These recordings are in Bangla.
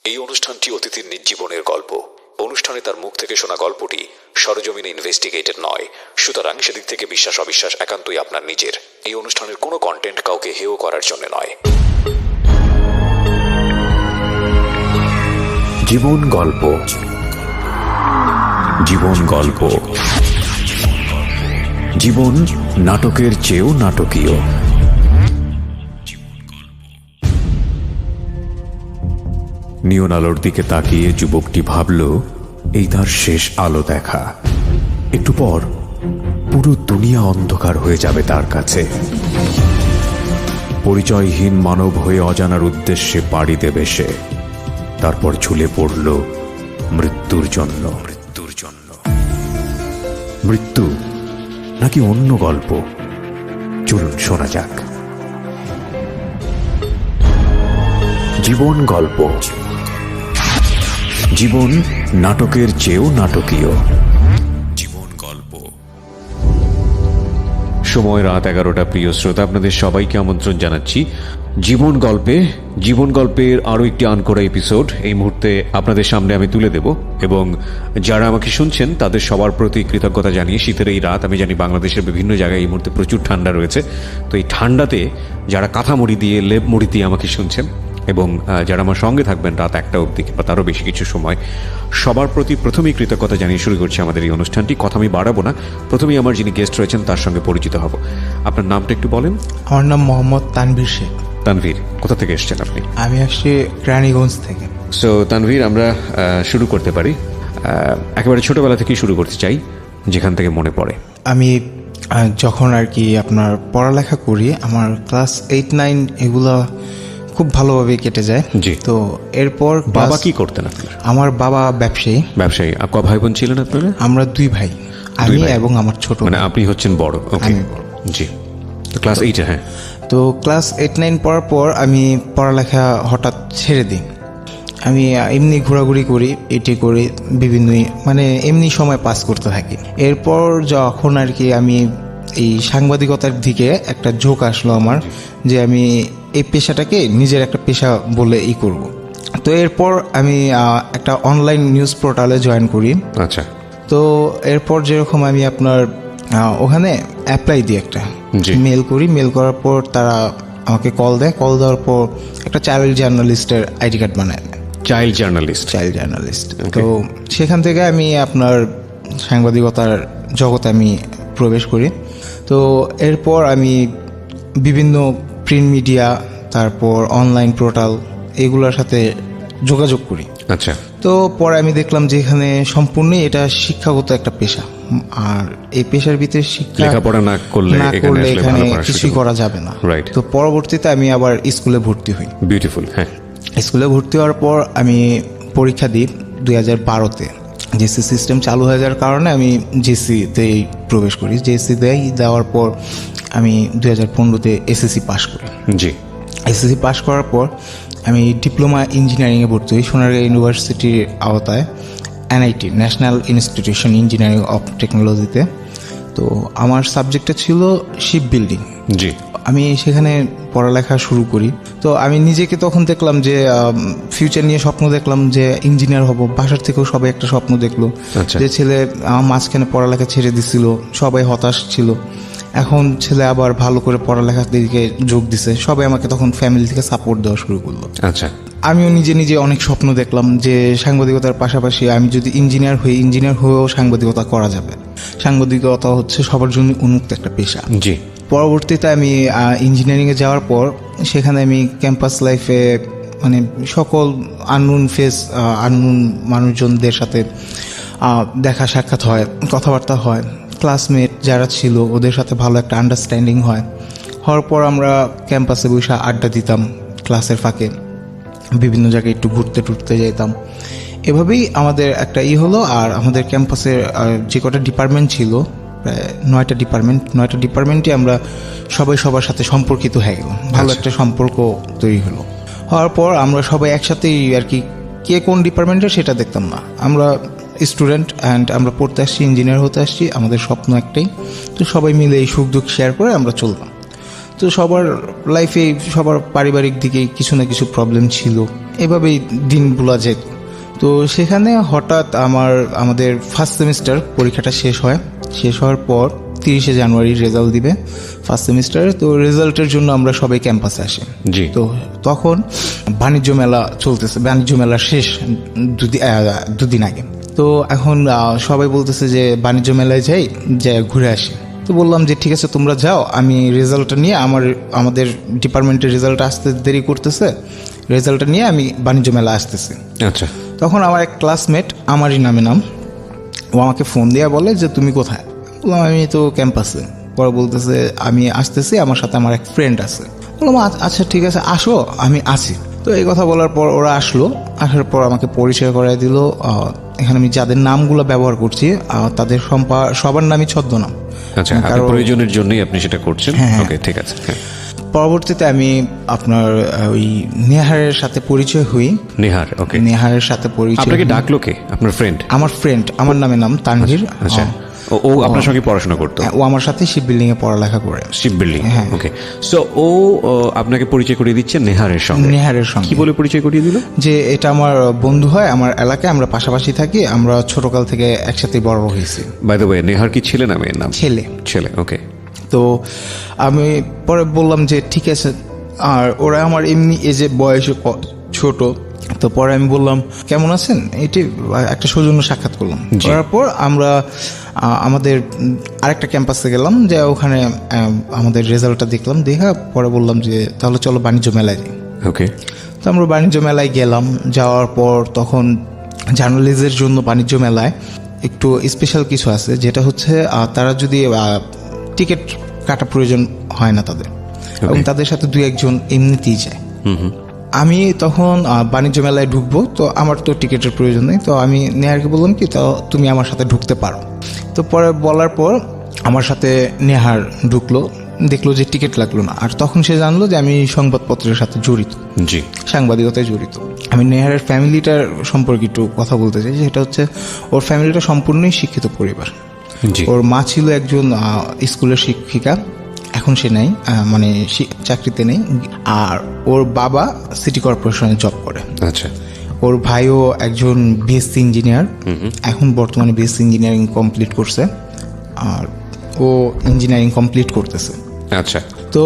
এই অনুষ্ঠানটি অতিথির নিজ জীবনের গল্প। অনুষ্ঠানে তার মুখ থেকে শোনা গল্পটি সরজমিনে ইনভেস্টিগেটেড নয়, সুতরাং সেদিক থেকে বিশ্বাস অবিশ্বাস একান্তই আপনার নিজের। এই অনুষ্ঠানের কোনো কন্টেন্ট কাউকে হেয় করার জন্য নয়। জীবন গল্প, জীবন গল্প, জীবন নাটকের চেয়েও নাটকীয়। নিয়ন আলোর দিকে তাকিয়ে যুবকটি ভাবল, এই তার শেষ আলো দেখা। একটু পর পুরো দুনিয়া অন্ধকার হয়ে যাবে তার কাছে। পরিচয়হীন মানব হয়ে অজানার উদ্দেশ্যে পাড়ি দেবে সে। তারপর ঝুলে পড়ল মৃত্যুর জন্য। মৃত্যু নাকি অন্য গল্প, চলুন শোনা যাক। জীবন গল্প, জীবন নাটকের চেয়েও নাটকীয়। জীবন গল্প। সময় রাত 11টা। প্রিয় শ্রোতা, আপনাদের সবাইকে আমন্ত্রণ জানাচ্ছি জীবন গল্পে। জীবন গল্পের আরও একটি আনকোরা এপিসোড এই মুহূর্তে আপনাদের সামনে আমি তুলে দেব, এবং যারা আমাকে শুনছেন তাদের সবার প্রতি কৃতজ্ঞতা জানিয়ে শীতের এই রাত, আমি জানি বাংলাদেশের বিভিন্ন জায়গায় এই মুহূর্তে প্রচুর ঠান্ডা রয়েছে, তো এই ঠান্ডাতে যারা কাঁথা মুড়ি দিয়ে লেপ মুড়ি দিয়ে আমাকে শুনছেন এবং যারা আমার সঙ্গে থাকবেন রাত 1টা অবধি বা তারও বেশি কিছু সময়, সবার প্রতি প্রথমেই কৃতজ্ঞতা জানিয়ে শুরু করছি আমাদের এই অনুষ্ঠানটি। কথা আমি বাড়াবো না, প্রথমেই আমার যিনি গেস্ট রয়েছেন তার সঙ্গে পরিচিত হব। আপনার নামটা একটু বলেন। আমার নাম মোহাম্মদ তানভীর শেখ। তানভীর, কোথা থেকে এসেছেন আপনি? আমি আসছি রানীগঞ্জ থেকে। সো তানভীর, আমরা শুরু করতে পারি। একেবারে ছোটবেলা থেকেই শুরু করতে চাই, যেখান থেকে মনে পড়ে। আমি যখন আর কি আপনার পড়ালেখা করি, আমার ক্লাস 8-9 এগুলো খুব ভালোভাবে কেটে যায়। জি। তো এরপর বাবা কি করতেন আপনার? আমার বাবা ব্যবসায়ী। ব্যবসায়ী। ক ভাই বোন ছিলেন আপনারা? আমরা 2 ভাই, আমি এবং আমার ছোট। মানে আপনি হচ্ছেন বড়? ওকে, জি। তো ক্লাস 8-এ? হ্যাঁ। তো ক্লাস 8-9 পড়ার পর আমি পড়ালেখা হঠাৎ ছেড়ে দিই। আমি এমনি ঘোরাঘুরি করি, এটি করি, বিভিন্ন মানে এমনি সময় পাস করতে থাকি। এরপর যখন আর কি আমি এই সাংবাদিকতার দিকে একটা ঝোঁক আসলো আমার, যে আমি এই পেশাটাকে নিজের একটা পেশা বলে করব। তো এরপর আমি একটা অনলাইন নিউজ পোর্টালে জয়েন করি। আচ্ছা। তো এরপর যেরকম আমি আপনার ওখানে অ্যাপ্লাই দিই, একটা মেল করি। মেল করার পর তারা আমাকে কল দেয়। কল দেওয়ার পর একটা চাইল্ড জার্নালিস্টের আইডি কার্ড বানায়। Child journalist. তো সেখান থেকে আমি আপনার সাংবাদিকতার জগতে আমি প্রবেশ করি। তো এরপর আমি বিভিন্ন প্রিন্ট মিডিয়া, তারপর অনলাইন পোর্টাল, এগুলোর সাথে যোগাযোগ করি। আচ্ছা। তো পরে আমি দেখলাম যে এখানে সম্পূর্ণই এটা শিক্ষাগত একটা পেশা, আর এই পেশার ভিতরে লেখাপড়া না করলে এখানে কিছুই করা যাবে না। রাইট। তো পরবর্তীতে আমি আবার স্কুলে ভর্তি হই। বিউটিফুল। হ্যাঁ। স্কুলে ভর্তি হওয়ার পর আমি পরীক্ষা দিই 2012-তে। জেসি সিস্টেম চালু হয়ে যাওয়ার কারণে আমি জেসিতেই প্রবেশ করি। জেসি দেওয়ার পর আমি 2015-তে এসএসসি পাশ করি। জি। এসএসসি পাশ করার পর আমি ডিপ্লোমা ইঞ্জিনিয়ারিংয়ে ভর্তি হই সোনারগাঁ ইউনিভার্সিটির আওতায়, NIT, national institution engineering of টেকনোলজিতে। তো আমার সাবজেক্টটা ছিল শিপ বিল্ডিং। জি। আমি সেখানে পড়ালেখা শুরু করি। তো আমি নিজেকে তখন দেখলাম যে ফিউচার নিয়ে স্বপ্ন দেখলাম যে ইঞ্জিনিয়ার হব। বাসার থেকেও সবাই একটা স্বপ্ন দেখলো। যে ছেলে মাঝখানে পড়ালেখা ছেড়ে দিছিল, সবাই হতাশ ছিল। এখন ছেলে আবার ভালো করে পড়ালেখার দিকে যোগ দিছে, সবাই আমাকে তখন ফ্যামিলি থেকে সাপোর্ট দেওয়া শুরু করলো। আচ্ছা। আমিও নিজে নিজে অনেক স্বপ্ন দেখলাম যে সাংবাদিকতার পাশাপাশি আমি যদি ইঞ্জিনিয়ার হয়েও সাংবাদিকতা করা যাবে। সাংবাদিকতা হচ্ছে সবার জন্য উন্মুক্ত একটা পেশা। জি। পরবর্তীতে আমি ইঞ্জিনিয়ারিংয়ে যাওয়ার পর সেখানে আমি ক্যাম্পাস লাইফে মানে সকল আননোন মানুষজনদের সাথে দেখা সাক্ষাৎ হয়, কথাবার্তা হয়। ক্লাসমেট যারা ছিল ওদের সাথে ভালো একটা আন্ডারস্ট্যান্ডিং হওয়ার পর আমরা ক্যাম্পাসে বসে আড্ডা দিতাম ক্লাসের ফাঁকে, বিভিন্ন জায়গায় একটু ঘুরতে যেতাম। এভাবেই আমাদের একটা হলো। আর আমাদের ক্যাম্পাসের যে কটা ডিপার্টমেন্ট ছিল, প্রায় 9টা ডিপার্টমেন্টই আমরা সবাই সবার সাথে সম্পর্কিত হয়ে গেলাম। ভালো একটা সম্পর্ক তৈরি হওয়ার পর আমরা সবাই একসাথেই আর কি, কে কোন ডিপার্টমেন্টের সেটা দেখতাম না। আমরা স্টুডেন্ট অ্যান্ড আমরা পড়তে আসছি, ইঞ্জিনিয়ার হতে আসছি, আমাদের স্বপ্ন একটাই। তো সবাই মিলে এই সুখ দুঃখ শেয়ার করে আমরা চলতাম। তো সবার লাইফে সবার পারিবারিক দিকে কিছু না কিছু প্রবলেম ছিল, এভাবেই দিন ভোলা যেত। তো সেখানে হঠাৎ আমাদের ফার্স্ট সেমিস্টার পরীক্ষাটা শেষ হওয়ার পর 30শে জানুয়ারি রেজাল্ট দিবে ফার্স্ট সেমিস্টারে। তো রেজাল্টের জন্য আমরা সবাই ক্যাম্পাসে আসি। জি। তো তখন বাণিজ্য মেলা চলতেছে, বাণিজ্য মেলা শেষ দুদিন আগে। তো এখন সবাই বলতেছে যে বাণিজ্য মেলায় যাই ঘুরে আসি। তো বললাম যে ঠিক আছে তোমরা যাও, আমি রেজাল্টটা নিয়ে আমাদের ডিপার্টমেন্টের রেজাল্ট আসতে দেরি করতেছে, রেজাল্টটা নিয়ে আমি বাণিজ্য মেলা আসতেছি। আচ্ছা। তখন আমার এক ক্লাসমেট, আমারই নাম, ও আমাকে ফোন দিয়ে বলে যে তুমি কোথায়? বললাম আমি তো ক্যাম্পাসে। পরে বলতেছে আমি আসতেছি, আমার সাথে আমার এক ফ্রেন্ড আছে। বললাম আচ্ছা ঠিক আছে আসো, আমি আছি। তো এই কথা বলার পর ওরা আসার পর আমাকে পরিচয় করাই দিল। এখানে আমি যাদের নামগুলো ব্যবহার করছি তাদের সবার নামই ছদ্মনাম। আচ্ছা, আপনার প্রয়োজনের জন্যই আপনি সেটা করছেন। ওকে, ঠিক আছে। পরবর্তীতে আমি আপনার ওই নেহারের সাথে পরিচয় হই। নেহার, ওকে। নেহারের সাথে পরিচয়। আপনাকে ডাকলো কে? আপনার ফ্রেন্ড? আমার ফ্রেন্ড, আমার নাম তানভীর। আচ্ছা, ও আপনার সঙ্গে পড়াশোনা করতো? ও আমার সাথে শিপ বিল্ডিং এ পড়ালেখা করে। শিপ বিল্ডিং, ওকে। সো ও আপনাকে পরিচয় করিয়ে দিচ্ছে নেহারের সঙ্গে। কি বলে পরিচয় করিয়ে দিল? যে এটা আমার বন্ধু হয়, আমার এলাকায় আমরা পাশাপাশি থাকি, আমরা ছোটকাল থেকে একসাথে বড় হয়েছি। বাই দ্য ওয়ে, নেহার কি ছেলে না মেয়ের নাম? ছেলে, ওকে। তো আমি পরে বললাম যে ঠিক আছে, আর ওরা আমার এমনি এজে বয়সে ছোট। তো পরে আমি বললাম কেমন আছেন, এটি একটা সৌজন্য সাক্ষাৎ করলাম। করার পর আমরা আমাদের আরেকটা ক্যাম্পাসে গেলাম, যে ওখানে আমাদের রেজাল্টটা দেখলাম, দেখা পরে বললাম যে তাহলে চলো বাণিজ্য মেলায় যাই। ওকে। তো আমরা বাণিজ্য মেলায় গেলাম। যাওয়ার পর তখন জার্নালিস্টদের জন্য বাণিজ্য মেলায় একটু স্পেশাল কিছু আছে, যেটা হচ্ছে তারা যদি টিকিট কাটা প্রয়োজন হয় না তাদের, এবং তাদের সাথে 2-1 এমনিতেই যায়। আমি তখন বাণিজ্য মেলায় ঢুকবো, তো আমার তো টিকিটের প্রয়োজন নেই। তো আমি নেহারকে বললাম কি তো তুমি আমার সাথে ঢুকতে পারো। তো পরে বলার পর আমার সাথে নেহার ঢুকলো, দেখলো যে টিকিট লাগলো না। আর তখন সে জানলো যে আমি সংবাদপত্রের সাথে জড়িত, সাংবাদিকতায় জড়িত। আমি নেহারের ফ্যামিলিটার সম্পর্কে একটু কথা বলতে চাই। সেটা হচ্ছে ওর ফ্যামিলিটা সম্পূর্ণই শিক্ষিত পরিবার। ওর মা ছিল একজন স্কুলের শিক্ষিকা, এখন সে নেই, মানে চাকরিতে নেই। আর ওর বাবা সিটি কর্পোরেশনে জব করে। আচ্ছা। ওর ভাইও একজন বিএসসি ইঞ্জিনিয়ার, এখন বর্তমানে বিএসসি ইঞ্জিনিয়ারিং কমপ্লিট করছে, আর ও ইঞ্জিনিয়ারিং কমপ্লিট করতেছে। আচ্ছা। তো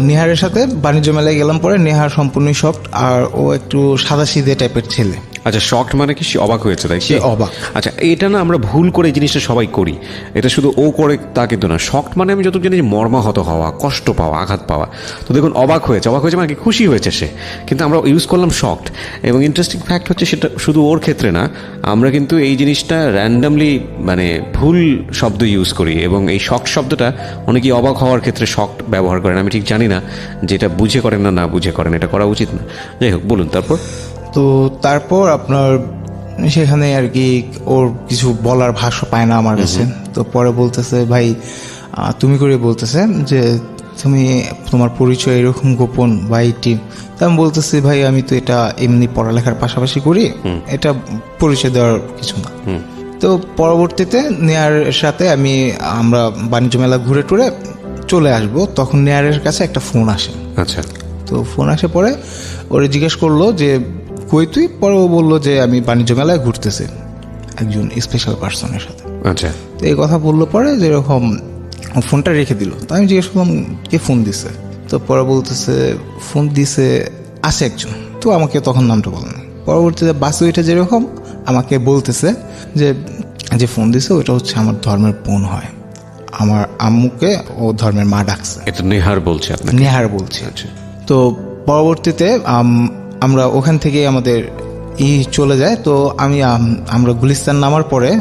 নেহারের সাথে বাণিজ্য মেলায় গেলাম। পরে নেহার সম্পূর্ণই শকড, আর ও একটু সাদাসিধে টাইপের ছেলে। আচ্ছা, শকড মানে কি? সে অবাক হয়েছে, তাই? সে অবাক। আচ্ছা, এটা না আমরা ভুল করে এই জিনিসটা সবাই করি। এটা শুধু ও করে তা কিন্তু না। শকড মানে আমি যত জানি মর্মাহত হওয়া, কষ্ট পাওয়া, আঘাত পাওয়া। তো দেখুন, অবাক হয়েছে মানে কি, খুশি হয়েছে সে, কিন্তু আমরা ইউজ করলাম শকড। এবং ইন্টারেস্টিং ফ্যাক্ট হচ্ছে সেটা শুধু ওর ক্ষেত্রে না, আমরা কিন্তু এই জিনিসটা র্যান্ডামলি মানে ভুল শব্দ ইউজ করি, এবং এই শকড শব্দটা অনেকেই অবাক হওয়ার ক্ষেত্রে শকড ব্যবহার করেন। আমি ঠিক জানি না যেটা বুঝে করেন না বুঝে করেন, এটা করা উচিত না। যাই হোক, বলুন তারপর। তো তারপর আপনার সেখানে আর কি ওর কিছু বলার ভাষ্য পায় না আমার কাছে। তো পরে বলতেছে ভাই তুমি করে বলতেছে যে তোমার পরিচয় এরকম গোপন বা এইটি। তা আমি বলতেছি ভাই আমি তো এটা এমনি পড়ালেখার পাশাপাশি করি, এটা পরিচয় দেওয়ার কিছু না। তো পরবর্তীতে নেয়ার সাথে আমরা বাণিজ্য মেলা ঘুরে টুরে চলে আসবো, তখন নেয়ারের কাছে একটা ফোন আসে। আচ্ছা। তো ফোন আসে পরে ওরে জিজ্ঞেস করলো যে কই তুই? পরে ও বললো যে আমি বাণিজ্য মেলায় ঘুরতেছি একজন স্পেশাল পার্সনের সাথে। আচ্ছা। তো এই কথা বললো পরে যেরকম ফোনটা রেখে দিল। তো আমি জিজ্ঞেস করলাম কে ফোন দিছে? তো পরে বলতেছে ফোন দিছে আছে একজন। তো আমাকে তখন নামটা বলেন। পরবর্তীতে বাসে ওইটা যেরকম আমাকে বলতেছে যে ফোন দিছে ওইটা হচ্ছে আমার ধর্মের বোন হয়, আমার আম্মুকে ও ধর্মের মা ডাকছে। এটা নেহার বলছে? আপনাকে নেহার বলছে। আচ্ছা। তো পরবর্তীতে আমরা ওখান থেকে আমাদের চলে যায়। তো আমরা গুলিস্তান নামার পরে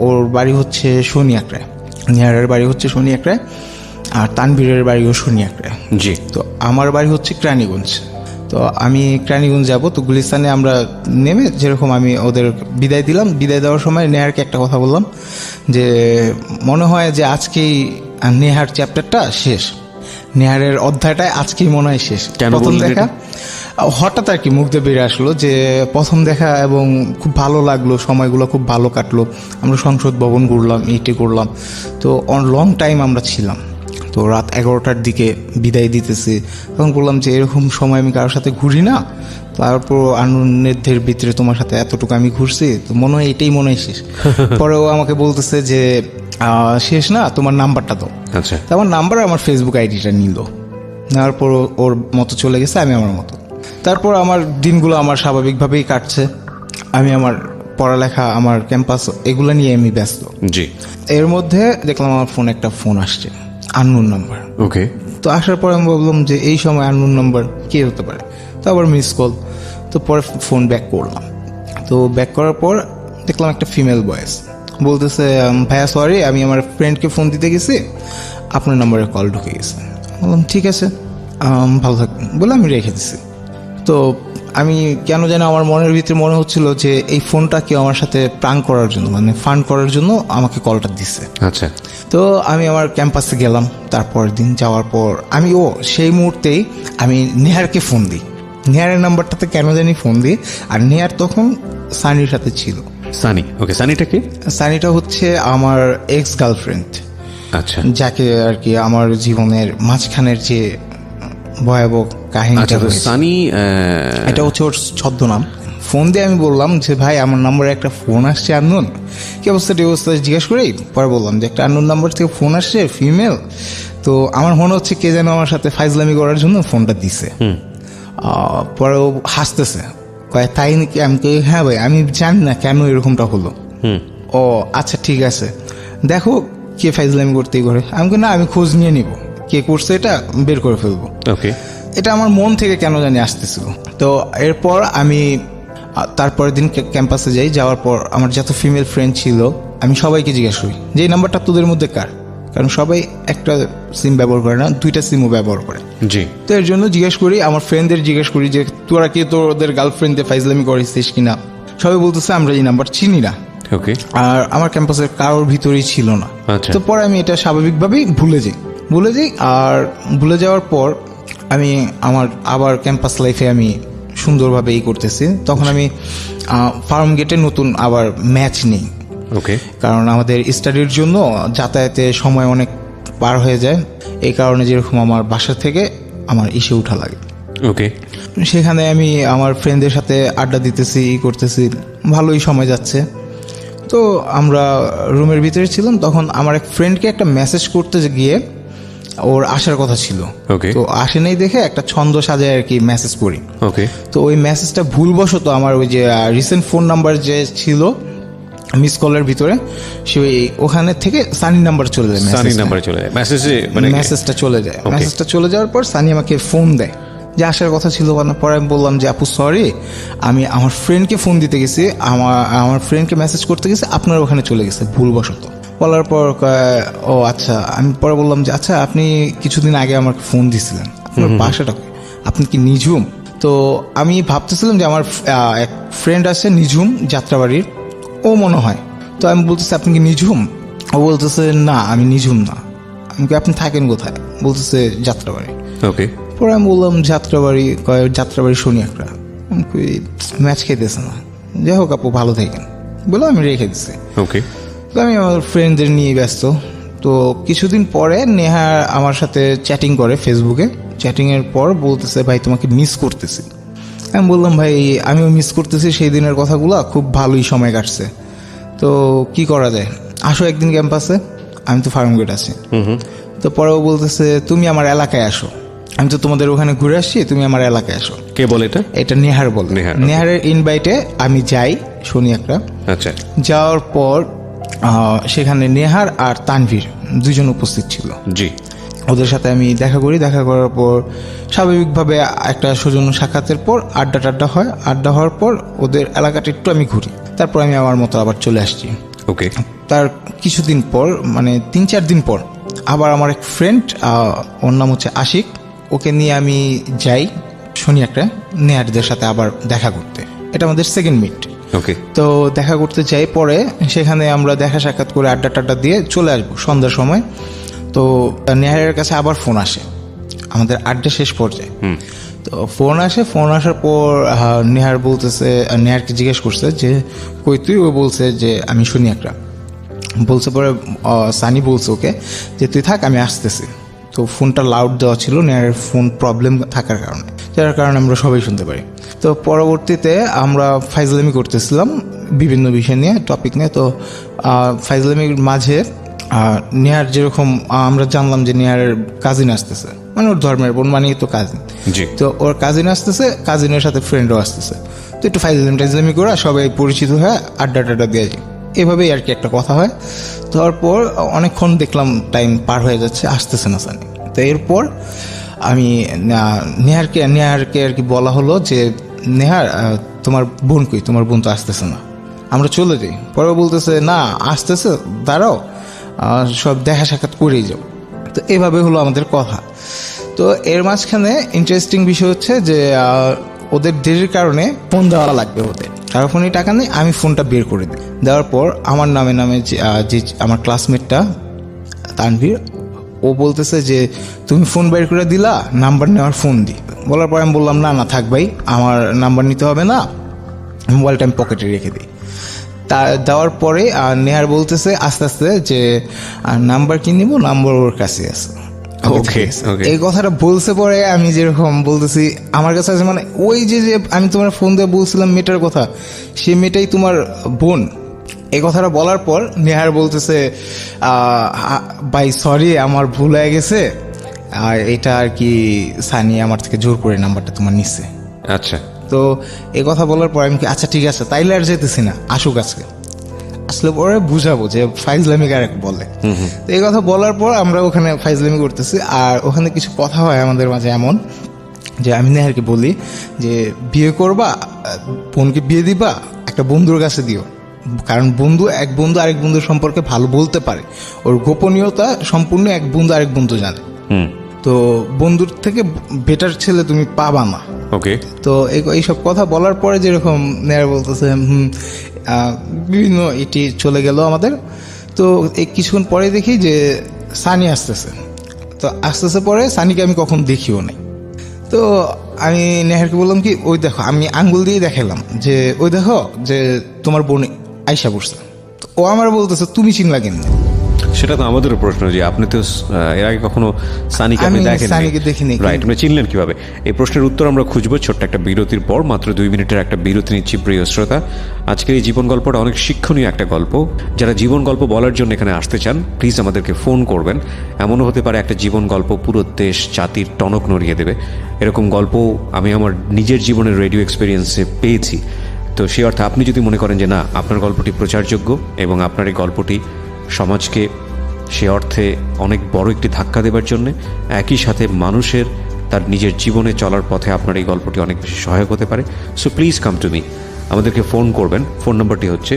ওর বাড়ি হচ্ছে শনিয়াকড়ায়, নেহারের বাড়ি হচ্ছে শনিয়াকড়ায়, আর তানভীরের বাড়িও শনিয়াকড়ায়। জি। তো আমার বাড়ি হচ্ছে ক্রানীগঞ্জ। তো আমি ক্রানীগঞ্জ যাব। তো গুলিস্তানে আমরা নেমে যেরকম আমি ওদের বিদায় দিলাম, বিদায় দেওয়ার সময় নেহারকে একটা কথা বললাম যে মনে হয় যে আজকেই নেহার চ্যাপ্টারটা শেষ, নেহারের অধ্যায়টায় আজকেই মনে হয় শেষ। প্রথম দেখা হঠাৎ আর কি মুখ দিয়ে বেরিয়ে আসলো যে প্রথম দেখা, এবং খুব ভালো লাগলো, সময়গুলো খুব ভালো কাটলো। আমরা সংসদ ভবন ঘুরলাম, এইটি করলাম। তো অন লং টাইম আমরা ছিলাম। তো রাত 11টার দিকে বিদায় দিতেছি, তখন বললাম যে এরকম সময় আমি কারোর সাথে ঘুরি না, তারপর আনন্দের ভিতরে তোমার সাথে এতটুকু আমি ঘুরছি, তো মনে হয় এটাই মনে হয় শেষ। পরে ও আমাকে বলতেছে যে শেষ না, তোমার নাম্বারটা দাও। আচ্ছা, তো আমার নাম্বার আমার ফেসবুক আইডিটা নিল, নেওয়ার পর ওর মতো চলে গেছে, আমি আমার মতো। তারপর আমার দিনগুলো আমার স্বাভাবিকভাবেই কাটছে, আমি আমার পড়ালেখা, আমার ক্যাম্পাস, এগুলো নিয়ে আমি ব্যস্ত। জি, এর মধ্যে দেখলাম আমার ফোনে একটা ফোন আসছে, আননোন নাম্বার। ওকে, তো আসার পর আমি ভাবলাম যে এই সময় আননোন নাম্বার কে হতে পারে, তো আবার মিস কল। তো পরে ফোন ব্যাক করলাম, তো ব্যাক করার পর দেখলাম একটা ফিমেল ভয়েস বলতেছে, ভাইয়া সরি, আমি আমার ফ্রেন্ডকে ফোন দিতে গেছি, আপনার নাম্বারে কল ঢুকে গেছে। বললাম ঠিক আছে, ভালো থাকবেন বলে আমি রেখে দিছি। তো আমি কেন যেন আমার মনের ভিতরে মনে হচ্ছিল যে এই ফোনটা কেউ আমার সাথে প্রাঙ্ক করার জন্য, মানে ফান করার জন্য আমাকে কলটা দিচ্ছে। আচ্ছা, তো আমি আমার ক্যাম্পাসে গেলাম, তারপরের দিন যাওয়ার পর আমি সেই মুহূর্তেই আমি নেহারকে ফোন দিই, নেহারের নাম্বারটাতে কেন জানি ফোন দিই। আর নেহার তখন সানির সাথে ছিল। সানি, ওকে, সানিটা কি? সানিটা হচ্ছে আমার এক্স গার্লফ্রেন্ড, আচ্ছা, যাকে আর কি আমার জীবনের মাঝখানের যে ভয়াবহ কাহিনীটা আচ্ছা, তো হয়েছে, সানি এটা হচ্ছে ওর ছদ্মনাম। ফোন দিয়ে আমি বললাম যে ভাই আমার নাম্বারে একটা ফোন আসছে আননোন, কি অবস্থা জিজ্ঞেস করি। পরে বললাম যে একটা আননোন নাম্বার থেকে ফোন আসছে, ফিমেল। তো আমার মনে হচ্ছে কে যেন আমার সাথে ফাইজলামি করার জন্য ফোনটা দিছে। পরে ও হাসতেছে, কয় তাই নাকি? আমি কই হ্যাঁ ভাই, আমি জানি না কেন এরকমটা হলো। ও আচ্ছা ঠিক আছে, দেখো কে ফাইজলামি করতেই করে। আমি কই না, আমি খোঁজ নিয়ে নিব, কে করছে এটা বের করে ফেলবো। ওকে, এটা আমার মন থেকে কেন জানি আসতেছিল। তো এরপর আমি তারপরের দিন ক্যাম্পাসে যাই, যাওয়ার পর আমার যত ফিমেল ফ্রেন্ড ছিল আমি সবাইকে জিজ্ঞেস করি যে এই নাম্বারটা তোদের মধ্যে কার, কারণ সবাই একটা সিম ব্যবহার করে না, দুইটা সিমও ব্যবহার করে। জি, তো এর জন্য জিজ্ঞেস করি, আমার ফ্রেন্ডদের জিজ্ঞেস করি যে তোরা কি তোদের গার্লফ্রেন্ডদের ফাইজলামি করেছিস কিনা। সবাই বলতেছে আমরা এই নাম্বার চিনি না। ওকে, আর আমার ক্যাম্পাসের কারোর ভিতরেই ছিল না। আচ্ছা। তো পরে আমি এটা স্বাভাবিকভাবেই ভুলে যাই। আর ভুলে যাওয়ার পর আমি আমার আবার ক্যাম্পাস লাইফে আমি সুন্দরভাবে করতেছি। তখন আমি ফার্ম গেটে নতুন আবার ম্যাচ নিই, ওকে, কারণ আমাদের স্টাডির জন্য যাতায়াতে সময় অনেক পার হয়ে যায়। এই কারণে যেরকম আমার বাসা থেকে আমার ইসে উঠা লাগে। ওকে, সেখানে আমি আমার ফ্রেন্ডদের সাথে আড্ডা দিতেছি, করতেছি, ভালোই সময় যাচ্ছে। তো আমরা রুমের ভিতরে ছিলাম, তখন আমার এক ফ্রেন্ডকে একটা মেসেজ করতে গিয়ে ওর আসার কথা ছিল। ওকে, তো আসে নাই দেখে একটা ছন্দ সাজায় আর কি মেসেজ করি। ওকে, তো ওই মেসেজটা ভুলবশত আমার ওই যে রিসেন্ট ফোন নাম্বার যে ছিল মিস কলের ভিতরে, সেই ওখানে থেকে সানি নাম্বার চলে যায়, সানি নাম্বারে চলে যায় মেসেজে, মানে মেসেজটা চলে যায়। মেসেজটা চলে যাওয়ার পর সানি আমাকে ফোন দেয় যে আসার কথা ছিল। পরে আমি বললাম যে আপু সরি, আমি আমার ফ্রেন্ডকে ফোন দিতে গেছি, আমার ফ্রেন্ডকে মেসেজ করতে গেছি, আপনার ওখানে চলে গেছে ভুলবশত। বলার পর ও আচ্ছা। আমি পরে বললাম যে আচ্ছা আপনি কিছুদিন আগে আমাকে ফোন দিয়েছিলেন, আপনার বাসাটা আপনি কি নিঝুম? তো আমি ভাবতেছিলাম যে আমার এক ফ্রেন্ড আছে নিঝুম যাত্রাবাড়ির, ও মনে হয়। তো আমি বলতেছি আপনি কি নিঝুম? ও বলতেছে না আমি নিঝুম না। আমি আপনি থাকেন কোথায়? বলতেছে যাত্রাবাড়ি। ওকে, পরে আমি বললাম যাত্রাবাড়ি, যাত্রাবাড়ি শুনি একটা ম্যাচ খেতেছে না। যাই হোক আপু ভালো থাকেন বলে আমি রেখে দিচ্ছি। ওকে, তো আমি আমার ফ্রেন্ডদের নিয়ে ব্যস্ত। তো কিছুদিন পরে নেহা আমার সাথে চ্যাটিং করে ফেসবুকে। চ্যাটিংয়ের পর বলতেছে ভাই তোমাকে মিস করতেছি। আমি বললাম ভাই আমিও মিস করতেছি, সেই দিনের কথাগুলো খুব ভালোই সময় কাটছে। তো কি করা যায়, আসো একদিন ক্যাম্পাসে, আমি তো ফার্ম গেট আছি। তো পরেও বলতেছে তুমি আমার এলাকায় আসো, আমি তো তোমাদের ওখানে ঘুরে আসছি, তুমি আমার এলাকায় আসো। কে বলে এটা? এটা নেহার বলে। নেহার, okay. নেহারের ইনভাইটে আমি যাই শনি একটা। আচ্ছা, যাওয়ার পর সেখানে নেহার আর তানভীর দুজন উপস্থিত ছিল। জি, ওদের সাথে আমি দেখা করি। দেখা করার পর স্বাভাবিকভাবে একটা সৌজন্য সাক্ষাতের পর আড্ডা হয়। আড্ডা হওয়ার পর ওদের এলাকাটা একটু আমি ঘুরি, তারপর আমি আমার মতো আবার চলে আসছি। ওকে, তার কিছুদিন পর মানে 3-4 দিন পর আবার আমার এক ফ্রেন্ড, ওর নাম হচ্ছে আশিক, ওকে নিয়ে আমি যাই শনি একটা নেহারদের সাথে আবার দেখা করতে। এটা আমাদের সেকেন্ড মিট। ওকে, তো দেখা করতে যাই, পরে সেখানে আমরা দেখা সাক্ষাৎ করে আড্ডা টাড্ডা দিয়ে চলে আসবো সন্ধ্যার সময়। তো নেহারের কাছে আবার ফোন আসে আমাদের আড্ডা শেষ পর্যায়ে। তো ফোন আসার পর নেহার বলতেছে, নেহারকে জিজ্ঞেস করছে যে কই তুই? ও বলছে যে আমি শুনি একটা। বলছে পরে সানি বলছে ওকে যে তুই থাক আমি আসতেছি। তো ফোনটা লাউড দেওয়া ছিল নেহারের ফোন প্রবলেম থাকার কারণে, যার কারণে আমরা সবাই শুনতে পারি। তো পরবর্তীতে আমরা ফাইজলামি করতেছিলাম বিভিন্ন বিষয় নিয়ে, টপিক নিয়ে। তো ফাইজলামির মাঝে নেহার যেরকম আমরা জানলাম যে নেহারের কাজিন আসতেছে, মানে ওর ধর্মের বোন মানেই তো কাজিন। জি। তো ওর কাজিন আসতেছে, কাজিনের সাথে ফ্রেন্ডও আসতেছে। তো একটু ফাইজলামি করে সবাই পরিচিত হয়ে আড্ডা টাড্ডা দিয়ে যায়, এভাবেই আর কি একটা কথা হয়। তারপর অনেকক্ষণ দেখলাম টাইম পার হয়ে যাচ্ছে, আসতেছে না সানি। তো এরপর আমি নেহারকে আর কি বলা হলো যে নেহার তোমার বোন কই, তোমার বোন তো আসতেছে না, আমরা চলে যাই। পরে বলতেছে না আসতেছে, দাঁড়াও সব দেখা সাক্ষাৎ করেই যাও। তো এভাবে হলো আমাদের কথা। তো এর মাঝখানে ইন্টারেস্টিং বিষয় হচ্ছে যে ওদের দেরির কারণে ফোন দেওয়া লাগবে ওদের, কারো ফোনে টাকা নেই। আমি ফোনটা বের করে দিই, দেওয়ার পর আমার নামে যে আমার ক্লাসমেটটা তানভীর, ও বলতেছে যে তুমি ফোন বের করে দিলা, নাম্বার নেওয়ার ফোন দি। বলার পর আমি বললাম না থাক ভাই, আমার নাম্বার নিতে হবে না, মোবাইলটা আমি পকেটে রেখে দিই। তা দেওয়ার পরে নেহার বলতেছে আস্তে আস্তে যে নাম্বার কি নিব, নাম্বার ওর কাছে আছে। ওকে, এই কথাটা বলছে পরে আমি যেরকম বলতেছি আমার কাছে আছে, মানে ওই যে আমি তোমার ফোন দিয়ে বলছিলাম মেয়েটার কথা, সে মেয়েটাই তোমার বোন। এই কথাটা বলার পর নেহার বলতেছে ভাই সরি, আমার ভুল হয়ে গেছে, আর এটা আর কি সানি আমার থেকে জোর করে নাম্বারটা তোমার নিচ্ছে। আচ্ছা। তো এই কথা বলার পর আমি কি আচ্ছা ঠিক আছে তাইলে আর যেতেছি না, আসুক আজকে, আসলে পরে বুঝাবো যে ফাইজলামি কারেক্ট বলে। তো এই কথা বলার পর আমরা ওখানে ফাইজলামি করতেছি, আর ওখানে কিছু কথা হয় আমাদের মাঝে এমন যে আমি নেহারকে বলি যে বিয়ে করবা, বোনকে বিয়ে দিবা, একটা বন্ধুর কাছে দিও, কারণ এক বন্ধু আরেক বন্ধুর সম্পর্কে ভালো বলতে পারে, ওর গোপনীয়তা সম্পূর্ণ এক বন্ধু আরেক বন্ধু জানে। তো বন্ধুর থেকে বেটার ছেলে তুমি পাবা না। ওকে। তো এইসব কথা বলার পরে যেরকম নেহার বলতেছে বিভিন্ন এটি চলে গেল আমাদের। তো এই কিছুক্ষণ পরে দেখি যে সানি আসতেছে। তো আসতেছে পরে সানিকে আমি কখন দেখিও নাই। তো আমি নেহারকে বললাম কি ওই দেখো, আমি আঙ্গুল দিয়ে দেখালাম যে ওই দেখো যে তোমার বোন আয়শা পড়ছে। ও আমার বলতেছে তুমি চিনলা কেন? সেটা তো আমাদেরও প্রশ্ন যে আপনি তো এর আগে কখনো সানিকে আপনি দেখিনি, রাইট, আপনি চিনলেন কিভাবে? এই প্রশ্নের উত্তর আমরা খুঁজবো ছোট্ট একটা বিরতির পর। মাত্র 2 মিনিটের একটা বিরতি নিচ্ছি প্রিয় শ্রোতা। আজকের এই জীবন গল্পটা অনেক শিক্ষণীয় একটা গল্প। যারা জীবন গল্প বলার জন্য এখানে আসতে চান প্লিজ আমাদেরকে ফোন করবেন। এমনও হতে পারে একটা জীবন গল্প পুরো দেশ জাতির টনক নড়িয়ে দেবে। এরকম গল্প আমি আমার নিজের জীবনের রেডিও এক্সপিরিয়েন্সে পেয়েছি। তো সেই অর্থে আপনি যদি মনে করেন যে না আপনার গল্পটি প্রচারযোগ্য এবং আপনার এই গল্পটি সমাজকে সে অর্থে অনেক বড় একটি ধাক্কা দেবার জন্য, একই সাথে মানুষের তার নিজের জীবনে চলার পথে আপনার এই গল্পটি অনেক বেশি সহায়ক হতে পারে, so please come to me. আমাদেরকে ফোন করবেন। ফোন নম্বরটি হচ্ছে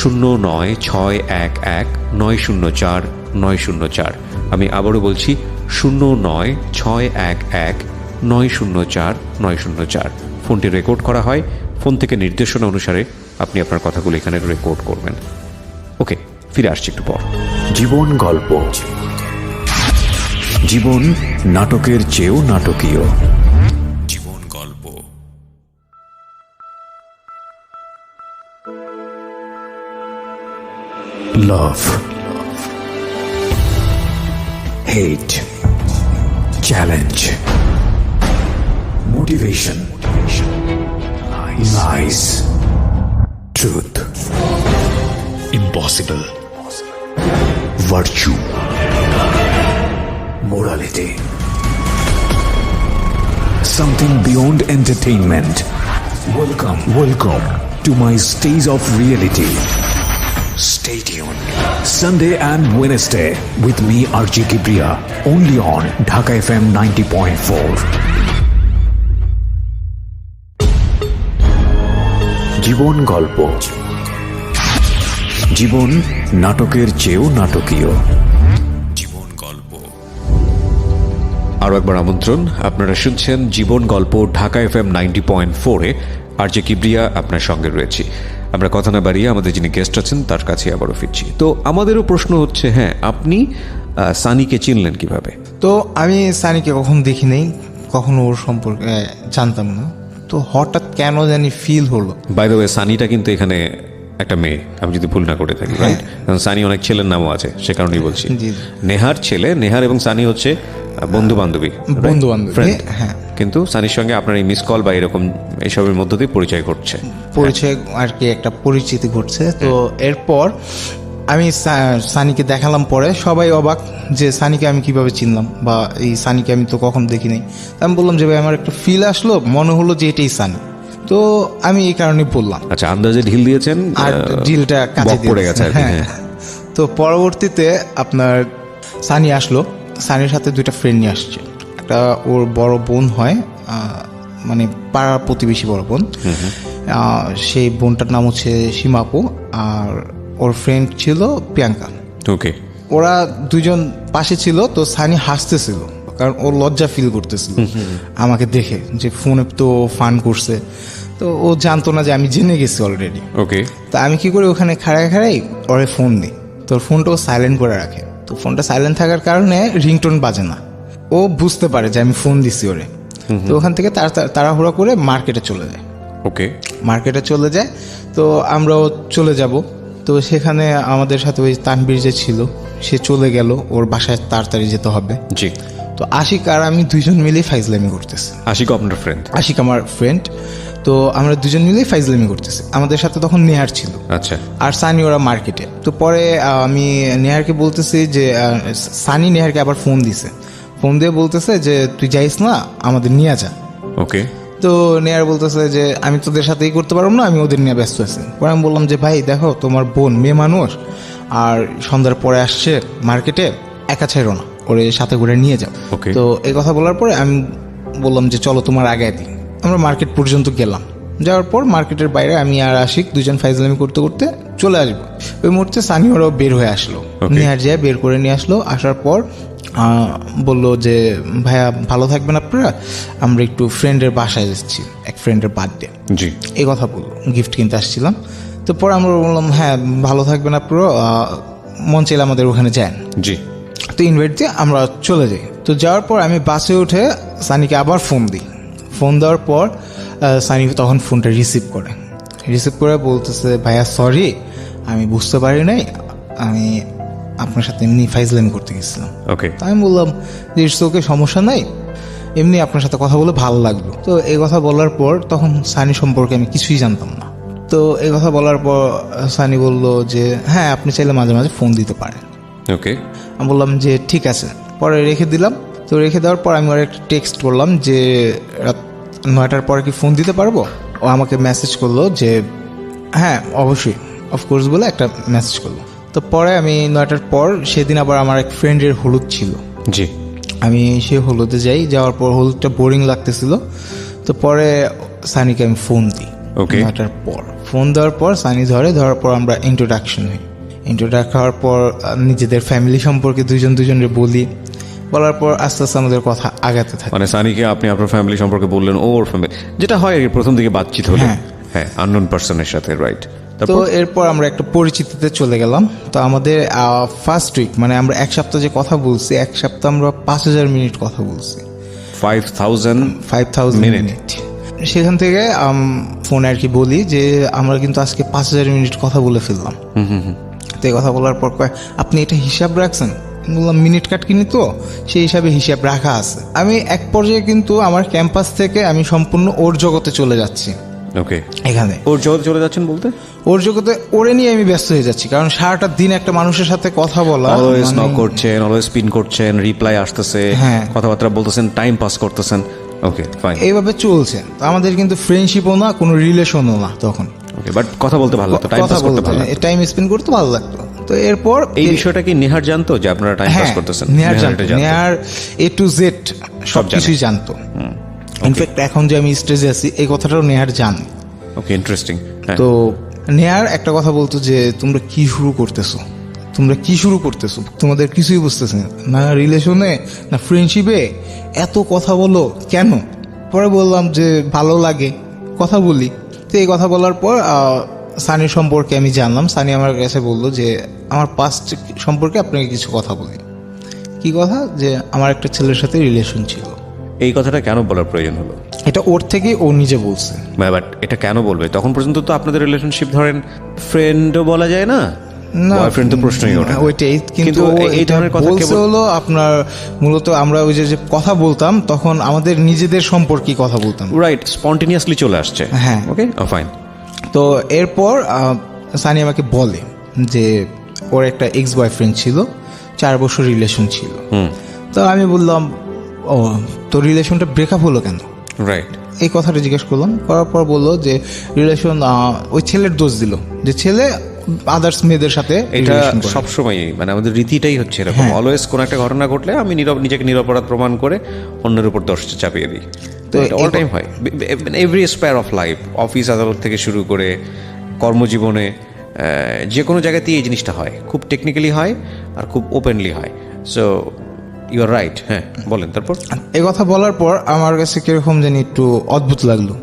09611904 আমি আবারও বলছি 09611904 ফোনটি রেকর্ড করা হয়। ফোন থেকে নির্দেশনা অনুসারে আপনি আপনার কথাগুলো এখানে রেকর্ড করবেন। ওকে, ফিরে আসছি একটু পর। জীবন গল্প। জীবন নাটকের চেয়েও নাটকীয়। জীবন গল্প। Love, hate, challenge, motivation, lies, truth, impossible, virtue, morality, something beyond entertainment. Welcome to my stage of reality. Stay tuned. Sunday and Wednesday with me RJ Kibriya, only on Dhaka FM 90.4. জীবন গল্প। জীবন নাটকের চেয়েও নাটকীয়। জীবন গল্প। আরও একবার আমন্ত্রণ, আপনারা শুনছেন জীবন গল্প ঢাকা FM 90.4-এ। RJ কিবরিয়া আপনার সঙ্গে রয়েছি। আমরা কথা না বাড়িয়ে আমাদের যিনি গেস্ট আছেন তার কাছে আবারও ফিরছি। তো আমাদেরও প্রশ্ন হচ্ছে, হ্যাঁ আপনি সানিকে চিনলেন কিভাবে? তো আমি সানিকে কখন দেখি নাই, কখনো ওর সম্পর্কে জানতাম না। তো হঠাৎ কেন জানি ফিল হলো। বাই দ্য ওয়ে সানিটা কিন্তু এখানে একটা মেয়ে, আমি যদি ভুল না করে থাকি, রাইট? কারণ সানি অনেক ছেলের নামও আছে, সে কারণেই বলছি। নেহার ছেলে, নেহার এবং সানি হচ্ছে বন্ধু বান্ধবী, বন্ধু-বান্ধবী, হ্যাঁ। কিন্তু সানির সঙ্গে আপনার এই মিস কল বা এরকম এইসবের মধ্য দিয়ে পরিচয় ঘটছে। পরিচয় আর কি, একটা পরিচিতি ঘটছে। তো এরপর আমি সানিকে দেখালাম, পরে সবাই অবাক যে সানিকে আমি কিভাবে চিনলাম, বা এই সানিকে আমি তো কখনো দেখি নাই। আমি বললাম যে ভাই আমার একটা ফিল আসলো, মনে হলো যে এটাই সানি। তো আমি এই কারণে বললাম, আচ্ছা, আন্দাজে ঢিল দিয়েছেন আর ডিলটা কাজে পড়ে গেছে আর কি, হ্যাঁ। তো পরবর্তীতে আপনার সানি আসলো, সানির সাথে দুইটা ফ্রেন্ড নিয়ে আসছে। একটা ওর বড় বোন হয়, মানে পাড়ার প্রতিবেশী বড় বোন। সেই বোনটার নাম হচ্ছে সীমাপু, আর ওর ফ্রেন্ড ছিল প্রিয়াঙ্কা। ওকে। ওরা দুজন পাশে ছিল। তো সানি হাসতেছিল, কারণ ও লজ্জা ফিল করতেছিল আমাকে দেখে, যে ফোনে তো ফান করছে। তো ও জানতো না যে আমি জেনে গেছি অলরেডি। ওকে। তো আমি কি করি, ওখানে খাড়ায় খাড়াই ওরে ফোন দিই। তোর ফোনটা ও সাইলেন্ট করে রাখে। তো ফোনটা সাইলেন্ট থাকার কারণে রিংটোন বাজে না। ও বুঝতে পারে যে আমি ফোন দিছি ওরে। তো ওখান থেকে তাড়াহুড়া করে মার্কেটে চলে যায়। ওকে। মার্কেটে চলে যায়। তো আমরাও চলে যাব। তো সেখানে আমাদের সাথে ওই তানবীর যে ছিল, সে চলে গেল, ওর বাসায় তাড়াতাড়ি যেতে হবে। জি। তো আশিক আর আমি দুইজন মিলেই ফাইজলামি করতেছি। আশিক আপনার ফ্রেন্ড? আশিক আমার ফ্রেন্ড। তো আমরা দুজন মিলেই ফাইজলামি করতেছি। আমাদের সাথে তখন নেহার ছিল, আচ্ছা, আর সানি ওরা মার্কেটে। তো পরে আমি নেহারকে বলতেছি যে সানি নেহারকে আবার ফোন দিছে। ফোন দিয়ে বলতেছে যে তুই যাইস না, আমাদের নিয়ে যা। ওকে। তো নেহার বলতেছে যে আমি তোদের সাথেই করতে পারবো না, আমি ওদের নিয়ে ব্যস্ত আছি। পরে আমি বললাম যে ভাই দেখো, তোমার বোন মেয়ে মানুষ, আর সন্ধ্যার পরে আসছে মার্কেটে, একা ছাইরো না, ওরে সাথে করে নিয়ে যাও। Okay. তো এই কথা বলার পরে আমি বললাম যে চলো তোমার আগে দিই। আমরা মার্কেট পর্যন্ত গেলাম। যাওয়ার পর মার্কেটের বাইরে আমি আর আশিক দুজন ফাইজলামি করতে করতে চলে আসবো। ওই মুহূর্তে সানি ওরাও বের হয়ে আসলো। Okay. নেহার যায় বের করে নিয়ে আসলো। আসার পর বললো যে ভাইয়া ভালো থাকবেন আপনারা, আমরা একটু ফ্রেন্ডের বাসায় যাচ্ছি, এক ফ্রেন্ডের বার্থডে। জি। এই কথা বললো, গিফট কিনতে আসছিলাম। তো পরে আমরা বললাম হ্যাঁ ভালো থাকবেন আপনারা, মন চাইলে আমাদের ওখানে যান। জি। তো ইনভাইট দিয়ে আমরা চলে যাই। তো যাওয়ার পর আমি বাসে উঠে সানিকে আবার ফোন দিই। ফোন দেওয়ার পর সানি তখন ফোনটা রিসিভ করে বলতেছে ভাইয়া সরি, আমি বুঝতে পারি নাই, আমি আপনার সাথে এমনি ফাইজলামি করতে গেছিলাম। ওকে। তো আমি বললাম যে ইটস ওকে, সমস্যা নাই, এমনি আপনার সাথে কথা বলে ভালো লাগলো। তো এই কথা বলার পর তখন সানি সম্পর্কে আমি কিছুই জানতাম না। তো এই কথা বলার পর সানি বলল যে হ্যাঁ আপনি চাইলে মাঝে মাঝে ফোন দিতে পারেন। ওকে। আমি বললাম যে ঠিক আছে। পরে রেখে দিলাম। তো রেখে দেওয়ার পর আমি ওর একটা টেক্সট করলাম যে রাত 9টার পরে কি ফোন দিতে পারবো। ও আমাকে মেসেজ করলো যে হ্যাঁ অবশ্যই, অফকোর্স বলে একটা মেসেজ করলো। তো পরে আমি 9টার পর সেদিন আবার আমার এক ফ্রেন্ডের হলুদ ছিল। জি। আমি সে হলুদে যাই। যাওয়ার পর হলুদটা বোরিং লাগতেছিল। তো পরে সানিকে আমি ফোন দিই। Okay. 9টার পর ফোন দেওয়ার পর সানি ধরার পর আমরা ইন্ট্রোডাকশন হই। ইন্ট্রোডাক্ট হওয়ার পর নিজেদের ফ্যামিলি সম্পর্কে দুজনের বলি। বলার পর আস্তে আস্তে আমাদের কথা আগাতে থাকে। মানে সানিকে আপনি আপনার ফ্যামিলি সম্পর্কে বললেন, ওর ফ্যামিলি, যেটা হয় আর কি প্রথম দিকে বাতচিত হলে, হ্যাঁ। হ্যাঁ, আননোন পার্সনের সাথে, রাইট। তো এরপর আমরা একটা পরিচিতিতে চলে গেলাম। তো আমাদের ফার্স্ট উইক, মানে আমরা এক সপ্তাহ যে কথা বলছি, এক সপ্তাহ আমরা 5000 মিনিট কথা বলছি। 5000 মিনিট। সেখান থেকে ফোনে আর কি বলি যে আমরা কিন্তু আজকে 5000 মিনিট কথা বলে ফেললাম। তো এই কথা বলার পর কয় আপনি এটা হিসাব রাখছেন। বললাম মিনিট কাট কিনি তো, সেই হিসাবে হিসাব রাখা আছে। আমি এক পর্যায়ে কিন্তু আমার ক্যাম্পাস থেকে আমি সম্পূর্ণ ওর জগতে চলে যাচ্ছি। ওকে। এখানে ওর জগতে চলে যাচ্ছেন বলতে? ওর জগতে ওরে নিয়ে আমি ব্যস্ত হয়ে যাচ্ছি, কারণ সারাটা দিন একটা মানুষের সাথে কথা বলা, অলওয়েজ নক করছেন, অলওয়েজ পিন করছেন, রিপ্লাই আসতেছে, হ্যাঁ। কথাবার্তা বলতেছেন, টাইম পাস করতেছেন। ওকে, ফাইন। এইভাবে চলছে। তো আমাদের কিন্তু ফ্রেন্ডশিপও না, কোনো রিলেশনও না তখন। ওকে, বাট কথা বলতে ভালো লাগতো, টাইম কথা পাস করতে বলতে, ভালো লাগতো। টাইম স্পেন্ড করতে ভালো লাগতো। তো এরপর এই বিষয়টা কি নেহার জানতো যে আপনারা টাইম পাস করতেছেন? নেহার জানতো। নেহার A to Z সব কিছুই জানতো। ইনফ্যাক্ট এখন যে আমি স্টেজে আছি এই কথাটাও নেহার জানে। ওকে, ইন্টারেস্টিং। তো নেহার একটা কথা বলতো যে তোমরা কি শুরু করতেছো, তোমাদের কিছুই বুঝতেছে না, রিলেশনে না ফ্রেন্ডশিপে এত কথা বলো কেন। পরে বললাম যে ভালো লাগে, কথা বলি। তো এই কথা বলার পর সানির সম্পর্কে আমি জানলাম। সানি আমার কাছে বললো যে আমার পাস্ট সম্পর্কে আপনাকে কিছু কথা বলি। কি কথা? যে আমার একটা ছেলের সাথে রিলেশন ছিল। এই কথাটা কেন বলার প্রয়োজন হলো? এটা ওর থেকেই ও নিজে বলছে। বাট এটা কেন বলবে? তখন পর্যন্ত তো আপনাদের রিলেশনশিপ ধরেন ফ্রেন্ডও বলা যায় না, না, বয়ফ্রেন্ড তো প্রশ্নই ওঠে না। ওইটাই, কিন্তু কিন্তু এই এটা ধরনের কথা বলছে কেবল হলো আপনার মূলত আমরা ওই যে কথা বলতাম তখন আমাদের নিজেদের সম্পর্কে কথা বলতাম। রাইট, স্পন্টেনিয়াসলি চলে আসছে। হ্যাঁ। ওকে, ফাইন। তো এরপর সানি আমাকে বলে যে ওর একটা এক্স বয়ফ্রেন্ড ছিল, 4 বছর রিলেশন ছিল। তো আমি বললাম, ও তোর রিলেশনটা ব্রেকআপ হলো কেন? রাইট। এই কথাটা জিজ্ঞেস করলাম, করার পর বললো যে রিলেশন ওই ছেলের দোষ দিল, যে ছেলে আদার্স মেয়েদের সাথে এটা relation করে। সবসময় মানে আমাদের রীতিটাই হচ্ছে এরকম, হ্যাঁ। অলওয়েজ কোন একটা ঘটনা ঘটলে আমি নিজেকে নিরপরাধ প্রমাণ করে অন্যের উপর দোষটা চাপিয়ে দিই। তো এটা অল টাইম হয়, every spare of life, office আদালত থেকে শুরু করে কর্মজীবনে যে কোনো জায়গাতেই এই জিনিসটা হয়, খুব টেকনিক্যালি হয় আর খুব ওপেনলি হয়। So you are right. হ্যাঁ, বলেন তারপর। এই কথা বলার পর আমার কাছে কিরকম জানি একটু অদ্ভুত লাগলো।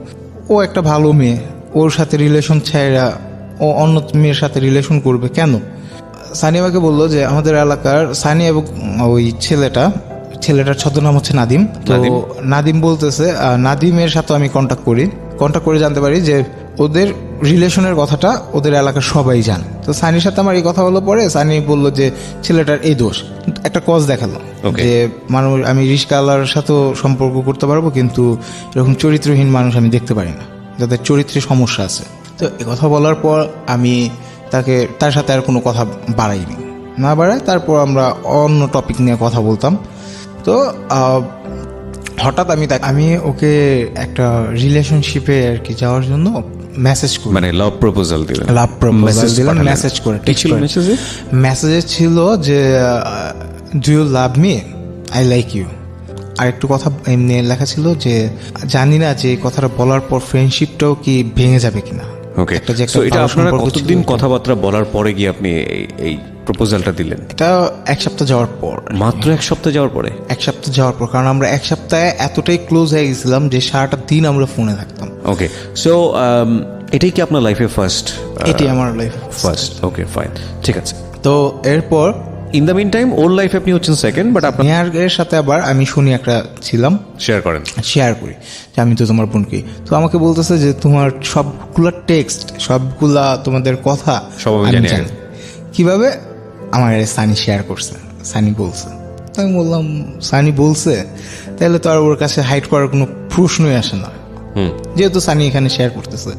ও একটা ভালো মেয়ে, ওর সাথে রিলেশন ছাইরা ও অন্য মেয়ের সাথে রিলেশন করবে কেন? সানি আমাকে বললো যে আমাদের এলাকার সানি এবং ওই ছেলেটার ছদ্মনাম হচ্ছে নাদিম। তো নাদিম বলতেছে, নাদিমের সাথে আমি কন্ট্যাক্ট করে জানতে পারি যে ওদের রিলেশনের কথাটা ওদের এলাকার সবাই জানে। তো সানির সাথে আমার এই কথা হলো পরে সানি বললো যে ছেলেটার এই দোষ, একটা কজ দেখালো যে মানুষ, আমি রিস্কাওয়ালার সাথেও সম্পর্ক করতে পারবো কিন্তু এরকম চরিত্রহীন মানুষ আমি দেখতে পারি না, যাদের চরিত্রে সমস্যা আছে। তো এই কথা বলার পর আমি তার সাথে আর কোনো কথা বাড়াইনি, না বাড়াই তারপর আমরা অন্য টপিক নিয়ে কথা বলতাম। তো হঠাৎ আমি ওকে একটা রিলেশনশিপে আর কি যাওয়ার জন্য মেসেজ করি, মানে লাভ প্রপোজাল দিলেন? মেসেজ করে। কি ছিল মেসেজে? মেসেজে ছিল যে do you love me, I like you. আর একটু কথা এমনি লেখা ছিল যে জানি না যে এই কথাটা বলার পর ফ্রেন্ডশিপটাও কি ভেঙে যাবে কিনা। ওকে, সো এটা আপনারা কতদিন কথাবার্তা বলার পরে গিয়ে আপনি এই প্রপোজালটা দিলেন? এটা 1 সপ্তাহ যাওয়ার পর। মাত্র 1 সপ্তাহ যাওয়ার পরে? 1 সপ্তাহ যাওয়ার পর, কারণ আমরা 1 সপ্তাহে এতটাই ক্লোজ হয়ে গেছিলাম যে সারাটা দিন আমরা ফোনে থাকতাম। ওকে, সো এটাই কি আপনার লাইফে ফার্স্ট? এটি আমার লাইফ ফার্স্ট। ওকে, ফাইন, ঠিক আছে। তো এরপর ইন দ্য মিন টাইম ওর লাইফে আপনি হচ্ছেন সেকেন্ড, বাট আপনার মেয়ারের সাথে আবার আমি শুনি একটা ছিলাম, শেয়ার করি যে আমি তো তোমার বোনকে। তো আমাকে বলতেছে যে তোমার সবগুলা টেক্সট, সবগুলা তোমাদের কথা সব আমি জানি। কিভাবে? আমার সানি শেয়ার করছে, সানি বলছে। তো আমি বললাম সানি বলছে তাহলে তো আর ওর কাছে হাইড করার কোনো প্রশ্নই আসে না, যেহেতু সানি এখানে শেয়ার করতেছে।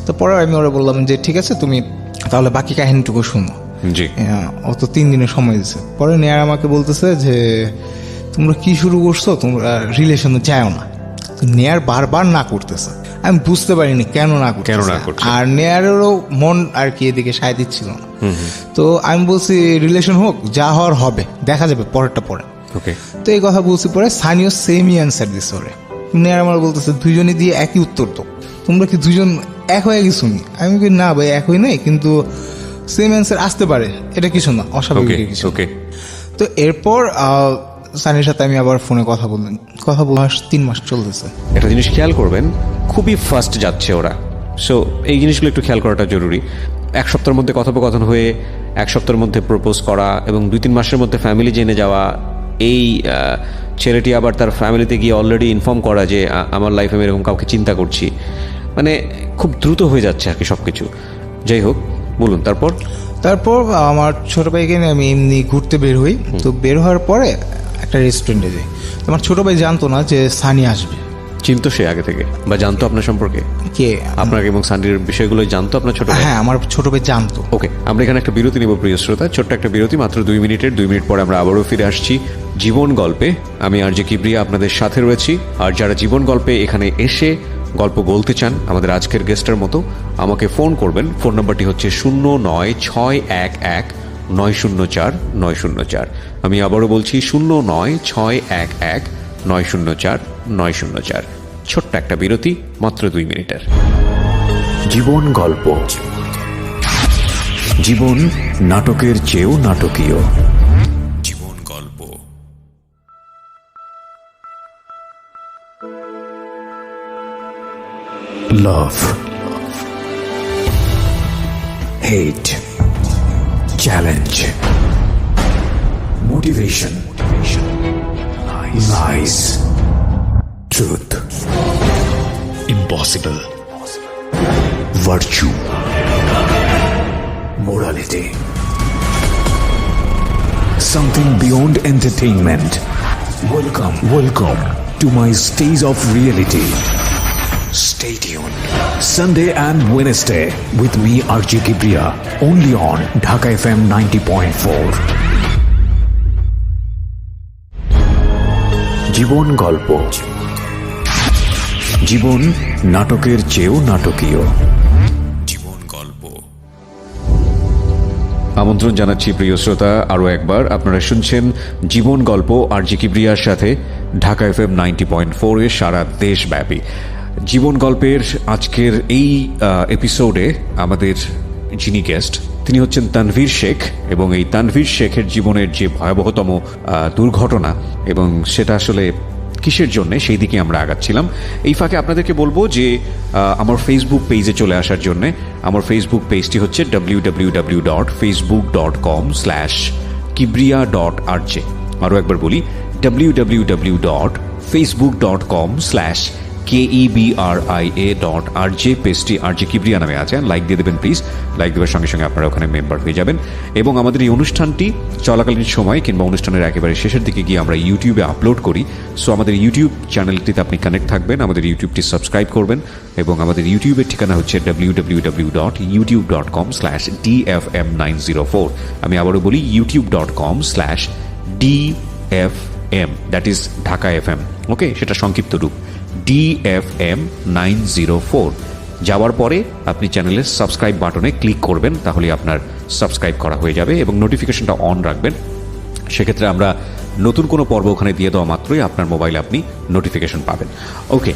তো পরে আমি ওরা বললাম যে ঠিক আছে তুমি তাহলে বাকি কাহিনীটুকু শুনো। জি। ও তো 3 দিনের সময় দিচ্ছে। পরে নেয়ার আমাকে বলতেছে যে তোমরা কি শুরু করছো, তোমরা রিলেশনে যাও না। নেয়ার বারবার না করতেছে, আমি বুঝতে পারিনি কেন না করছে। আর নেয়ারেরও মন আর কি এদিকে সায় দিচ্ছিল না। তো আমি বলছি রিলেশন হোক, যা হওয়ার হবে, দেখা যাবে পরেরটা পরে। ওকে, তো এই কথা বলছি পরে সানিও সেমই অ্যান্সার দিচ্ছে ওরে। নেয়ার আমার বলতেছে দুইজনে দিয়ে একই উত্তর তো, তোমরা কি দুজন এক হয়ে গেছো? আমি কি না ভাই এক হই নাই, কিন্তু সেম অ্যান্সার আসতে পারে, এটা কিছু না, অস্বাভাবিক কিছু। ওকে, তো এরপর সানির সাথে আমি আবার ফোনে কথা বললাম 3 মাস চলতেছে। একটা জিনিস খেয়াল করবেন, খুবই ফাস্ট যাচ্ছে ওরা। সো এই জিনিসগুলো একটু খেয়াল করাটা জরুরি। 1 সপ্তাহের মধ্যে কথোপকথন হয়ে 1 সপ্তাহের মধ্যে প্রপোজ করা এবং 2-3 মাসের মধ্যে ফ্যামিলি জেনে যাওয়া, এই ছেলেটি আবার তার ফ্যামিলিতে গিয়ে অলরেডি ইনফর্ম করা যে আমার লাইফে আমি এরকম কাউকে চিন্তা করছি, মানে খুব দ্রুত হয়ে যাচ্ছে আর কি সব কিছু। যাই হোক, বলুন তারপর। আমার ছোট ভাইকে নিয়ে আমি এমনি ঘুরতে বের হই। তো বের হওয়ার পরে একটা রেস্টুরেন্টে যাই। আমার ছোট ভাই জানতো না যে সানি আসবে। চিনতো সে আগে থেকে বা জানতো আপনার সম্পর্কে? কে? আপনাকে এবং সানির বিষয়গুলো জানতো আপনার ছোট ভাই? হ্যাঁ, আমার ছোট ভাই জানতো। ওকে, আমরা এখানে একটা বিরতি নেব প্রিয় শ্রোতা, ছোট্ট একটা বিরতি, মাত্র 2 মিনিটের। 2 মিনিট পরে আমরা আবারও ফিরে আসছি জীবন গল্পে। আমি আর জে কিবরিয়া আপনাদের সাথে রয়েছি। আর যারা জীবন গল্পে এখানে এসে গল্প বলতে চান আমাদের আজকের গেস্টের মতো, আমাকে ফোন করবেন। ফোন নাম্বারটি হচ্ছে 09611904 আমি আবারও বলছি 09611904 ছোট্ট একটা বিরতি, মাত্র 2 মিনিটের। জীবন গল্প। জীবন নাটকের চেয়েও নাটকীয়। জীবন গল্প। Love, hate, challenge, motivation, lies, truth, impossible, virtue, morality, something beyond entertainment. Welcome to my stage of reality. Stay tuned. Sunday and Wednesday with me RJ Kibriya, only on Dhaka FM 90.4. জীবন গল্প, জীবন নাটকের চেয়েও নাটকীয়। জীবন গল্প। আমন্ত্রণ জানাচ্ছি প্রিয় শ্রোতা, আরও একবার আপনারা শুনছেন জীবন গল্প RJ কিবরিয়ার সাথে ঢাকা FM 90.4 এর সারা দেশব্যাপী জীবন গল্পের আজকের এই এপিসোডে আমাদের যিনি গেস্ট তিনি হচ্ছেন তানভীর শেখ, এবং এই তানভীর শেখের জীবনের যে ভয়াবহতম দুর্ঘটনা এবং সেটা আসলে কিসের জন্য সেই দিকে আমরা আগাচ্ছিলাম। এই ফাঁকে আপনাদেরকে বলবো যে আমার ফেসবুক পেজে চলে আসার জন্য। আমার ফেসবুক পেজটি হচ্ছে www.facebook.com/kibriya.rj। আরও একবার বলি, www.facebook.com/KEBRIA.RJ। পেজটি RJ কিবরিয়া নামে আছে, লাইক দিয়ে দেবেন প্লিজ। লাইক দেওয়ার সঙ্গে সঙ্গে আপনারা ওখানে মেম্বার হয়ে যাবেন। এবং আমাদের এই অনুষ্ঠানটি চলাকালীন সময় কিংবা অনুষ্ঠানের একেবারে শেষের দিকে গিয়ে আমরা ইউটিউবে আপলোড করি। সো আমাদের ইউটিউব চ্যানেলটিতে আপনি কানেক্ট থাকবেন, আমাদের ইউটিউবটি সাবস্ক্রাইব করবেন, এবং আমাদের ইউটিউবের ঠিকানা হচ্ছে www.youtube.com/DFM904। আমি আবারও বলি, youtube.com/DFM, that is Dhaka FM। ওকে, সেটা সংক্ষিপ্ত রূপ DFM 904। যাওয়ার পরে আপনি চ্যানেলের সাবস্ক্রাইব বাটনে ক্লিক করবেন, তাহলে আপনার সাবস্ক্রাইব করা হয়ে যাবে এবং নোটিফিকেশনটা অন রাখবেন। সেক্ষেত্রে আমরা নতুন কোনো পর্ব ওখানে দিয়ে দেওয়া মাত্রই আপনার মোবাইলে আপনি নোটিফিকেশন পাবেন। ওকে,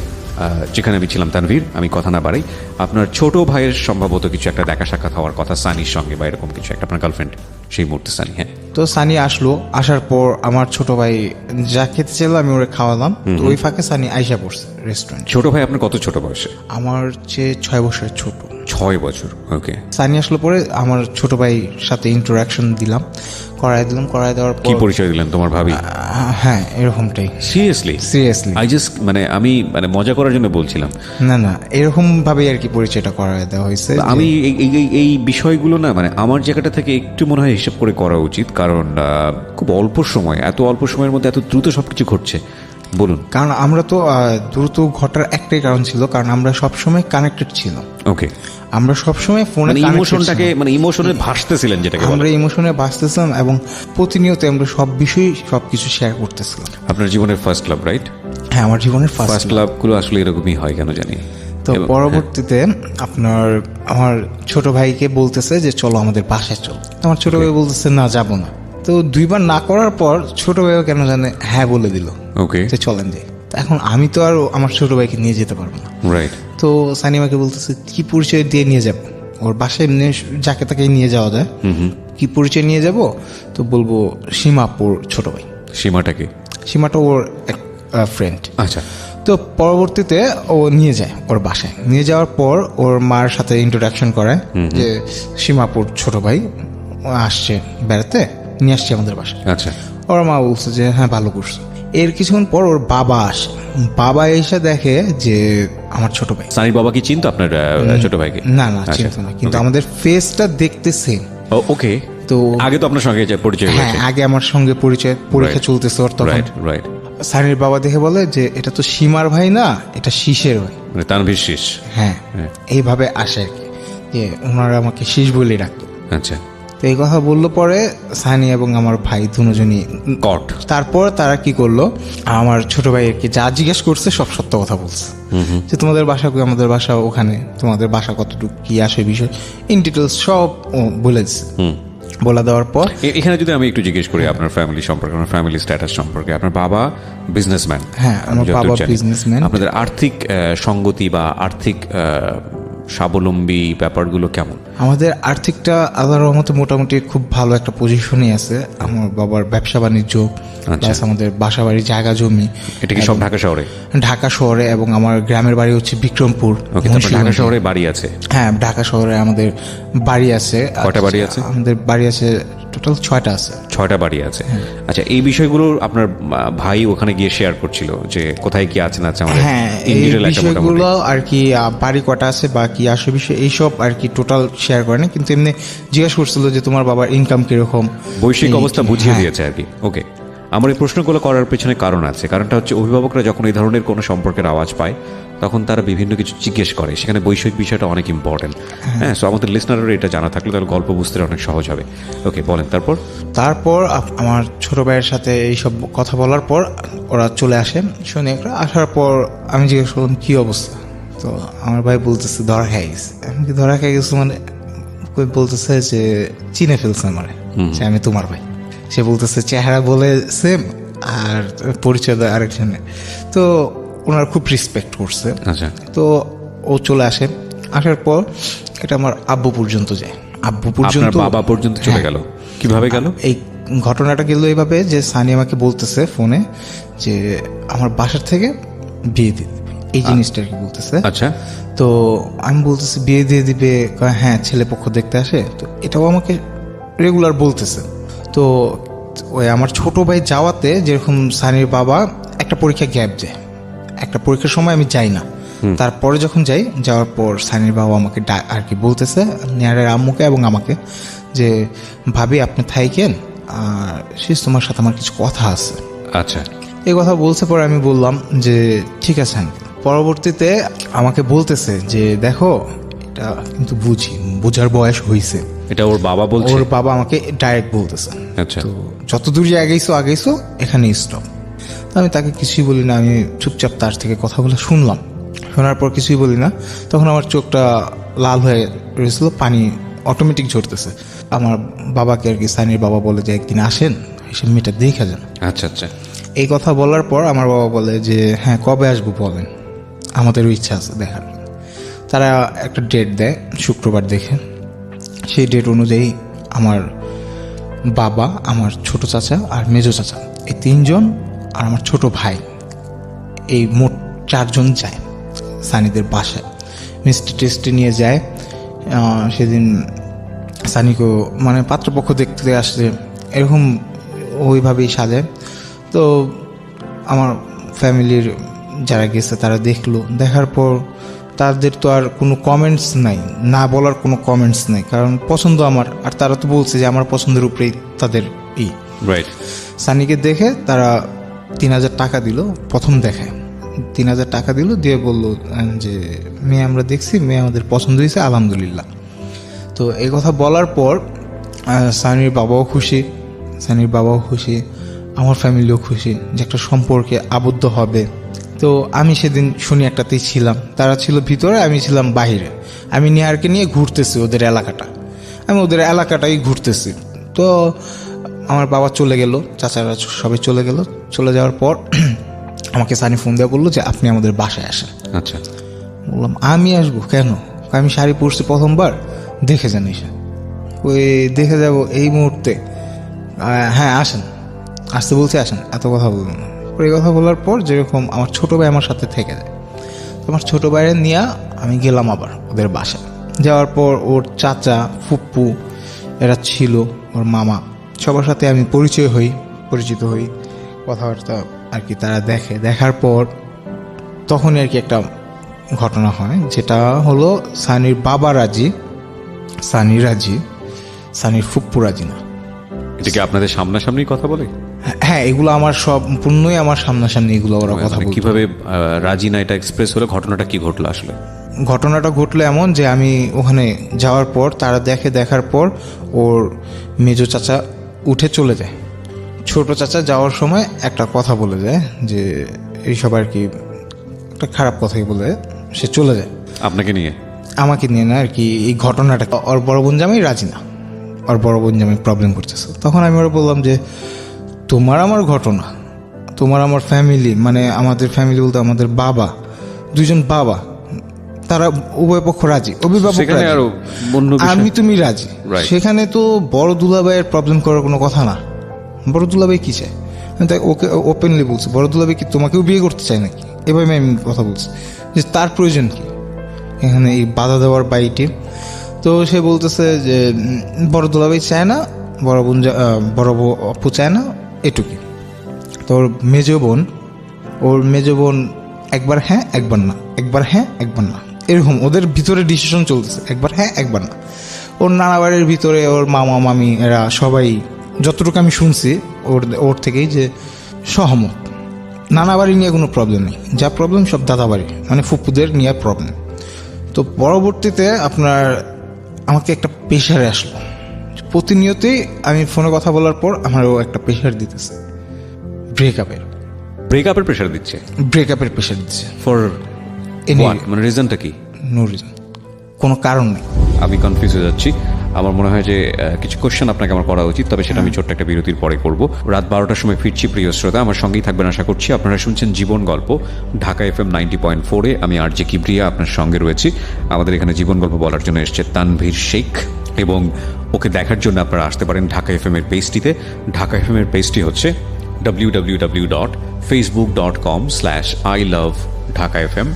যেখানে আমি ছিলাম তানভীর, আমি কথা না বাড়াই, আপনার ছোট ভাইয়ের সম্ভবত কিছু একটা দেখা সাক্ষাৎ হওয়ার কথা সানির সঙ্গে, বা এরকম কিছু একটা, আপনার গার্লফ্রেন্ড সেই মুহূর্তে সানি। হ্যাঁ, তো সানি আসলো, আসার পর আমার ছোট ভাই যা খেতে চাইলো আমি ওরে খাওয়ালাম। তো ওই ফাঁকে সানি আইসা পড়ছে রেস্টুরেন্ট। ছোট ভাই আপনার কত ছোট বয়সে? আমার চেয়ে 6 বছরের ছোট। 6 বছর। ওকে, সানি আসলো পরে আমার ছোট ভাইয়ের সাথে ইন্টারাকশন দিলাম, করাই দেওয়ার পর কি পরিচয় দিলেন? তোমার ভাবি? হ্যাঁ, এরকমটাই। সিরিয়াসলি? আই জাস্ট আমি মজা করার জন্য বলছিলাম। না, এরকম ভাবে আর কি পরিচয়টা করায় দেওয়া হয়েছে। আমি এই বিষয়গুলো না আমার জায়গাটা থেকে একটু মনে হয় হিসাব করে করা উচিত, কারণ খুব অল্প সময়, এত অল্প সময়ের মধ্যে এত দ্রুত সবকিছু ঘটছে। বলুন। কারণ আমরা তো দ্রুত ঘটার একটাই কারণ ছিল, কারণ আমরা সবসময় কানেক্টেড ছিলাম। ওকে, আমরা সবসময় ফোনে ইমোশনটাকে ইমোশনে ভাসতেছিলেন, যেটাকে আমরা ইমোশনে ভাসতেছিলাম, এবং প্রতিনিয়ত আমরা সব বিষয় সবকিছু শেয়ার করতেছিলাম। আপনার জীবনের ফার্স্ট লাভ, রাইট? হ্যাঁ, আমার জীবনের ফার্স্ট লাভগুলো আসলে এরকমই হয়, কেন জানি। তো পরবর্তীতে আমার ছোট ভাইকে বলতেছে যে চলো আমাদের বাসায় চল। আমার ছোট ভাই বলতেছে না, যাবো না। তো 2 বার না করার পর ছোট ভাইও কেন জানে হ্যাঁ বলে দিল, ওকে, চলেন যাই। এখন আমি তো আর আমার ছোট ভাইকে নিয়ে যেতে পারবো না, রাইট? তো সানিমাকে বলতেছে কি পরিচয় দিয়ে নিয়ে যাব? ওর বাসায় এমনি যাকে তাকে নিয়ে যাওয়া যায়, কি পরিচয় নিয়ে যাব? তো বলবো সীমাপুর ছোট ভাই। সীমাটাকে? সীমাটা ওর এক ফ্রেন্ড। আচ্ছা। তো পরবর্তীতে ও নিয়ে যায় ওর বাসায়। নিয়ে যাওয়ার পর ওর মার সাথে ইন্ট্রোডাকশন করায় যে সীমাপুর ছোট ভাই আসছে বেড়াতে, নিয়ে আসছে আমাদের বাসায়। আচ্ছা। ওর মা বলছে যে হ্যাঁ, ভালো করছো। এর কিছুক্ষণ পর ওর বাবা আসে। বাবা এসে দেখে যে আমার ছোট ভাই। সানির বাবা কি চিনতো আপনার ছোট ভাইকে? না, চিনতো না, কিন্তু আমাদের ফেসটা দেখতে সেম। ওকে, তো আগে তো আপনার সঙ্গে পরিচয় হয়েছে? হ্যাঁ, আগে আমার সঙ্গে পরিচয়, পরীক্ষা চলতেছে ওর তখন। রাইট। সানির বাবা দেখে বলে যে এটা তো সীমার ভাই না, এটা শীষের ভাই, মানে তানভীর শীষ। হ্যাঁ, এইভাবে আসে আর কি, যে ওনারা আমাকে শীষ বলেই রাখতো। আচ্ছা। তো এই কথা বললো পরে সানি এবং আমার ভাই দুজনই কট। তারপর তারা কি করলো, আমার ছোট ভাইকে যা জিজ্ঞেস করছে সব সত্য কথা বলছে, যে তোমাদের বাসা কই, আমাদের বাসা ওখানে, তোমাদের বাসা কতটুকু, কি আসে বিষয় ইন ডিটেলস সব বলে দিচ্ছে। বলে দেওয়ার পর এখানে যদি আমি একটু জিজ্ঞেস করি আপনার ফ্যামিলি সম্পর্কে, আপনার ফ্যামিলি স্ট্যাটাস সম্পর্কে। আপনার বাবা বিজনেসম্যান? হ্যাঁ, আমার বাবা বিজনেসম্যান। আপনাদের আর্থিক সঙ্গতি বা আর্থিক স্বাবলম্বী ব্যাপারগুলো কেমন? আমাদের আর্থিকটা আল্লাহর রহমতে মোটামুটি খুব ভালো একটা পজিশনে আছে। আমার বাবার ব্যবসা বাণিজ্য, প্লাস আমাদের বাসা বাড়ি, জায়গা জমি। এটা কি সব ঢাকা শহরে? ঢাকা শহরে, এবং আমার গ্রামের বাড়ি হচ্ছে বিক্রমপুর। ঢাকা শহরে বাড়ি আছে? হ্যাঁ, ঢাকা শহরে আমাদের বাড়ি আছে। কয়টা বাড়ি আছে? আমাদের বাড়ি আছে টোটাল 6টা আছে। 6টা বাড়ি আছে। আচ্ছা, এই বিষয়গুলো আপনার ভাই ওখানে গিয়ে শেয়ার করছিল যে কোথায় কি আছে না আছে আমাদের হ্যাঁ, in এই detail একটা মোটামুটি। বিষয়গুলো আর কি বাড়ি কটা আছে বা কি আসে বিষয় এইসব আর কি টোটাল শেয়ার করে না, কিন্তু এমনি জিজ্ঞাসা করছিল যে তোমার বাবার ইনকাম কিরকম, বৈশ্বিক এই অবস্থা কি- বুঝিয়ে হ্যাঁ। দিয়েছে আর কি। ওকে, আমার এই প্রশ্নগুলো করার পেছনে কারণ আছে। কারণটা হচ্ছে অভিভাবকরা যখন এই ধরনের কোনো সম্পর্কের আওয়াজ পায় তখন তারা বিভিন্ন কিছু জিজ্ঞেস করে, সেখানে বৈষয়িক বিষয়টা অনেক ইম্পর্টেন্ট। হ্যাঁ, সো আমাদের লিসনারের এটা জানা থাকলে তাহলে গল্প বুঝতে অনেক সহজ হবে। ওকে, বলেন তারপর। তারপর আমার ছোট ভাইয়ের সাথে এইসব কথা বলার পর ওরা চলে আসে, শুনে আসার পর আমি জিজ্ঞেস করলাম কি অবস্থা, তো আমার ভাই বলতেছে ধরা খেয়ে গেছে। আমি কি ধরা খেয়ে গেছে মানে, কই বলতেছে যে চিনে ফেলছে আমার, যে আমি তোমার ভাই। সে বলতেছে চেহারা বলে সেম আর পরিচয় দেয় আরেকজনের। তো ওনার খুব রেসপেক্ট করছে। আচ্ছা, তো ও চলে আসে, আসার পর এটা আমার আব্বু পর্যন্ত যায়। আব্বু আপনার পর্যন্ত, বাবা পর্যন্ত চলে হ্যাঁ। গেল? কিভাবে গেল? এই ঘটনাটা গেল এইভাবে যে সানি আমাকে বলতেছে ফোনে যে আমার বাসার থেকে বিয়ে দিয়ে দিবে, এই জিনিসটা আর কি বলতেছে। আচ্ছা, তো আমি বলতেছি বিয়ে দিয়ে দিবে, কয় হ্যাঁ ছেলে পক্ষ দেখতে আসে। তো এটাও আমাকে রেগুলার বলতেছে। তো ওই আমার ছোট ভাই যাওয়াতে যেরকম সানির বাবা একটা পরীক্ষা গ্যাপ যায়, একটা পরীক্ষার সময় আমি যাই না, তারপরে যখন যাই, যাওয়ার পর সানির বাবা আমাকে আর কি বলতেছে নিয়ারের আম্মুকে এবং আমাকে যে ভাবি আপনি থাইকেন আর শেষ তোমার সাথে আমার কিছু কথা আছে। আচ্ছা, এই কথা বলছে পরে আমি বললাম যে ঠিক আছে আঙ্কেল। পরবর্তীতে আমাকে বলতেছে যে দেখো এটা কিন্তু বুঝার বয়স হয়েছে। এটা ওর বাবা বলছে? ওর বাবা আমাকে ডাইরেক্ট বলতেছে। আচ্ছা, তো যতদূর যে আগেইছো এখানে স্টপ। তো আমি তাকে কিছুই বলি না, আমি চুপচাপ তার থেকে কথাগুলো শুনলাম। শোনার পর কিছুই বলি না। তখন আমার চোখটা লাল হয়ে রয়েছিল, পানি অটোমেটিক ঝরতেছে। আমার বাবাকে আর কি সানির বাবা বলে যে একদিন আসেন, এসে মেয়েটা দেখে যান। আচ্ছা, আচ্ছা, এই কথা বলার পর আমার বাবা বলে যে হ্যাঁ কবে আসবো বলেন, আমাদেরও ইচ্ছা আছে দেখার। তারা একটা ডেট দেয়, শুক্রবার দেখে। সেই ডেট অনুযায়ী আমার বাবা, আমার ছোট চাচা আর মেজো চাচা, এই 3 জন আর আমার ছোট ভাই, এই মোট 4 জন যায় সানিদের বাসায়। মিষ্টি টেস্টি নিয়ে যায়। সেদিন সানিকেও মানে পাত্রপক্ষ দেখতে আসছে, এরকম ওইভাবেই সাজায়। তো আমার ফ্যামিলির যারা গেছে তারা দেখলো, দেখার পর তাদের তো আর কোনো কমেন্টস নাই, না বলার কোনো কমেন্টস নাই, কারণ পছন্দ আমার। আর তারা তো বলছে যে আমার পছন্দের উপরেই তাদের রাইট। সানিকে দেখে তারা 3000 টাকা দিল, প্রথম দেখায় 3000 টাকা দিল, দিয়ে বলল যে মেয়ে আমরা দেখছি, মেয়ে আমাদের পছন্দ হয়েছে, আলহামদুলিল্লাহ। তো এই কথা বলার পর সানির বাবাও খুশি, আমার ফ্যামিলিও খুশি যে একটা সম্পর্কে আবদ্ধ হবে। তো আমি সেদিন শুনি একটাতেই ছিলাম, তারা ছিল ভিতরে, আমি ছিলাম বাহিরে। আমি নিহারকে নিয়ে ঘুরতেছি ওদের এলাকাটাই ঘুরতেছি। তো আমার বাবা চলে গেল, চাচারা সবাই চলে গেল। চলে যাওয়ার পর আমাকে সানি ফোন দেওয়া বললো যে আপনি আমাদের বাসায় আসেন। আচ্ছা, বললাম আমি আসবো কেন, আমি শাড়ি পরছি প্রথমবার, দেখে যান এসে। ওই দেখে যাব এই মুহূর্তে? হ্যাঁ আসেন, আসতে বলছি আসেন, এত কথা বললাম না। এই কথা বলার পর যেরকম আমার ছোট ভাই আমার সাথে থেকে যায়, তো আমার ছোট ভাইয়ের নিয়ে আমি গেলাম আবার ওদের বাসায়। যাওয়ার পর ওর চাচা, ফুপ্পু এরা ছিল, ওর মামা, সবার সাথে আমি পরিচিত হই, কথাবার্তা আর কি তারা দেখে। দেখার পর তখনই আর কি একটা ঘটনা হয়, যেটা হলো সানির বাবা রাজি, সানির ফুপ্পু রাজি না। এটা কি আপনাদের সামনাসামনি কথা বলে? হ্যাঁ, এগুলো আমার সম্পূর্ণই আমার সামনাসামনি এগুলো ওরা কথা মানে বলতো। কিভাবে রাজি না এটা এক্সপ্রেস হলো? ঘটনাটা কি ঘটলো আসলে? ঘটনাটা ঘটলো এমন যে আমি ওখানে যাওয়ার পর তারা দেখার পর ওর মেজো চাচা উঠে চলে যায়। ছোট চাচা যাওয়ার সময় একটা কথা বলে যায় যে এইসব আর কি একটা খারাপ কথাই বলে সে চলে যায়। আপনাকে নিয়ে? আমাকে নিয়ে না আর কি। এই ঘটনাটা ওর বড় বোন জামাই রাজি না, ওর বড় বোন জামাই প্রবলেম করতেছে। তখন আমি ওরা বললাম যে তোমার আমার ঘটনা, তোমার আমার ফ্যামিলি, মানে আমাদের ফ্যামিলি বলতে আমাদের বাবা, 2 জন বাবা, তারা উভয় পক্ষ রাজি, অভিভাবক সেখানে রাজি, আরো অন্য বিষয়? আমি তুমি রাজি। Right. সেখানে তো বড় দুলাভাইয়ের প্রবলেম করার কোনো কথা না। বড় দুলাভাই কি চায় আমি তাই ওকে ওপেনলি বলছি, বড় দুলাভাই কি তোমাকেও বিয়ে করতে চায় নাকি? এভাবে আমি কথা বলছি যে তার প্রয়োজন কি এখানে এই বাধা দেওয়ার বাইটে। তো সে বলতেছে যে বড় দুলাভাই চায় না, বড় আপু চায় না, এটুকুই। তো ওর মেজ বোন একবার হ্যাঁ একবার না, একবার হ্যাঁ একবার না, এরকম ওদের ভিতরে ডিসিশন চলতেছে, একবার হ্যাঁ একবার না। ওর নানা বাড়ির ভিতরে ওর মামা মামি এরা সবাই, যতটুকু আমি শুনছি ওর থেকেই, যে সহমত। নানা বাড়ি নিয়ে কোনো প্রবলেম নেই, যা প্রবলেম সব দাদা বাড়ি মানে ফুপুদের নিয়ে প্রবলেম। তো পরবর্তীতে আপনার আমাকে একটা প্রেশারে আসলো, প্রতিনিয়তই আমি ফোনে কথা বলার পর আমারও একটা প্রেশার দিতেছে, ব্রেকআপের প্রেশার দিচ্ছে। ব্রেকআপের প্রেশার দিচ্ছে ফর Any- মানে রিজনটা কি? নো রিজন, কোনো কারণ নেই। আমি কনফিউজ হয়ে যাচ্ছি। আমার মনে হয় যে কিছু কোশ্চেন আপনাকে আমার করা উচিত, তবে সেটা আমি ছোট্ট একটা বিরতির পরে করব। রাত 12টার সময় ফিরছি প্রিয় শ্রোতা, আমার সঙ্গেই থাকবেন আশা করছি। আপনারা শুনছেন জীবন গল্প ঢাকা FM 90.4-এ। আমি RJ কিবরিয়া আপনার সঙ্গে রয়েছি। আমাদের এখানে জীবন গল্প বলার জন্য এসছে তানভীর শেখ, এবং ওকে দেখার জন্য আপনারা আসতে পারেন ঢাকা FM এর পেজটিতে। ঢাকা FM এর পেজটি হচ্ছে www.facebook.com/ilovedhakafm।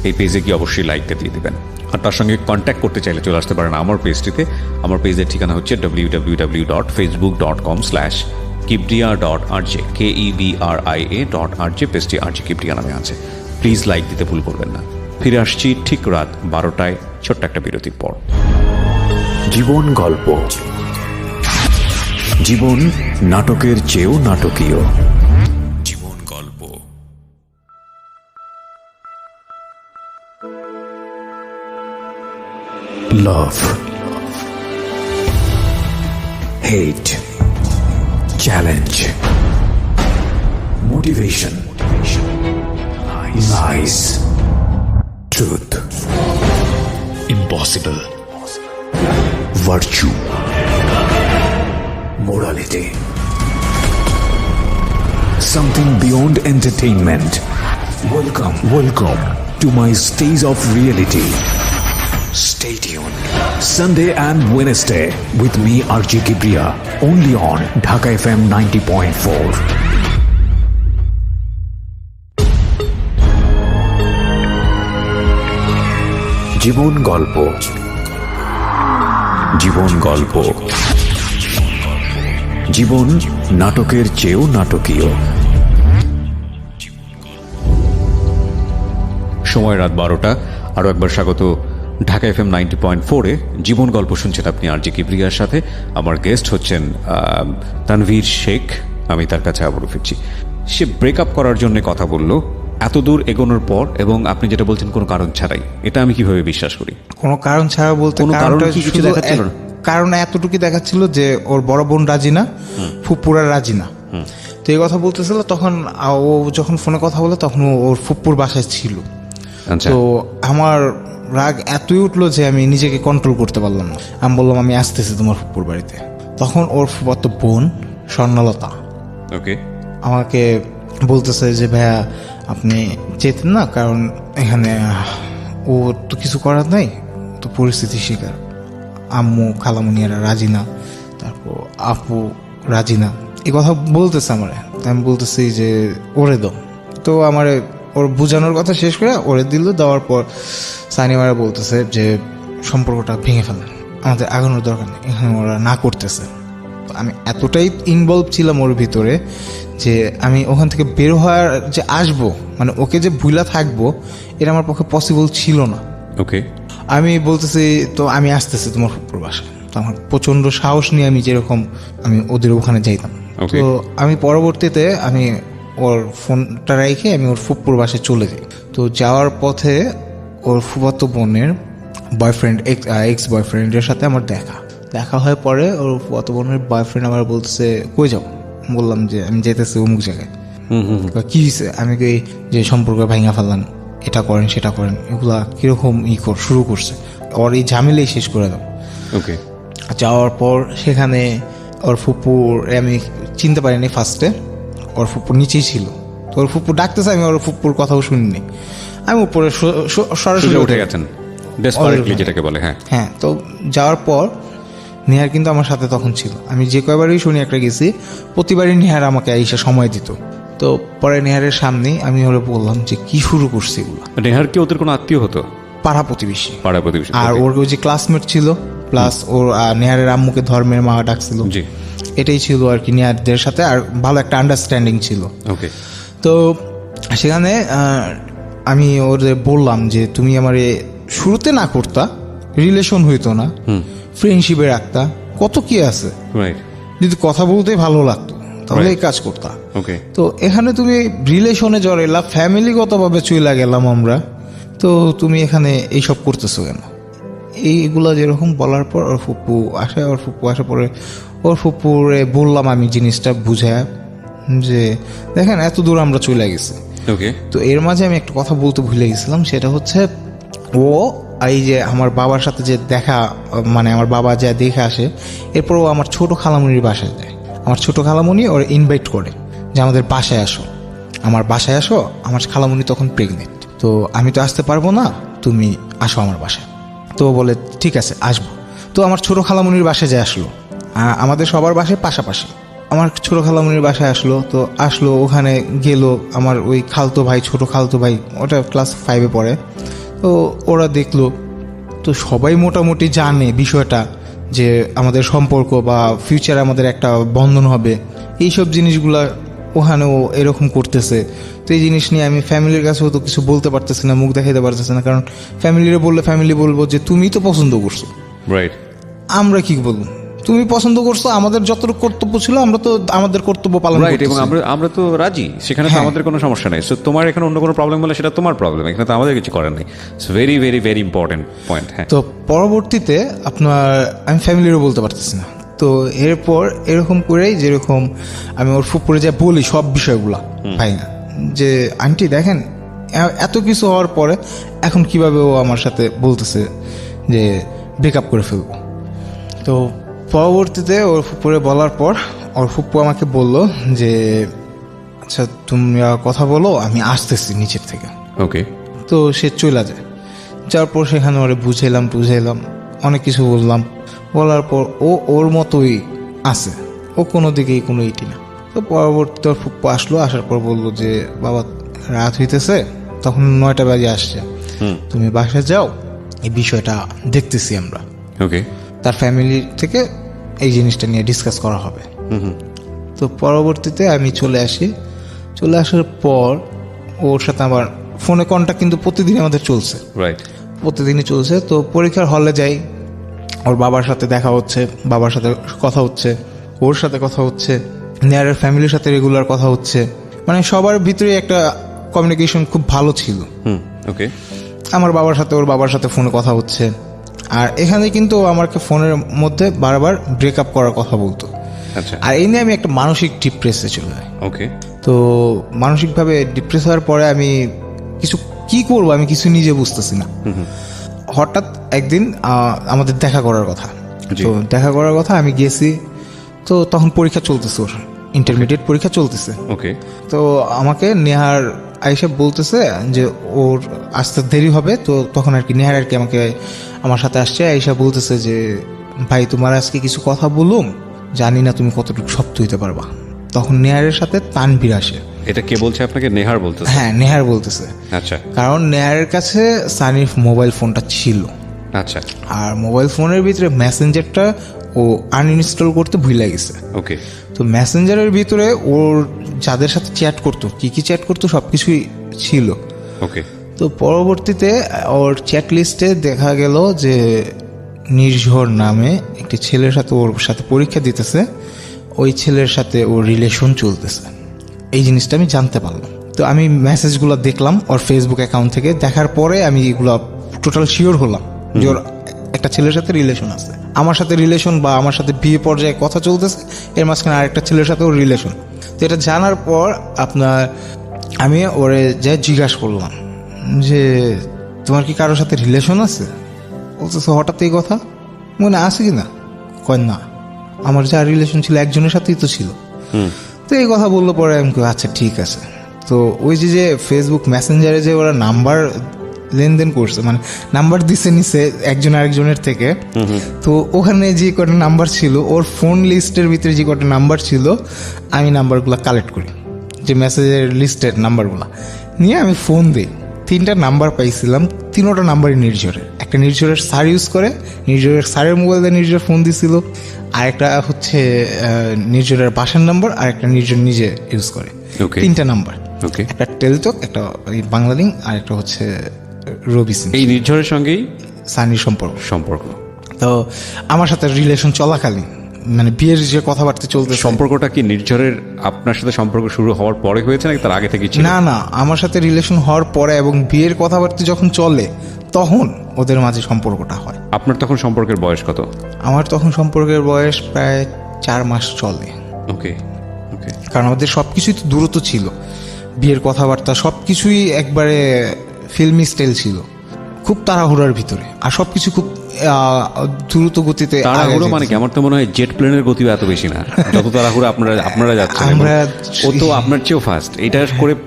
এই পেজে গিয়ে অবশ্যই লাইকটা দিয়ে দেবেন। আর তার সঙ্গে কন্ট্যাক্ট করতে চাইলে চলে আসতে পারেন আমার পেজটিতে। আমার পেজের ঠিকানা হচ্ছে www.facebook.com/kibria.rj, KEBRIA.RJ। পেজটি RJ কিবরিয়া নামে আছে। প্লিজ লাইক দিতে ভুল করবেন না। ফিরে আসছি ঠিক রাত 12টায় ছোট্ট একটা বিরতির পর। জীবন গল্প, জীবন নাটকের চেয়েও নাটকীয়। জীবন গল্প। Love, hate, challenge, motivation, lies, truth, impossible, virtue, morality, something beyond entertainment. Welcome to my stage of reality. Stay tuned. Sunday and Wednesday with me RJ Kibriya, only on Dhaka FM 90.4. জীবন গল্প, জীবন গল্প, জীবন নাটকের চেয়েও নাটকীয়। সময় রাত 12টা। আরও একবার স্বাগত ঢাকা FM 90.4-এ। জীবন গল্প শুনছেন আপনি RJ কিবরিয়ার সাথে। আমার গেস্ট হচ্ছেন তানভীর শেখ। আমি তার কাছে আবারও ফিরছি। সে ব্রেকআপ করার জন্য কথা বলল এত দূর এগোনোর পর, এবং আপনি যেটা বলছেন কোনো কারণ ছাড়াই। এটা আমি কিভাবে বিশ্বাস করি? কোনো কারণ ছাড়া বলতে কোনো কারণ কারণটা কি কিছু শুধু দেখাচ্ছিল না? কারণ এতটুকু দেখাচ্ছিল যে ওর বড় বোন রাজি না, ফুপুরা রাজি না। তো এই কথা বলতেছিল, তখন ও যখন ফোনে কথা বলে তখন ওর ফুপুর বাসায় ছিল। আচ্ছা, তো আমার রাগ এতই উঠলো যে আমি নিজেকে কন্ট্রোল করতে পারলাম না। আমি বললাম আমি আসতেছি তোমার ফুপুর বাড়িতে। তখন ওর ফুফাতো বোন স্বর্ণলতা ওকে, আমাকে বলতেছে যে ভাইয়া আপনি যেতেন না, কারণ এখানে ও তো কিছু করার নাই, তো পরিস্থিতি শিকার। আম্মু খালামুনিয়ারা রাজি না, তারপর আপু রাজি না, এই কথা বলতেছে আমারে। আমি বলতেছি যে ওরে দাও। তো আমারে ওর বোঝানোর কথা শেষ করে ওরে দিল। দেওয়ার পর সানিমারা বলতেছে যে সম্পর্কটা ভেঙে ফেলেন, আমাদের আগানোর দরকার নেই, এখানে ওরা না করতেছে। তো আমি এতটাই ইনভলভ ছিলাম ওর ভিতরে যে আমি ওখান থেকে বের হওয়ার যে আসবো, মানে ওকে যে ভুলা থাকবো, এটা আমার পক্ষে পসিবল ছিল না। ওকে, আমি বলতেছি তো আমি আসতেছি তোমার ফুপুর বাসায়। তো আমার প্রচণ্ড সাহস নিয়ে আমি যেরকম আমি ওদের ওখানে যাইতাম। Okay. তো আমি পরবর্তীতে আমি ওর ফোনটা রেখে আমি ওর ফুপুর বাসায় চলে যাই। তো যাওয়ার পথে ওর ফুফাতো বোনের বয়ফ্রেন্ড এক্স বয়ফ্রেন্ডের সাথে আমার দেখা হয়। পরে ওর ফুফাতো বোনের বয়ফ্রেন্ড আমার বলতেছে কই যাও? বললাম যে আমি যেতেছি অমুক জায়গায়। কি হয়েছে? আমি কি যে সম্পর্ক ভাঙা ফেললাম, এটা করেন সেটা করেন, এগুলা কিরকম শুরু করছে, ওর এই ঝামেলাই শেষ করে দাও। ওকে, যাওয়ার পর সেখানে ওর ফুপুর আমি চিনতে পারিনি ফার্স্টে, ওর ফুপুর নিচেই ছিল। তো ওর ফুপুর ডাকতেছে, আমি ওর ফুপুর কথাও শুনিনি। আমি উপরে সরাসরি উঠে গেছেন ডেসপারেটলি, যেটাকে বলে। হ্যাঁ হ্যাঁ। তো যাওয়ার পর নিহার কিন্তু আমার সাথে তখন ছিল। আমি যে কয়বারই শুনি একটা গেছি, প্রতিবারই নিহার আমাকে এসে সময় দিত। তো পরে নেহারের সামনেই আমি ওরা বললাম যে কি শুরু করছে এগুলো। নেহার কি ওদের কোনো আত্মীয় হতো? পাড়া প্রতিবেশী। পাড়া প্রতিবেশী। আর ওর ওই যে ক্লাসমেট ছিল, প্লাস ওর নেহারের আম্মুকে ধর্মের মা ডাকছিল। জি। এটাই ছিল আর কি নিয়ারদের সাথে, আর ভালো একটা আন্ডারস্ট্যান্ডিং ছিল। ওকে। তো সেখানে আমি ওদের বললাম যে তুমি আমারে শুরুতে না করতা, রিলেশন হইতো না, ফ্রেন্ডশিপে রাখতা, কত কি আছে, রাইট। যদি কথা বলতে ভালো লাগতো তাহলে এই কাজ করতা। ওকে। তো এখানে তুমি রিলেশনে জড়াইলা, ফ্যামিলিগতভাবে চলে গেলাম আমরা, তো তুমি এখানে এইসব করতেছো কেন? এইগুলা যেরকম বলার পর ওর ফুপু আসে, ওর ফুপু আসার পরে ওর ফুপুরে বললাম আমি জিনিসটা বুঝায় যে দেখেন এত দূর আমরা চলে গেছি। ওকে। তো এর মাঝে আমি একটা কথা বলতে ভুলে গেছিলাম, সেটা হচ্ছে ও এই যে আমার বাবার সাথে যে দেখা, মানে আমার বাবা যা দেখে আসে, এরপর ও আমার ছোট খালামুনির বাসায় যায়। আমার ছোট খালামুনি ওর ইনভাইট করে যে আমাদের বাসায় আসো, আমার বাসায় আসো। আমার খালামুনি তখন প্রেগনেন্ট, তো আমি তো আসতে পারবো না, তুমি আসো আমার বাসায়। তো বলে ঠিক আছে আসবো। তো আমার ছোট খালামুনির বাসায় যে আসলো, আমাদের সবার বাসায় পাশাপাশি, আমার ছোট খালামুনির বাসায় আসলো। তো আসলো, ওখানে গেল আমার ওই খালতো ভাই, ছোট খালতো ভাই, ওটা ক্লাস 5-এ পড়ে। তো ওরা দেখলো, তো সবাই মোটামুটি জানে বিষয়টা যে আমাদের সম্পর্ক বা ফিউচারে আমাদের একটা বন্ধন হবে, এইসব জিনিসগুলা ওখানেও এরকম করতেছে। তো এই জিনিস নিয়ে আমি ফ্যামিলির কাছেও তো কিছু বলতে পারতেছি না, মুখ দেখাইতে পারতেছি না, কারণ ফ্যামিলিরে বললে ফ্যামিলি বলবো যে তুমি তো পছন্দ করছো, রাইট। আমরা কি বলবো, তুমি পছন্দ করছো, আমাদের যতটুকু কর্তব্য ছিল আমরা তো আমাদের কর্তব্য পালন রাইট, এবং করতেছি। আমরা তো রাজি, সেখানে তো হ্যাঁ। আমাদের কোনো সমস্যা নেই। সো তোমার এখানে অন্য কোনো প্রবলেম হলে সেটা তোমার প্রবলেম, এখানে তো আমাদের কিছু করার নেই। It's very very very important point. হ্যাঁ। তো পরবর্তীতে আপনার আমি ফ্যামিলিরও বলতে পারতেছি না। তো এরপর এরকম করেই যেরকম আমি ওর ফুপুরে যা বলি সব বিষয়গুলা ভাই না, যে আন্টি দেখেন এত কিছু হওয়ার পরে এখন কিভাবে ও আমার সাথে বলতেছে যে ব্রেকআপ করে ফেলবো। তো পরবর্তীতে ওর ফুপুরে বলার পর ওর ফুপু আমাকে বলল যে আচ্ছা তুমি কথা বলো, আমি আসতেছি নিচের থেকে। ওকে। তো সে চলে যায়, যাওয়ার পর সেখানে ওরে বুঝাইলাম, অনেক কিছু বলার পর ও ওর মতোই আছে, ও কোনো দিকেই কোনো ইটি না। তো পরবর্তীতে ওর ফুপ্পু আসলো, আসার পর বললো যে বাবা রাত হইতেছে, তখন 9টা বাজে আসছে, তুমি বাসায় যাও, এই বিষয়টা দেখতেছি আমরা। ওকে। তার ফ্যামিলি থেকে এই জিনিসটা নিয়ে ডিসকাস করা হবে। তো পরবর্তীতে আমি চলে আসার পর ওর সাথে আমার ফোনে কন্ট্যাক্ট কিন্তু প্রতিদিন আমাদের চলছে, রাইট। প্রতিদিনই চলছে। তো পরীক্ষার হলে যাই, ওর বাবার সাথে দেখা হচ্ছে, বাবার সাথে কথা হচ্ছে, ওর সাথে কথা হচ্ছে, নেয়ারের ফ্যামিলির সাথে রেগুলার কথা হচ্ছে, মানে সবার ভিতরে একটা কমিউনিকেশন খুব ভালো ছিল। ওকে। আমার বাবার সাথে ওর বাবার সাথে ফোনে কথা হচ্ছে। আর এখানে কিন্তু ও আমাকে ফোনের মধ্যে বারবার ব্রেকআপ করার কথা বলতো। আচ্ছা। আর এই নিয়ে আমি একটা মানসিক ডিপ্রেসে চলে যাই। ওকে। তো মানসিকভাবে ডিপ্রেস হওয়ার পরে আমি কি করবো আমি কিছু নিজে বুঝতেছি না। হঠাৎ একদিন আমাদের দেখা করার কথা, তো দেখা করার কথা আমি গেছি। তো তখন পরীক্ষা চলতেছে, ওর ইন্টারমিডিয়েট পরীক্ষা চলতেছে। ওকে। তো আমাকে নেহার আইসা বলতেছে যে ওর আসতে দেরি হবে। তো তখন আর কি নেহার আর কি আমাকে আমার সাথে আসছে, আইসা বলতেছে যে ভাই তোমার আজকে কিছু কথা বলুম, জানি না তুমি কতটুকু শক্ত হইতে পারবা। তখন নেহারের সাথে তানভীর আসে। এটা কে বলছে আপনাকে? নেহার বলতেছে? হ্যাঁ, নেহার বলতেছে। আচ্ছা। কারণ নেহারের কাছে সানিফ মোবাইল ফোনটা ছিল। আচ্ছা। আর মোবাইল ফোনের ভিতরে মেসেঞ্জারটা ও আনইনস্টল করতে ভুলে গেছে। ওকে। তো মেসেঞ্জারের ভিতরে ওর যাদের সাথে চ্যাট করতো, কি চ্যাট করতো সব কিছুই ছিল। ওকে। তো পরবর্তীতে ওর চ্যাট লিস্টে দেখা গেল যে নির্ঝর নামে একটি ছেলের সাথে ওর সাথে পরীক্ষা দিতেছে, ওই ছেলের সাথে ওর রিলেশন চলতেছে। এই জিনিসটা আমি জানতে পারলাম। তো আমি মেসেজগুলো দেখলাম ওর ফেসবুক অ্যাকাউন্ট থেকে, দেখার পরে আমি এগুলো টোটাল শিওর হলাম যে ওর একটা ছেলের সাথে রিলেশন আছে, আমার সাথে রিলেশন বা আমার সাথে বিয়ে পর্যায়ে কথা চলতেছে, এর মাঝখানে আরেকটা ছেলের সাথে ওর রিলেশন। তো এটা জানার পর আমি ওরে যাই জিজ্ঞাসা করলাম যে তোমার কি কারোর সাথে রিলেশন আছে? বলতেছে হঠাৎ এই কথা মনে আছে কি না? কয় না, আমার যা রিলেশন ছিল একজনের সাথেই তো ছিল। তো এই কথা বললো পরে আমি আচ্ছা ঠিক আছে। তো ওই যে ফেসবুক মেসেঞ্জারে যে ওরা নাম্বার লেনদেন করছে, মানে নাম্বার দিছে নিছে একজন আরেকজনের থেকে, তো ওখানে যে কটা নাম্বার ছিল ওর ফোন লিস্টের ভিতরে যে কটা নাম্বার ছিল আমি নাম্বারগুলো কালেক্ট করি, যে মেসেজের লিস্টের নাম্বারগুলো নিয়ে আমি ফোন দিই 3টা নাম্বার পাইছিলাম, 3টা নাম্বারই নির্ঝরের। একটা নির্ঝরের স্যার ইউজ করে, নির্ঝরের স্যারের মোবাইল দিয়ে নির্ঝর ফোন দিছিল, আর একটা হচ্ছে নির্ঝরের বাসার নাম্বার, আর একটা নির্ঝর নিজে ইউজ করে। Okay. 3টা নাম্বার, ওকে। একটা টেলটক, একটা বাংলালিংক, আর একটা হচ্ছে রবি সিম। এই নির্ঝরের সঙ্গেই সানির সম্পর্ক। তো আমার সাথে রিলেশন চলাকালীন, মানে বিয়ের যে কথাবার্তা চলতে, সম্পর্কটা কি নির্ঝরের আপনার সাথে সম্পর্ক শুরু হওয়ার পরে হয়েছে নাকি তার আগে থেকেই ছিল? না না, আমার সাথে রিলেশন হওয়ার পরে এবং বিয়ের কথাবার্তা যখন চলে তখন ওদের মাঝে সম্পর্কটা হয়। আপনার তখন সম্পর্কের বয়স কত? আমার তখন সম্পর্কের বয়স প্রায় 4 মাস চলে, ওকে ওকে। কারণ আমাদের সব কিছুই তো দূরত্ব ছিল, বিয়ের কথাবার্তা সব কিছুই একবারে ফিল্মি স্টাইল ছিল, খুব তাড়াহুড়ার ভিতরে, আর সব কিছু খুব দ্রুত গতিতে। তাড়াহুড়ো মানে কি? আমার তো মনে হয় জেট প্লেনের গতিও এত বেশি না, যত তাড়াহুড়ো আপনারা যাচ্ছেন। ও তো আপনার চেয়েও ফাস্ট। এটা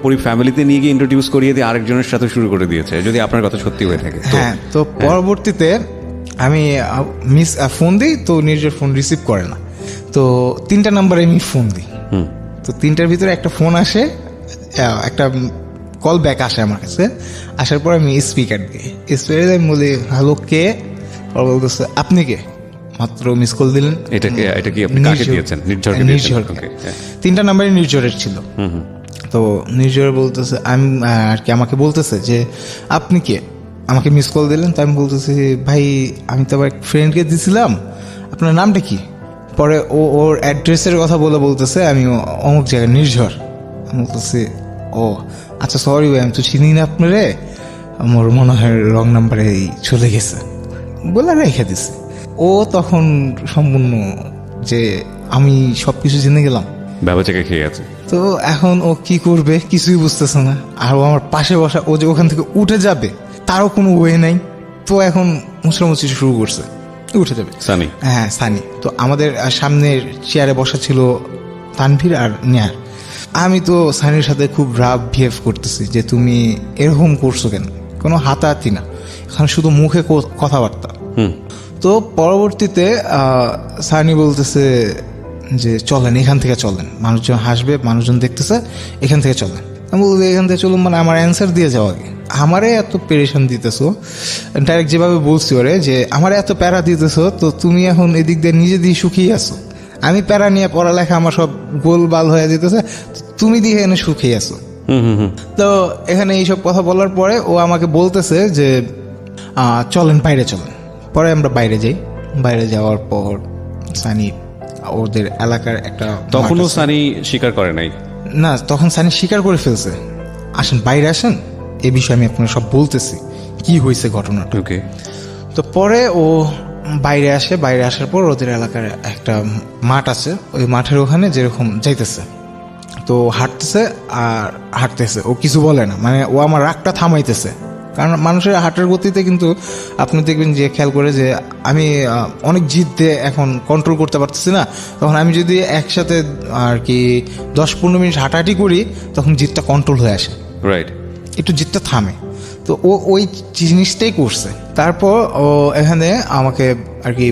করে ফ্যামিলিতে নিয়ে গিয়ে ইন্ট্রোডিউস করিয়ে দিয়ে আরেকজনের সাথে শুরু করে দিয়েছে, যদি আপনার কথা সত্যি হয়ে থাকে। হ্যাঁ, তো পরবর্তীতে আমি ফোন দিই, তো নিজের ফোন রিসিভ করে না, তো 3টা নাম্বারে আমি ফোন দিই। তো 3টার ভিতরে একটা ফোন আসে, একটা কল ব্যাক আসে আমার কাছে। আসার পর আমি স্পিকার দিই, স্পিকারে আমি বলি হ্যালো কে, আর বলতেছে আপনি কে, মাত্র মিস কল দিলেন। এটা কি আপনি কাকে দিয়েছেন? নির্ঝরকে দিয়েছেন? ওকে। 3টা নাম্বারই নির্ঝরের ছিল। তো নির্ঝর বলতেছে, আমি আর কি আমাকে বলতেছে যে আপনি কে, আমাকে মিস কল দিলেন। তো আমি বলতেছি ভাই আমি তো আবার ফ্রেন্ডকে দিছিলাম, আপনার নামটা কি? পরে ওর অ্যাড্রেসের কথা বলতেছে আমি অমুক জায়গায় নির্ঝর। আমি বলতেছি ও আচ্ছা সরি ভাই, আমি তো চিনি না আপনারে, আমার মনে হয় রং নাম্বারে চলে গেছে বলে রেখে দিছে। ও তখন সম্পূর্ণ যে আমি সব কিছু জেনে গেলাম, ব্যবচাকে খেয়ে আছে। তো এখন ও কি করবে কিছুই বুঝতেছে না। আর ও আমার পাশে বসা, ও যে ওখান থেকে উঠে যাবে তারও কোনো ওয়ে নাই। তো এখন মুচড়ামুচি শুরু করছে, উঠে যাবে সানি। হ্যাঁ সানি। তো আমাদের সামনের চেয়ারে বসা ছিল তানভীর আর নেহার। আমি তো সানির সাথে খুব রাফ বিহেভ করতেছি যে তুমি এরকম করছো কেন, কোনো হাতাহাতি না, এখন শুধু মুখে কথাবার্তা। তো পরবর্তীতে সানি বলতেছে যে চলেন এখান থেকে চলেন, মানুষজন হাসবে, মানুষজন দেখতেছে, এখান থেকে চলেন। আমি বলছি এখান থেকে চলুন মানে আমার অ্যান্সার দিয়ে যাওয়া আগে, আমারে এত পেরেশান দিতেছো, ডাইরেক্ট যেভাবে বলছি ওরে যে আমারে এত প্যারা দিতেছো, তো তুমি এখন এদিক দিয়ে নিজে দিয়ে শুকিয়ে আসো, আমি প্যারা নিয়ে পড়ালেখা আমার সব গোলবাল হয়ে যেতেছে, তুমি দিয়ে এনে শুকিয়ে আসো। তো এখানে এইসব কথা বলার পরে ও আমাকে বলতেছে যে চলেন বাইরে চলেন। পরে আমরা বাইরে যাই, বাইরে যাওয়ার পর সানি ওদের এলাকার একটা, তখনও সানি স্বীকার করে নাই? না, তখন সানি স্বীকার করে ফেলছে। আসেন বাইরে আসেন, এ বিষয়ে আমি আপনার সব বলতেছি কি হয়েছে ঘটনাটা। ওকে। তো পরে ও বাইরে আসে, বাইরে আসার পর ওদের এলাকার একটা মাঠ আছে, ওই মাঠের ওখানে যেরকম যাইতেছে, তো হাঁটতেছে আর হাঁটতেছে, ও কিছু বলে না, মানে ও আমার রাগটা থামাইতেছে। কারণ মানুষের হাঁটার গতিতে কিন্তু আপনি দেখবেন যে খেয়াল করে যে আমি অনেক জিদ দিয়ে এখন কন্ট্রোল করতে পারতেছি না, তখন আমি যদি একসাথে আর কি 10-15 মিনিট হাঁটাহাঁটি করি তখন জিদটা কন্ট্রোল হয়ে আসে, রাইট, একটু জিদটা থামে। তো ও ওই জিনিসটাই করছে। তারপর ও এখানে আমাকে আর কি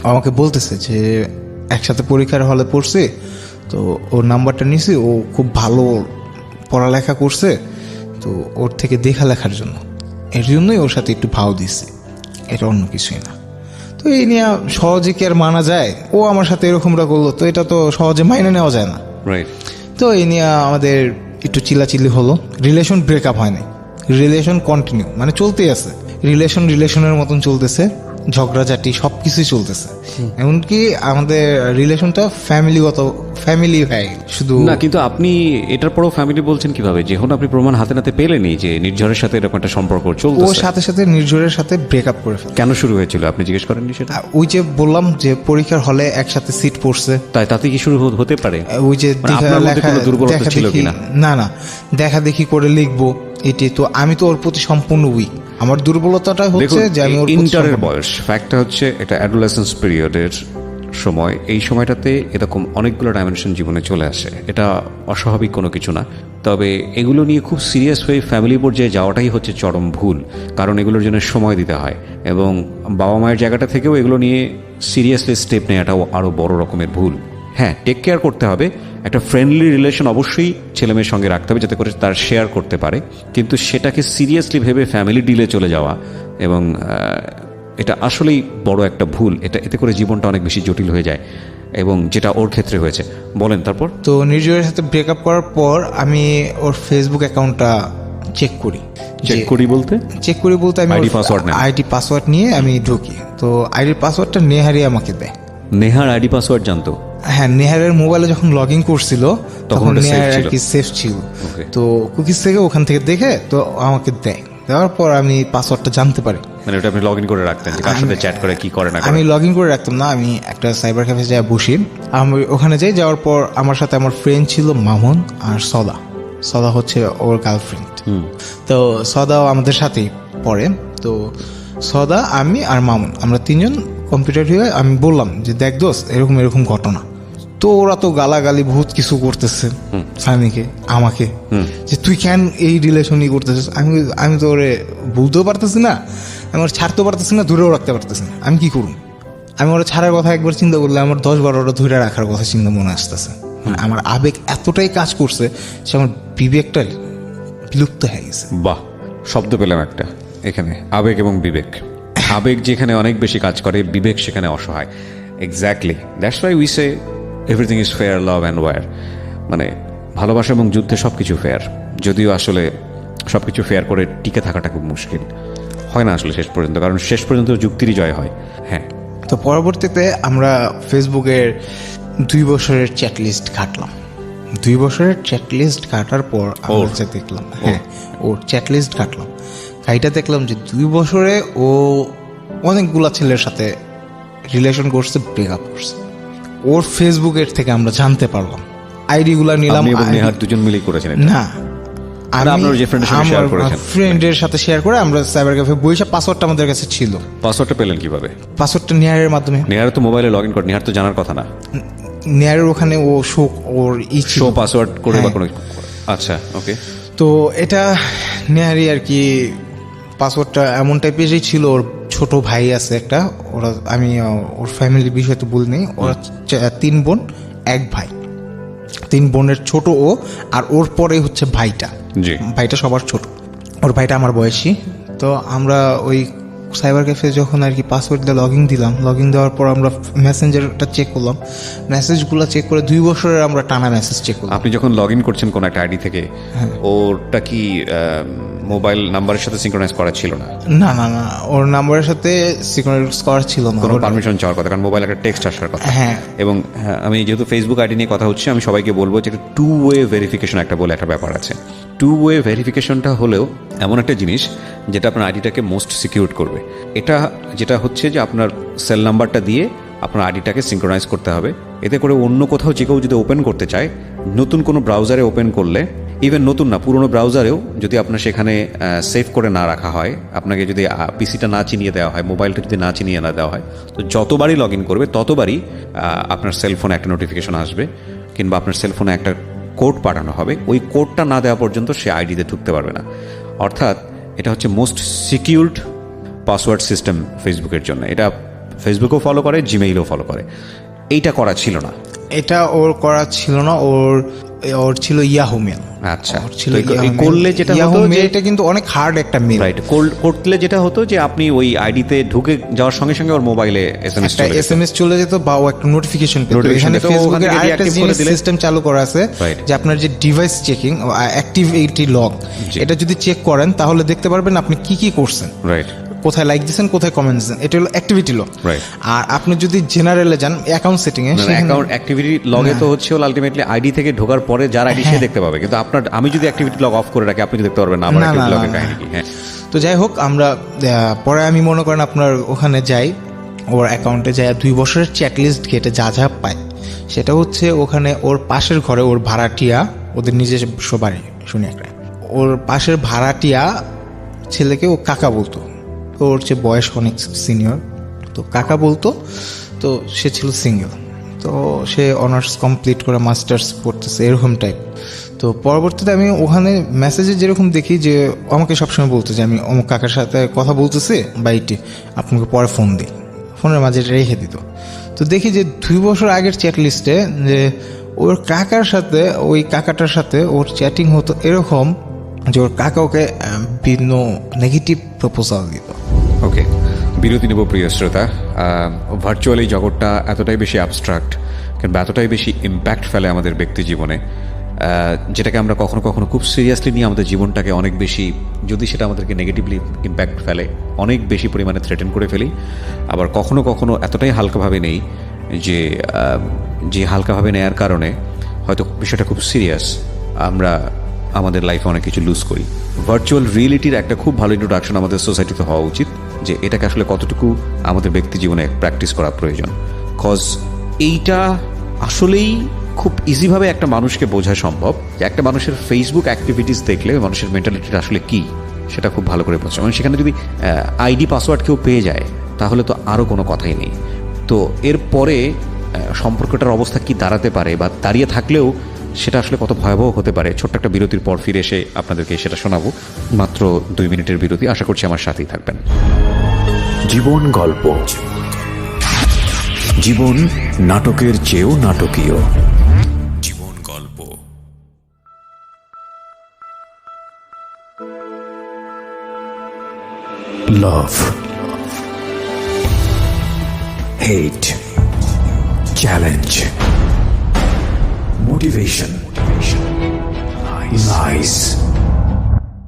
আমাকে বলতেছে যে একসাথে পরীক্ষার হলে পড়ছে, তো ওর নাম্বারটা নিয়েছি, ও খুব ভালো পড়ালেখা করছে, তো ওর থেকে দেখা লেখার জন্য, এর জন্যই ওর সাথে একটু ভাও দিছি, এটা অন্য কিছুই না। তো এই নিয়ে সহজে কি আর মানা যায়? ও আমার সাথে এরকমটা করলো, তো এটা তো সহজে মাইনে নেওয়া যায় না, রাইট। তো এই নিয়ে আমাদের একটু চিল্লাচিল্লি হলো, রিলেশন ব্রেকআপ হয় নাই, রিলেশন কন্টিনিউ, মানে চলতেই আছে, রিলেশনের মতন চলতেছে, ঝগড়াঝাটি সব কিছুই চলতেছে, এমনকি আমাদের রিলেশনটা ফ্যামিলি হয়ে গেল শুধু না। কিন্তু আপনি এটার পরেও ফ্যামিলি বলছেন কিভাবে, যখন আপনি প্রমাণ হাতে নাতে পেলেনি যে নির্ঝরের সাথে এরকম একটা সম্পর্ক ওর চলতেছে? সাথে সাথে নির্ঝরের সাথে ব্রেকআপ করে ফেলে। কেন শুরু হয়েছিল আপনি জিজ্ঞেস করেননি সেটা? ওই যে বললাম যে পরীক্ষার হলে একসাথে সিট পড়ছে, তাই তাতে কি শুরু হতে পারে? ওই যে মানে আপনার মধ্যে কোনো দুর্বলতা ছিল কিনা? না, দেখা দেখি করে লিখবো এটি, তো আমি তো ওর প্রতি সম্পূর্ণ উইক। আমার দুর্বলতাটা হচ্ছে যে আমি ওর ইন্টারের বয়স, ফ্যাক্টটা হচ্ছে একটা অ্যাডোলেসেন্স পিরিয়ডের সময়, এই সময়টাতে এরকম অনেকগুলো ডাইমেনশন জীবনে চলে আসে, এটা অস্বাভাবিক কোনো কিছু না। তবে এগুলো নিয়ে খুব সিরিয়াস হয়ে ফ্যামিলি পর্যায়ে যাওয়াটাই হচ্ছে চরম ভুল, কারণ এগুলোর জন্য সময় দিতে হয়, এবং বাবা মায়ের জায়গাটা থেকেও এগুলো নিয়ে সিরিয়াসলি স্টেপ নেওয়াটাও আরও বড় রকমের ভুল। হ্যাঁ, টেক কেয়ার করতে হবে, একটা ফ্রেন্ডলি রিলেশন অবশ্যই ছেলেমেয়ের সঙ্গে রাখতে হবে যাতে করে তার শেয়ার করতে পারে, কিন্তু সেটাকে সিরিয়াসলি ভেবে ফ্যামিলি ডিলে চলে যাওয়া এবং এটা আসলেই বড় একটা ভুল। এতে করে জীবনটা অনেক বেশি জটিল হয়ে যায় এবং যেটা ওর ক্ষেত্রে হয়েছে। বলেন তারপর। তো নির্জয়ের সাথে ব্রেকআপ করার পর আমি ওর ফেসবুক অ্যাকাউন্টটা চেক করি বলতে আমি আইডি পাসওয়ার্ড নিয়ে আমি ঢুকি। তো আইডির পাসওয়ার্ডটা নেহারি আমাকে দেয়। নেহার আইডি পাসওয়ার্ড জানতো? হ্যাঁ, নেহারের মোবাইলে যখন লগ ইন করছিল তখন নেহার আর কি সেফ ছিল। তো কুকিজ থেকে ওখান থেকে দেখে তো আমাকে দেয়, দেওয়ার পর আমি পাসওয়ার্ডটা জানতে পারি। মানে ওটা আপনি লগ ইন করে রাখতেন যে কার সাথে চ্যাট করে কি করে না? আমি লগ ইন করে রাখতাম না, আমি একটা সাইবার ক্যাফে যাই বসি। আমি ওখানে যাওয়ার পর আমার সাথে আমার ফ্রেন্ড ছিল মামুন আর সদা হচ্ছে ওর গার্লফ্রেন্ড। তো সদাও আমাদের সাথেই পড়ে। তো সদা, আমি আর মামুন আমরা তিনজন কম্পিউটার হয়ে আমি বললাম যে দেখ দোস্ত এরকম ঘটনা। তো ওরা তো গালাগালি বহুত কিছু করতেছে সানিকে, আমাকে, যে তুই কেন এই রিলেশনই করতেছিস। আমি তো ওরে বলতেও পারতেছি না, আমি ওরা ছাড়তেও পারতেছি না, দূরেও রাখতে পারতেছি না, আমি কি করুন? আমি ওরা ছাড়ার কথা একবার চিন্তা করলে আমার 10-12টা ধরে রাখার কথা চিন্তা মনে আসতেছে। মানে আমার আবেগ এতটাই কাজ করছে যে আমার বিবেকটা বিলুপ্ত হয়ে গেছে। বাহ, শব্দ পেলাম একটা এখানে, আবেগ এবং বিবেক। আবেগ যেখানে অনেক বেশি কাজ করে, বিবেক সেখানে অসহায়। Exactly, that's why we say everything is fair, love and war. মানে ভালোবাসা এবং যুদ্ধে সব কিছু ফেয়ার, যদিও আসলে সব কিছু ফেয়ার করে টিকে থাকাটা খুব মুশকিল হয় না আসলে শেষ পর্যন্ত, কারণ শেষ পর্যন্ত যুক্তিরই জয় হয়। হ্যাঁ, তো পরবর্তীতে আমরা ফেসবুকের 2 বছরের চ্যাট লিস্ট ঘাটলাম। 2 বছরের চ্যাট লিস্ট ঘাটার পর আমরা যা দেখলাম, হ্যাঁ ওর চ্যাট লিস্ট ঘাটলাম, গাইটা দেখলাম যে 2 বছরে ও অনেকগুলা ছেলের সাথে রিলেশন করছে, ব্রেকআপ করছে। ওর ফেসবুকের থেকে আমরা জানতে পারলাম, আইডিগুলা নিলাম। নেহার দুজন মিলেই করেছেন না, ফ্রেন্ডের সাথে শেয়ার করে আমরা সাইবার ক্যাফে বইসা পাসওয়ার্ডটা আমাদের কাছে ছিল। পাসওয়ার্ডটা পেলেন কিভাবে? পাসওয়ার্ডটা নেহারের মাধ্যমে। নেহার তো মোবাইলে লগ ইন করে, নেহার তো জানার কথা না। নেহারের ওখানে ও ওর শো পাসওয়ার্ড করে বা কোনো। আচ্ছা, ওকে। তো এটা নেহারি আর কি পাসওয়ার্ডটা এমন টাইপেরই ছিল। ওর ছোট ভাই আছে একটা, ওরা আমি ওর ফ্যামিলির বিষয় তো বলিনি। ওরা 3 বোন 1 ভাই, 3 বোনের ছোট ও, আর ওর পরে হচ্ছে ভাইটা সবার ছোট। ওর ভাইটা আমার বয়সী। তো আমরা ওই সাইবার ক্যাফে যখন আর কি পাসওয়ার্ড দিয়ে লগ ইন দেওয়ার পর আমরা মেসেঞ্জারটা চেক করলাম, মেসেজগুলো চেক করে 2 বছরের আমরা টানা মেসেজ চেক করলাম। আপনি যখন লগ ইন করছেন কোন একটা আইডি থেকে, ওরটা কি মোবাইল নাম্বারের সাথে সিঙ্ক্রোনাইজ করা ছিল না? না, ওর নাম্বারের সাথে সিঙ্ক্রোনাইজ করা ছিল না। কোনো পারমিশন চাওয়ার কথা, কারণ মোবাইল একটা টেক্সট আসার কথা। হ্যাঁ, এবং আমি যেহেতু ফেসবুক আইডি নিয়ে কথা হচ্ছে, আমি সবাইকে বলবো যে 2-way ভেরিফিকেশন একটা বলে একটা ব্যাপার আছে। 2-way ভেরিফিকেশনটা হলেও এমন একটা জিনিস যেটা আপনার আইডিটাকে মোস্ট সিকিউর করবে। এটা যেটা হচ্ছে যে আপনার সেল নাম্বারটা দিয়ে আপনার আইডিটাকে সিঙ্ক্রোনাইজ করতে হবে। এতে করে অন্য কোথাও যে কেউ যদি ওপেন করতে চায়, নতুন কোনো ব্রাউজারে ওপেন করলে, ইভেন নতুন না পুরোনো ব্রাউজারেও যদি আপনার সেখানে সেভ করে না রাখা হয়, আপনাকে যদি পিসিটা না চিনিয়ে দেওয়া হয়, মোবাইলটা যদি না চিনিয়ে না দেওয়া হয়, তো যতবারই লগ ইন করবে ততবারই আপনার সেলফোনে একটা নোটিফিকেশন আসবে, কিংবা আপনার সেলফোনে একটা কোড পাঠানো হবে। ওই কোডটা না দেওয়া পর্যন্ত সে আইডিতে ঢুকতে পারবে না। অর্থাৎ এটা হচ্ছে মোস্ট সিকিউরড পাসওয়ার্ড সিস্টেম ফেসবুকের জন্য। এটা ফেসবুকও ফলো করে, জিমেইলও ফলো করে। এইটা করা ছিল না, এটা ওর করা ছিল না। ওর ছিল ইয়াহু মেল। আচ্ছা, করলে যেটা হতো, এটা কিন্তু অনেক হার্ড একটা মেল। রাইট, করলে যেটা হতো যে আপনি ওই আইডিতে ঢুকে যাওয়ার সঙ্গে সঙ্গে ওর মোবাইলে এসএমএস চলে যেত বা ও একটা নোটিফিকেশন পেত। এখানে ফেসবুকের আরেকটা সিস্টেম চালু করা আছে যে আপনার যে ডিভাইস চেকিং, অ্যাক্টিভিটি লগ, এটা যদি চেক করেন তাহলে দেখতে পারবেন আপনি কি করছেন। রাইট, কোথায় লাইক দিয়েছেন, কোথায় কমেন্ট দিয়েছেন, এটা হলো অ্যাক্টিভিটি লগ। আর আপনি যদি জেনারেলে যান অ্যাকাউন্ট সেটিং এ, অ্যাকাউন্ট অ্যাক্টিভিটি লগে তো হচ্ছে আলটিমেটলি আইডি থেকে ঢোকার পরে যার আইডি সে দেখতে পাবে, কিন্তু আপনার আমি যদি অ্যাক্টিভিটি লগ অফ করে রাখি আপনি দেখতে পারবেন না আমার অ্যাক্টিভিটি লগের কাহিনী কি। হ্যাঁ, তো যাই হোক, আমরা পরে আমি মনে করেন আপনার ওখানে যাই, ওর অ্যাকাউন্টে যাই, 2 বছরের চ্যাট লিস্ট ঘেটে যা পাই সেটা হচ্ছে ওখানে ওর পাশের ঘরে ওর ভাড়াটিয়া, ওদের নিজস্ব বাড়ি শুনি একটা, ওর পাশের ভাড়াটিয়া ছেলেকে ও কাকা বলতো। ওর চেয়ে বয়স অনেক সিনিয়র, তো কাকা বলতো। তো সে ছিল সিঙ্গেল, তো সে অনার্স কমপ্লিট করে মাস্টার্স পড়তেছে এরকম টাইপ। তো পরবর্তীতে আমি ওখানে মেসেজে যেরকম দেখি যে আমাকে সবসময় বলতো যে আমি অমুক কাকার সাথে কথা বলতেছি বাইটে, আপনাকে পরে ফোন দিই, ফোনের মাঝে রেখে দিত। তো দেখি যে 2 বছর আগের চ্যাট লিস্টে যে ওর ওই কাকাটার সাথে ওর চ্যাটিং হতো এরকম যে ওর কাকা ওকে ভিন্ন নেগেটিভ প্রপোজাল দিত। ওকে, বিরতি নেব প্রিয় শ্রোতা। ভার্চুয়াল এই জগৎটা এতটাই বেশি অ্যাবস্ট্রাক্ট কিংবা এতটাই বেশি ইম্প্যাক্ট ফেলে আমাদের ব্যক্তি জীবনে, যেটাকে আমরা কখনো কখনো খুব সিরিয়াসলি নিয়ে আমাদের জীবনটাকে অনেক বেশি, যদি সেটা আমাদেরকে নেগেটিভলি ইম্প্যাক্ট ফেলে, অনেক বেশি পরিমাণে থ্রেটেন করে ফেলি। আবার কখনো কখনো এতটাই হালকাভাবে নেই যে হালকাভাবে নেয়ার কারণে হয়তো বিষয়টা খুব সিরিয়াস, আমরা আমাদের লাইফে অনেক কিছু লুজ করি। ভার্চুয়াল রিয়েলিটির একটা খুব ভালো ইন্ট্রোডাকশন আমাদের সোসাইটিতে হওয়া উচিত, যে এটাকে আসলে কতটুকু আমাদের ব্যক্তি জীবনে প্র্যাকটিস করা প্রয়োজন। কজ এইটা আসলেই খুব ইজিভাবে একটা মানুষকে বোঝা সম্ভব যে একটা মানুষের ফেসবুক অ্যাক্টিভিটিস দেখলে মানুষের মেন্টালিটিটা আসলে কী সেটা খুব ভালো করে বোঝা। মানে সেখানে যদি আইডি পাসওয়ার্ড কেউ পেয়ে যায় তাহলে তো আরও কোনো কথাই নেই। তো এরপরে সম্পর্কটার অবস্থা কি দাঁড়াতে পারে বা দাঁড়িয়ে থাকলেও সেটা আসলে কত ভয়াবহ হতে পারে, ছোট্ট একটা বিরতির পর ফিরে এসে আপনাদেরকে সেটা শোনাবো। মাত্র 2 মিনিটের বিরতি, আশা করছি আমার সাথেই থাকবেন। জীবন গল্প, জীবন নাটকের চেয়েও নাটকীয়। জীবন গল্প। Love, hate, challenge, motivation, lies,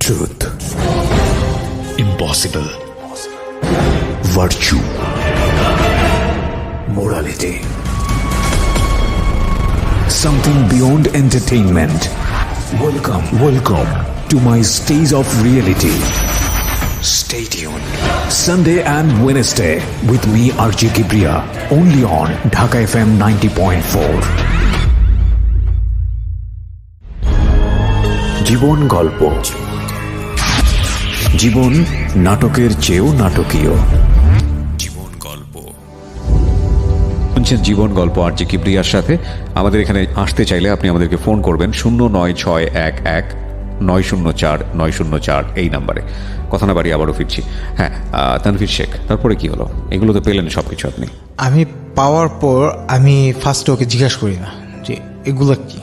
truth, impossible, virtue, morality, something beyond entertainment. Welcome to my stage of reality. Stay tuned. Sunday and Wednesday with me RJ Kibriya, only on Dhaka FM 90.4. জীবন গল্প, জীবন নাটকের চেয়েও নাটকীয়। জীবন গল্প শুনছেন জীবন গল্প RJ কিবরিয়ার সাথে। আমাদের এখানে আসতে চাইলে আপনি আমাদেরকে ফোন করবেন 09611904904 এই নাম্বারে। কথা না বাড়ি আবারও ফিরছি। হ্যাঁ, তানভীর শেখ, তারপরে কি হলো? এগুলো তো পেলেন সব কিছু আপনি। আমি পাওয়ার পর আমি ফার্স্টে ওকে জিজ্ঞাসা করি না যে এগুলো কি।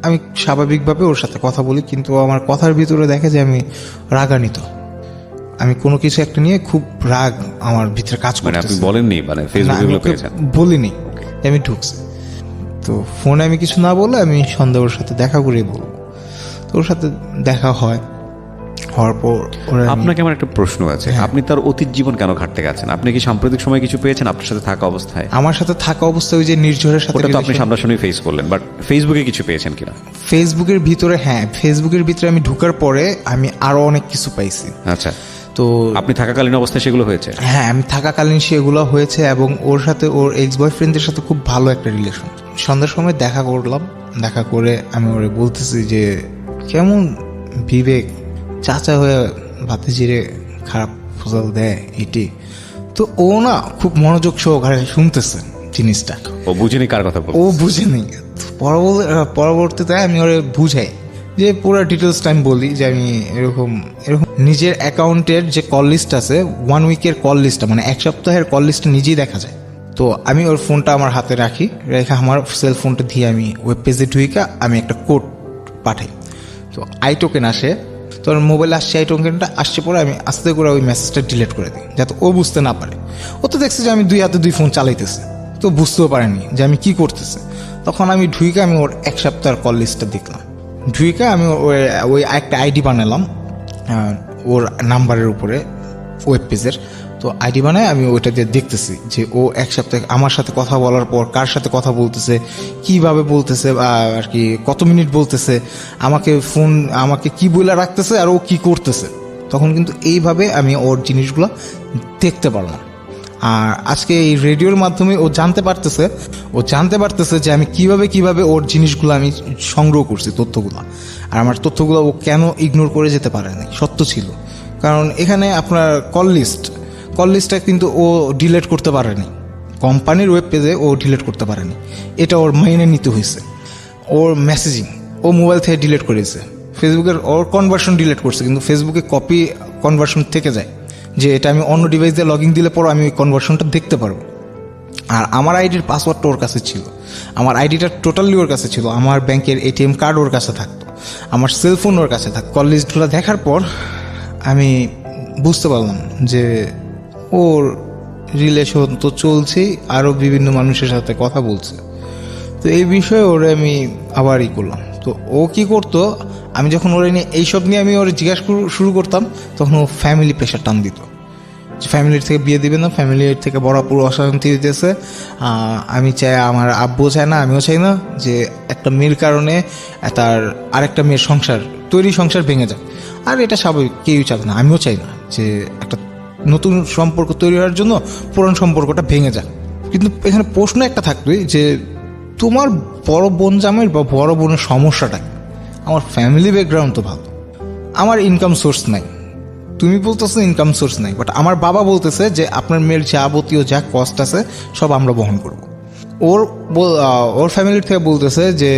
আমি স্বাভাবিকভাবে ওর সাথে কথা বলি, কিন্তু আমার কথার ভিতরে দেখে যে আমি রাগান্বিত। আমি কোনো কিছু একটা নিয়ে খুব রাগ আমার ভিতরে কাজ করে। আপনি বলেননি মানে ফেসবুকে পেয়েছেন? বলিনি, আমি ঢুকছি তো ফোনে আমি কিছু না বলে আমি সন্ধ্যা ওর সাথে দেখা করেই বলবো। তো ওর সাথে দেখা হওয়ার পর আপনাকে আমার একটা প্রশ্ন আছে। আপনি তার অতীত জীবন কেন ঘাটতে গেছেন? আপনি কি সাম্প্রতিক সময় কিছু পেয়েছেন আপনার সাথে থাকা অবস্থায়? আমার সাথে থাকা অবস্থায় ওই যে নির্ঝরের সাথে তো আপনি সামনাসামনি ফেস করলেন, বাট ফেসবুকে কিছু পেয়েছেন কিনা? ফেসবুকের ভিতরে, হ্যাঁ, ফেসবুকের ভিতরে আমি ঢুকার পরে আমি আরো অনেক কিছু পাইছি। আচ্ছা, তো আপনি থাকাকালীন অবস্থায় সেগুলো হয়েছে? হ্যাঁ, আমি থাকাকালীন সেগুলো হয়েছে এবং ওর সাথে ওর এক্স বয়ফ্রেন্ডের সাথে খুব ভালো একটা রিলেশন। সন্ধ্যার সময় দেখা করলাম, দেখা করে আমি ওরে বলতেছি যে কেমন বিবেক, চাচা হয়ে ভাতে জিরে খারাপ ফসল দেয় এটি। তো ও না খুব মনোযোগ সহকারে শুনতেছে জিনিসটা। ও বুঝেনি কার কথা বলছে? ও বুঝেনি। পরবর্তীতে আমি ওরে বুঝাই যে পুরো ডিটেলসটা আমি বলি যে আমি এরকম নিজের অ্যাকাউন্টের যে কল লিস্ট আছে, 1 উইকের কল লিস্টটা, মানে 1 সপ্তাহের কল লিস্টটা নিজেই দেখা যায়। তো আমি ওর ফোনটা আমার হাতে রাখি, রেখে আমার সেল ফোনটা দিয়ে আমি ওয়েব পেজে ঢুইকা আমি একটা কোড পাঠাই। তো আই টোকেন আসে, তো ওর মোবাইলে আসছে আই টোকেনটা, আসছে পরে আমি আস্তে করে ওই মেসেজটা ডিলিট করে দিই যাতে ও বুঝতে না পারে। ও তো দেখছে যে আমি 2 হাতে 2 ফোন চালাইতেছে, তো বুঝতেও পারেনি যে আমি কি করতেছে। তখন আমি ঢুইকা আমি ওর 1 সপ্তাহের কল লিস্টটা দেখলাম। ঢুইকা আমি ওই একটা আইডি বানালাম ওর নাম্বারের উপরে ওয়েব পেজের। তো আইডি বানায় আমি ওইটা দিয়ে দেখতেছি যে ও 1 সপ্তাহে আমার সাথে কথা বলার পর কার সাথে কথা বলতেছে, কিভাবে বলতেছে, আর কি কত মিনিট বলতেছে, আমাকে কি বলে রাখতেছে আর ও কি করতেছে। তখন কিন্তু এইভাবে আমি ওর জিনিসগুলো দেখতে পারলাম। আর আজকে এই রেডিওর মাধ্যমে ও জানতে পারতেছে যে আমি কিভাবে ওর জিনিসগুলো আমি সংগ্রহ করছি, তথ্যগুলো। আর আমার তথ্যগুলো ও কেন ইগনোর করে যেতে পারে না, সত্য ছিল। কারণ এখানে আপনার কল লিস্টটা কিন্তু ও ডিলিট করতে পারেনি, কোম্পানির ওয়েব পেজে ও ডিলিট করতে পারেনি, এটা ওর মেনে নিতে হয়েছে। ওর মেসেজিং ও মোবাইল থেকে ডিলিট করেছে, ফেসবুকের ওর কনভার্সন ডিলিট করছে, কিন্তু ফেসবুকে কপি কনভার্সন থেকে যায় যে এটা আমি অন্য ডিভাইস দিয়ে লগ ইন দিলে পর আমি ওই কনভার্সনটা দেখতে পারবো। আর আমার আইডির পাসওয়ার্ডটা ওর কাছে ছিল, আমার আইডিটা টোটালি ওর কাছে ছিল, আমার ব্যাংকের এটিএম কার্ড ওর কাছে থাকতো, আমার সেলফোন ওর কাছে থাকতো। কল লিস্টগুলো দেখার পর আমি বুঝতে পারলাম যে ওর রিলেশন তো চলছেই, আরও বিভিন্ন মানুষের সাথে কথা বলছে। তো এই বিষয়ে ওরে আমি আবার করলাম। তো ও কি করতো, আমি যখন ওরে নিয়ে এইসব নিয়ে আমি ওরে জিজ্ঞাসা শুরু করতাম, তখন ও ফ্যামিলি প্রেশার টান দিত যে ফ্যামিলির থেকে বিয়ে দিবে না, ফ্যামিলির থেকে বড় পুরো অশান্তি দিতেছে। আমি চাই, আমার আব্বুও চায় না, আমিও চাই না যে একটা মেয়ের কারণে তার আরেকটা মেয়ের সংসার ভেঙে যায়। আর এটা স্বাভাবিক, কেউই চায় না, আমিও চাই না যে একটা নতুন সম্পর্ক তৈরি হওয়ার জন্য পুরনো সম্পর্কটা ভেঙে যায়। কিন্তু এখানে প্রশ্ন একটা থাকবে যে তোমার বড় বোন জামাইয়ের বা বড় বোনের সমস্যাটা কি? আমার ফ্যামিলি ব্যাকগ্রাউন্ড তো ভালো, আমার ইনকাম সোর্স নাই, তুমি বলতেছো ইনকাম সোর্স নাই, বাট আমার বাবা বলতেছে যে আপনার মেয়ের যাবতীয় যা কস্ট আছে সব আমরা বহন করব। ওর ফ্যামিলির থেকে বলতেছে যে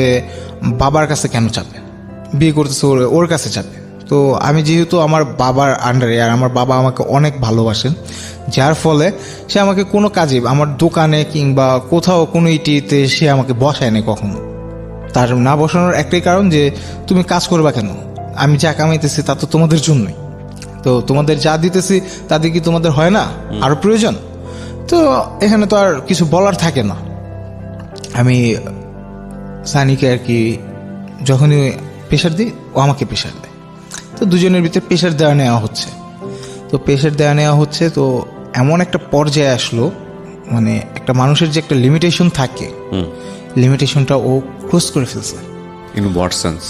বাবার কাছে কেন চাপে, বিয়ে করতেছে ওর কাছে চাপে। তো আমি যেহেতু আমার বাবার আন্ডারে, আর আমার বাবা আমাকে অনেক ভালোবাসেন, যার ফলে সে আমাকে কোনো কাজে, আমার দোকানে কিংবা কোথাও কোনো ইটিতে সে আমাকে বসায় না কখনো। তার না বসানোর একটাই কারণ যে তুমি কাজ করবা কেন, আমি যা কামাইতেছি তা তো তোমাদের জন্যই, তো তোমাদের যা দিতেছি তাদের কি তোমাদের হয় না আরো প্রয়োজন? তো এখানে তো আর কিছু বলার থাকে না। আমি সানিকে আর কি যখনই প্রেশার দিই, ও আমাকে প্রেশার দেয়। তো দুজনের ভিতরে প্রেশার দেওয়া নেওয়া হচ্ছে। তো এমন একটা পর্যায়ে আসলো, মানে একটা মানুষের যে একটা লিমিটেশন থাকে, লিমিটেশনটা ও ক্রস করে ফেলছে। In what sense?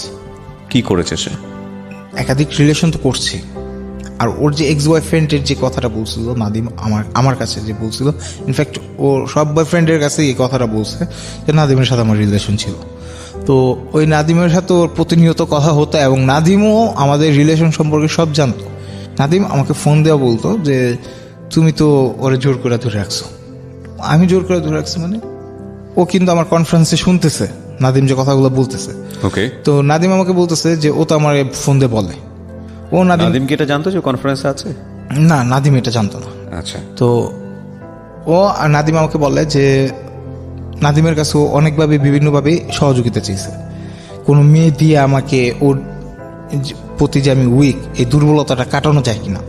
কি করেছে সে? একাধিক রিলেশন তো করছে। আর ওর যে এক্স বয়ফ্রেন্ডের যে কথাটা বলছিল নাদিম, আমার কাছে যে বলছিল, ইনফ্যাক্ট ও সব বয়ফ্রেন্ডের কাছে এই কথাটা বলছে যে নাদিমের সাথে আমার রিলেশন ছিল। তো ওই নাদিমের সাথে ওর প্রতিনিয়ত কথা হতো, এবং নাদিমও আমাদের রিলেশন সম্পর্কে সব জানতো। নাদিম আমাকে ফোন দেওয়া বলতো যে তুমি তো ওরে জোর করে ধরে রাখছো। আমি জোর করে ধরে রাখছি মানে? ও কিন্তু আমার কনফারেন্সে শুনতেছে নাদিম যে কথাগুলো বলতেছে। ওকে। তো নাদিম আমাকে বলতেছে যে ও তো আমার ফোন দিয়ে বলে। নাদিম কি এটা জানতো যে কনফারেন্সে আছে? না, নাদিম এটা জানতো না। আচ্ছা। তো নাদিম আমাকে বলে যে নাদিমের কাছে ও অনেকভাবে বিভিন্নভাবে সহযোগিতা চেয়েছে, কোনো মেয়ে দিয়ে আমাকে ওর প্রতি যে আমি উইক, এই দুর্বলতাটা কাটানো যায় কিনা,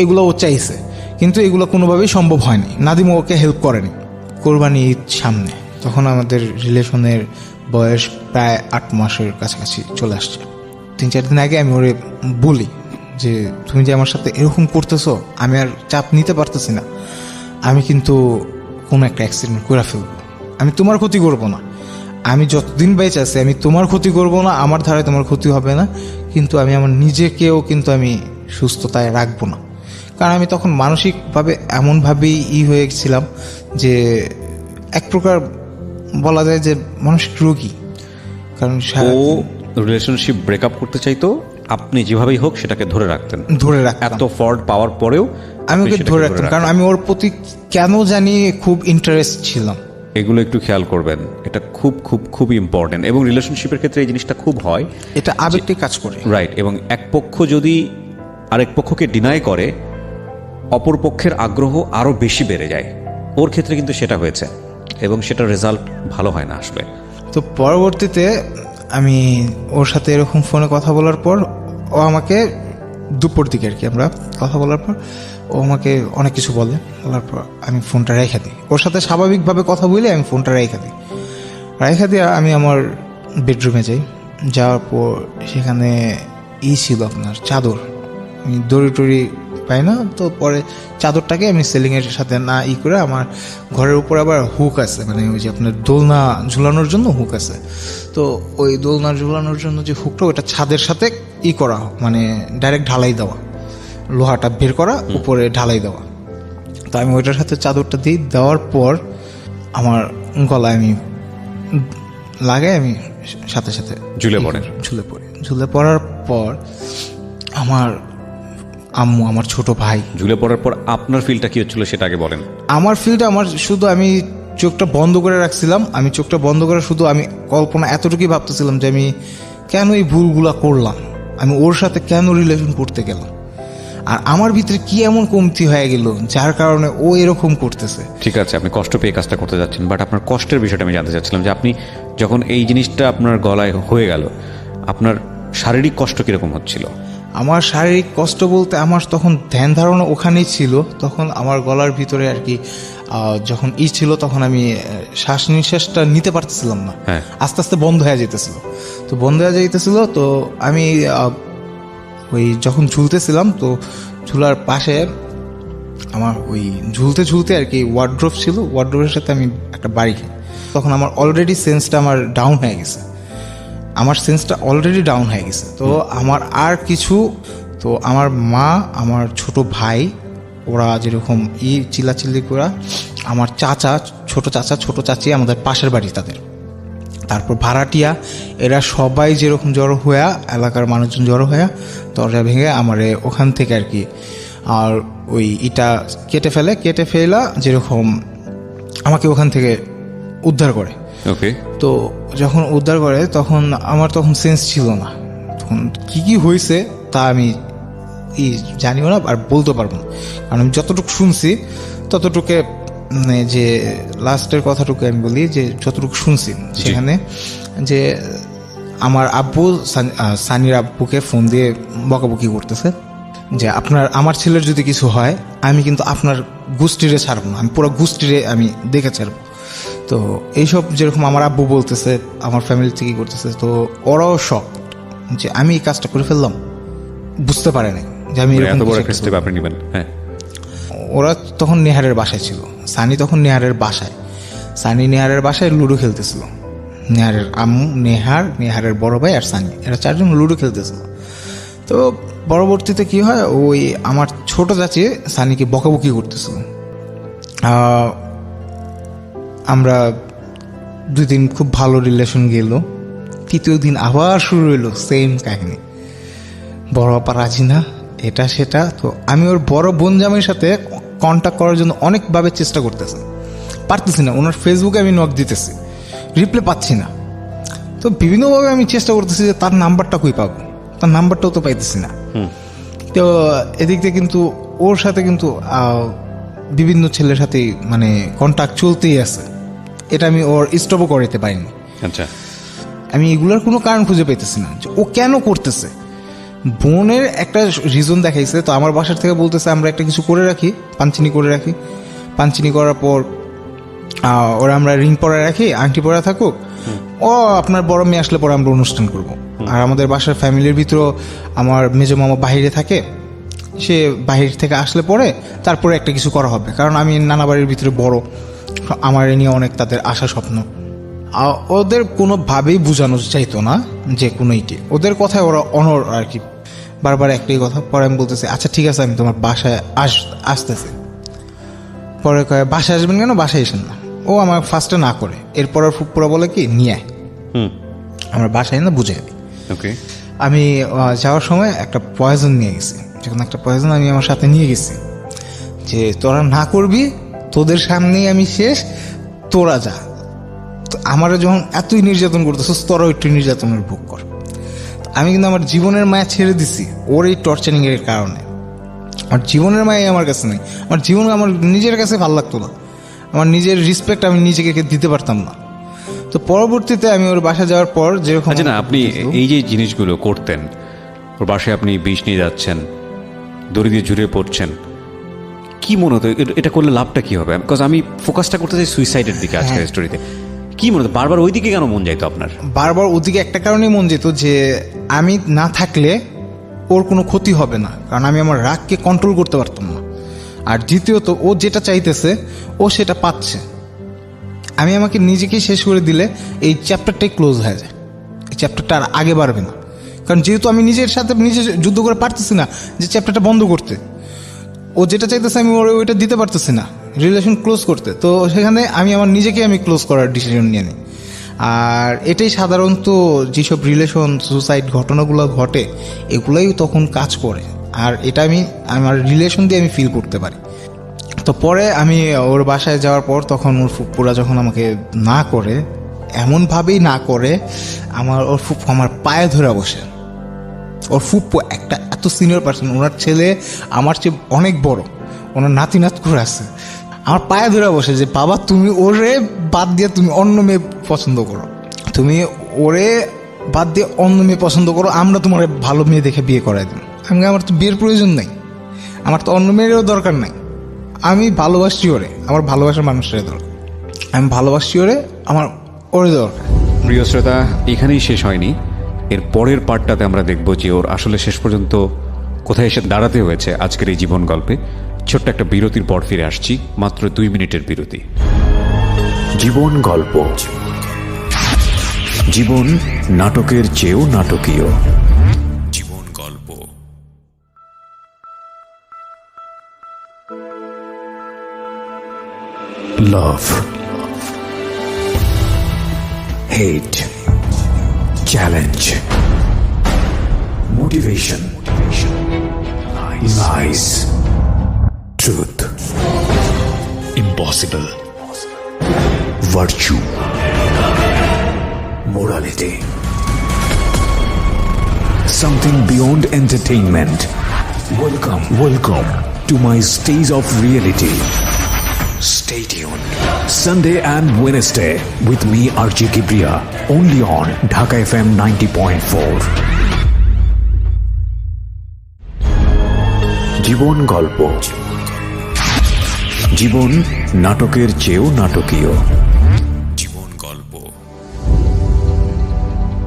এগুলো ও চাইছে, কিন্তু এগুলো কোনোভাবেই সম্ভব হয়নি। নাদিম ওকে হেল্প করেনি। কোরবানি ঈদ সামনে, তখন আমাদের রিলেশনের বয়স প্রায় 8 মাসের কাছাকাছি চলে আসছে। 3-4 দিন আগে আমি ওরে বলি যে তুমি যে আমার সাথে এরকম করতেছো, আমি আর চাপ নিতে পারতেছি না, আমি কিন্তু কোনো একটা অ্যাক্সিডেন্ট করে ফেলবো, আমি তোমার ক্ষতি করবো না, আমি যতদিন বেঁচে আছি আমি তোমার ক্ষতি করবো না, আমার ধারে তোমার ক্ষতি হবে না, কিন্তু আমি আমার নিজেকেও কিন্তু আমি সুস্থতায় রাখবো না। কারণ আমি তখন মানসিকভাবে এমনভাবেই হয়ে গেছিলাম যে এক প্রকার বলা যায় যে মানসিক রোগী। কারণ ও রিলেশনশিপ ব্রেকআপ করতে চাইতো, আপনি যেভাবেই হোক সেটাকে ধরে রাখতেন। এত ফল্ট পাওয়ার পরেও আমি ওকে ধরে রাখতাম, কারণ আমি ওর প্রতি কেন জানি খুব ইন্টারেস্ট ছিলাম। এগুলো একটু খেয়াল করবেন, এটা খুব খুব খুব ইম্পর্টেন্ট। এবং রিলেশনশিপের ক্ষেত্রে এই জিনিসটা খুব হয়, এটা আবেগটি কাজ করে। রাইট। এবং এক পক্ষ যদি আরেক পক্ষকে ডিনাই করে, অপর পক্ষের আগ্রহ আরো বেশি বেড়ে যায়। ওর ক্ষেত্রে কিন্তু সেটা হয়েছে, এবং সেটার রেজাল্ট ভালো হয় না আসলে। তো পরবর্তীতে আমি ওর সাথে এরকম ফোনে কথা বলার পর, ও আমাকে দুপুর দিকে আর কি আমরা কথা বলার পর ও আমাকে অনেক কিছু বলার পর আমি ফোনটা রেখে দিই। ওর সাথে স্বাভাবিকভাবে কথা বলে আমি ফোনটা রেখে দিয়ে আমি আমার বেডরুমে যাওয়ার পর সেখানে ছিল আপনার চাদর, আমি দড়ি টড়ি পাই না, তো পরে চাদরটাকে আমি সেলিংয়ের সাথে না করে, আমার ঘরের উপর আবার হুক আছে, মানে ওই যে আপনার দোলনা ঝুলানোর জন্য হুক আছে, তো ওই দোলনা ঝুলানোর জন্য যে হুকটা, ওটা ছাদের সাথে করা, মানে ডাইরেক্ট ঢালাই দেওয়া, লোহাটা বের করা উপরে ঢালাই দেওয়া। তো আমি ওইটার সাথে চাদরটা দেওয়ার পর আমার গলায় আমি লাগাই, আমি সাথে সাথে ঝুলে পড়ার পর আমার আম্মু, আমার ছোট ভাই। ঝুলে পড়ার পর আপনার ফিলটা কি হচ্ছিল সেটা আগে বলেন। আমার ফিলটা, শুধু আমি চোখটা বন্ধ করে রাখছিলাম, আমি চোখটা বন্ধ করে শুধু আমি কল্পনা এতটুকুই ভাবতেছিলাম যে আমি কেন এই ভুলগুলা করলাম, আমি ওর সাথে কেন রিলেশন করতে গেলাম। আর আমার ভিতরে কি এমন কমতি হয়ে গেল যার কারণে ও এরকম করতেছে। ঠিক আছে, আপনি কষ্ট পেয়ে কাজটা করতে যাচ্ছেন, বাট আপনার কষ্টের বিষয়টা আমি জানতে চাচ্ছিলাম যে আপনি যখন এই জিনিসটা আপনার গলায় হয়ে গেল, আপনার শারীরিক কষ্ট কিরকম হচ্ছিল? আমার শারীরিক কষ্ট বলতে আমার তখন ধ্যান ধারণা ওখানেই ছিল। তখন আমার গলার ভিতরে আর কি যখন ছিল তখন আমি শ্বাস নিঃশ্বাসটা নিতে পারতেছিলাম না, হ্যাঁ। আস্তে আস্তে বন্ধ হয়ে যেতেছিল। তো বন্ধ হয়ে যেতেছিল, তো আমি ওই যখন ঝুলতেছিলাম, তো ঝুলার পাশে আমার ওই ঝুলতে ঝুলতে আর কি ওয়ার্ড্রোব ছিল, ওয়ার্ড্রোবের সাথে আমি একটা বাড়ি খাই। তখন আমার অলরেডি সেন্সটা আমার ডাউন হয়ে গেছে, তো আমার আর কিছু, তো আমার মা, আমার ছোট ভাই, ওরা যেরকম চিল্লাচিল্লি করা, আমার চাচা, ছোট চাচি আমাদের পাশের বাড়ি তাদের, তারপর ভাড়াটিয়া, এরা সবাই যেরকম জড়ো হইয়া, এলাকার মানুষজন জড়ো হইয়া দরজা ভেঙে আমারে ওখান থেকে আর কি আর ওই ইটা কেটে ফেলা যেরকম আমাকে ওখান থেকে উদ্ধার করে। ওকে। তো যখন উদ্ধার করে তখন আমার তখন সেন্স ছিল না, তখন কি হয়েছে তা আমি জানিও না আর বলতে পারবো না, কারণ আমি যতটুকু শুনছি ততটুকু, মানে যে লাস্টের কথাটুকু আমি বলি, যে যতটুকু শুনছি সেখানে যে আমার আব্বু সানির আব্বুকে ফোন দিয়ে বকাবকি করতেছে যে আমার ছেলের যদি কিছু হয় আমি কিন্তু আপনার গোষ্ঠীরে ছাড়বো না, আমি পুরো গোষ্ঠীরে আমি দেখে ছাড়বো। তো এইসব যেরকম আমার আব্বু বলতেছে, আমার ফ্যামিলি থেকেই করতেছে, তো ওরাও শক যে আমি এই কাজটা করে ফেললাম, বুঝতে পারে না যে আমি এরকম এত বড় কিছু একটা স্টেপ আপনি নেবেন। হ্যাঁ। ওরা তখন নেহারের বাসায় ছিল, সানি তখন নেহারের বাসায় লুডো খেলতেছিল। নেহারের আম্মু, নেহারের বড় ভাই আর সানি, এরা চারজন লুডো খেলতেছিল। তো পরবর্তীতে কি হয়, ওই আমার ছোট চাচি সানিকে বকাবকি করতেছিল। আমরা 2 দিন খুব ভালো রিলেশন গেল, 3য় দিন আবার শুরু হইলো সেম কাহিনী, বড় আপা রাজি না, এটা সেটা। তো আমি ওর বড় বোন জামাইয়ের সাথে কন্ট্যাক্ট করার জন্য অনেকভাবে চেষ্টা পারতেছি না, ওনার ফেসবুকে আমি নক দিতেছি, রিপ্লাই পাচ্ছি না। তো বিভিন্নভাবে আমি চেষ্টা করতেছি যে তার নাম্বারটা কই পাবো, তার নাম্বারটাও তো পাইতেছি না। তো এদিক দিয়ে কিন্তু ওর সাথে কিন্তু বিভিন্ন ছেলের সাথে মানে কন্ট্যাক্ট চলতেই আছে, এটা আমি ওর স্টপও করতে পারিনি। আচ্ছা। আমি এগুলোর কোনো কারণ খুঁজে পাইতেছি না যে ও কেন করতেছে। বোনের একটা রিজন দেখাইছে, তো আমার বাসার থেকে বলতেছে আমরা একটা কিছু করে রাখি, পাঞ্চিনি করার পর ওরা আমরা রিং পরে রাখি, আংটি পরে থাকুক, ও আপনার বড় মেয়ে আসলে পরে আমরা অনুষ্ঠান করব। আর আমাদের বাসার ফ্যামিলির ভিতরেও আমার মেজো মামা বাহিরে থাকে, সে বাহির থেকে আসলে পরে তারপরে একটা কিছু করা হবে, কারণ আমি নানা বাড়ির ভিতরে বড়, আমার এ নিয়ে অনেক তাদের আশা স্বপ্ন। ওদের কোনোভাবেই বোঝানো চাইতো না যে কোনো ইটি, ওদের কথায় ওরা অনর আর কি, বারবার একটাই কথা। পরে আমি বলতেছি আচ্ছা ঠিক আছে আমি তোমার বাসায় আসতেছি। পরে কয় বাসায় আসবেন কেন, বাসায় এসেন না। ও আমার ফার্স্টে না করে, এরপর ওর ফুপুরা বলে কি নিয়ে আয়, আমার বাসায় না বুঝে দিই। ওকে। আমি যাওয়ার সময় একটা পয়জন নিয়ে গেছি, যখন একটা পয়জন আমি আমার সাথে নিয়ে গেছি যে তোরা না করবি, তোদের সামনেই আমি শেষ, তোরা যা। তো আমার যখন এতই নির্যাতন করতেছিস, তোরাও একটু নির্যাতনের ভোগ কর। আমি কিন্তু আমার জীবনের মায়া ছেড়ে দিছি ওর এই টর্চারিং এর কারণে। আমার জীবনের মায়া আমার কাছে নেই, আমার জীবন আমার নিজের কাছে ভালো লাগতো না, আমার নিজের রেসপেক্ট আমি নিজেকে দিতে পারতাম না। তো পরবর্তীতে আমি ওর বাসা যাওয়ার পর যেরকম, আচ্ছা না, আপনি এই যে জিনিসগুলো করতেন, ওর বাসায় আপনি বিষ নিয়ে যাচ্ছেন, দড়ি দিয়ে জুড়ে পড়ছেন, কি মনে হতো এটা করলে লাভটা কি হবে? বিকজ আমি ফোকাসটা করতে চাই সুইসাইডের দিকে আজকের স্টোরিতে। কি মনে হতো বারবার ওই দিকে কেন মন যাইতো আপনার? বারবার ওদিকে একটা কারণেই মন যেত যে আমি না থাকলে ওর কোনো ক্ষতি হবে না, কারণ আমি আমার রাগকে কন্ট্রোল করতে পারতাম না। আর দ্বিতীয়ত ও যেটা চাইতেছে ও সেটা পাচ্ছে, আমি আমাকে নিজেকেই শেষ করে দিলে এই চ্যাপ্টারটাই ক্লোজ হয়ে যায়, এই চ্যাপ্টারটা আর আগে বাড়বে না। কারণ যেহেতু আমি নিজের সাথে নিজে যুদ্ধ করে পারতেছি না যে চ্যাপ্টারটা বন্ধ করতে, ও যেটা চাইতেছে আমি ওইটা দিতে পারতেছি না রিলেশন ক্লোজ করতে, তো সেখানে আমি আমার নিজেকে আমি ক্লোজ করার ডিসিশন নিয়ে নিই। আর এটাই সাধারণত যেসব রিলেশন সুসাইড ঘটনাগুলো ঘটে এগুলোই তখন কাজ করে, আর এটা আমি আমার রিলেশন দিয়ে আমি ফিল করতে পারি। তো পরে আমি ওর বাসায় যাওয়ার পর তখন ওর ফুপ্পুরা যখন আমাকে না করে, এমনভাবেই না করে, ওর ফুপ্পু আমার পায়ে ধরে বসে, ওর ফুপ্পু একটা এত তো সিনিয়র পার্সন, ওনার ছেলে আমার চেয়ে অনেক বড়, ওনার নাতি নাত করে আছে, আমার পায়ে ধরে বসে যে বাবা তুমি ওরে বাদ দিয়ে তুমি অন্য মেয়ে পছন্দ করো, তুমি ওরে বাদ দিয়ে অন্য মেয়ে পছন্দ করো, আমরা তোমার ভালো মেয়ে দেখে বিয়ে করাই দিই। আমার তো বিয়ের প্রয়োজন নেই, আমার তো অন্য মেয়েরও দরকার নাই, আমি ভালোবাসি ওরে, আমার ভালোবাসার মানুষের দরকার, আমি ভালোবাসি ওরে, আমার ওরে দরকার। প্রিয় শ্রোতা, এখানেই শেষ হয়নি। এর পরের পার্টটাতে আমরা দেখব যে ওর আসলে শেষ পর্যন্ত কোথায় এসে দাঁড়াতে হয়েছে আজকের এই জীবন গল্পে। ছোট্ট একটা বিরতির পর ফিরে আসছি, মাত্র 2 মিনিটের বিরতি। জীবন গল্প। জীবন নাটকের চেয়েও নাটকীয়। জীবন গল্প। লাভ, hate, challenge, motivation, lies, truth, impossible, virtue, morality, something beyond entertainment. Welcome to my stage of reality. Stay tuned. Sunday and Wednesday with me RJ Kibriya, only on Dhaka FM 90.4. জীবন গল্প। জীবন নাটকের চেয়েও নাটকীয়। জীবন গল্প।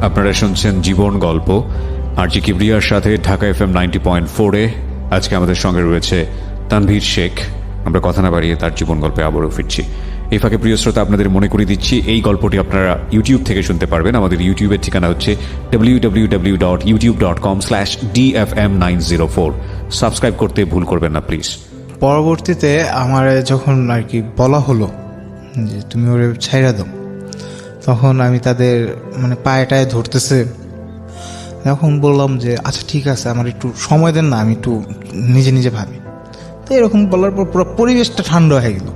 আপনারা শুনছেন জীবন গল্প আরজি কিবরিয়ার সাথে ঢাকা FM 90.4-এ। আজকে আমাদের সঙ্গে রয়েছে তানভীর শেখ। আমরা কথা না বাড়িয়ে তার জীবন গল্পে আবারও ফিরছি। এই ফাঁকে প্রিয় শ্রোতা, আপনাদের মনে করিয়ে দিচ্ছি এই গল্পটি আপনারা ইউটিউব থেকে শুনতে পারবেন। আমাদের ইউটিউবের ঠিকানা হচ্ছে www.youtube.com/dfm904। সাবস্ক্রাইব করতে ভুল করবেন না প্লিজ। পরবর্তীতে আমার যখন আর কি বলা হলো যে তুমি ওরে ছাইড়া দাও, তখন আমি তাদের মানে পায়েটায় ধরতেছে, তখন বললাম যে আচ্ছা ঠিক আছে, আমার একটু সময় দেন না, আমি একটু নিজে নিজে ভাবি। তো এরকম বলার পর পুরো পরিবেশটা ঠান্ডা হয়ে গেল।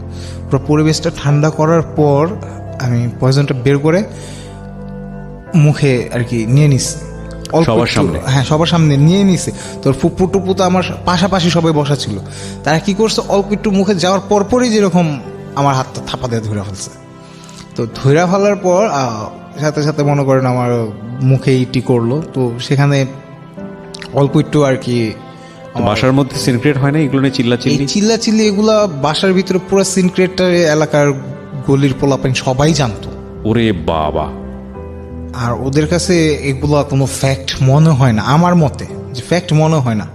পুরো পরিবেশটা ঠান্ডা করার পর আমি পয়জনটা বের করে মুখে আর কি নিয়ে নিচ্ছি, সবার সামনে? হ্যাঁ, সবার সামনে নিয়ে নিছে। তোর ফুপু টুপু তো আমার পাশাপাশি সবাই বসা ছিল, তারা কি করছে অল্প একটু মুখে যাওয়ার পরপরই যেরকম আমার হাতটা থাপা দিয়ে ধরে ফেলছে। তো ধরে ফেলার পর সাথে সাথে মনে করেন আমার মুখে ইটি করলো। তো সেখানে অল্প একটু আর কি বাসার মধ্যে সিনক্রেট হয় না এগুলো নিয়ে চিল্লাচিল্লি, এগুলা বাসার ভিতরে পুরো সিনক্রেটটা এলাকার গলির পোলাপাইন সবাই জানতো। ওরে বাবা! আর ওদের কাছে এগুলা কোনো ফ্যাক্ট মনে হয় না, আমার মতে যে ফ্যাক্ট মনে হয় না।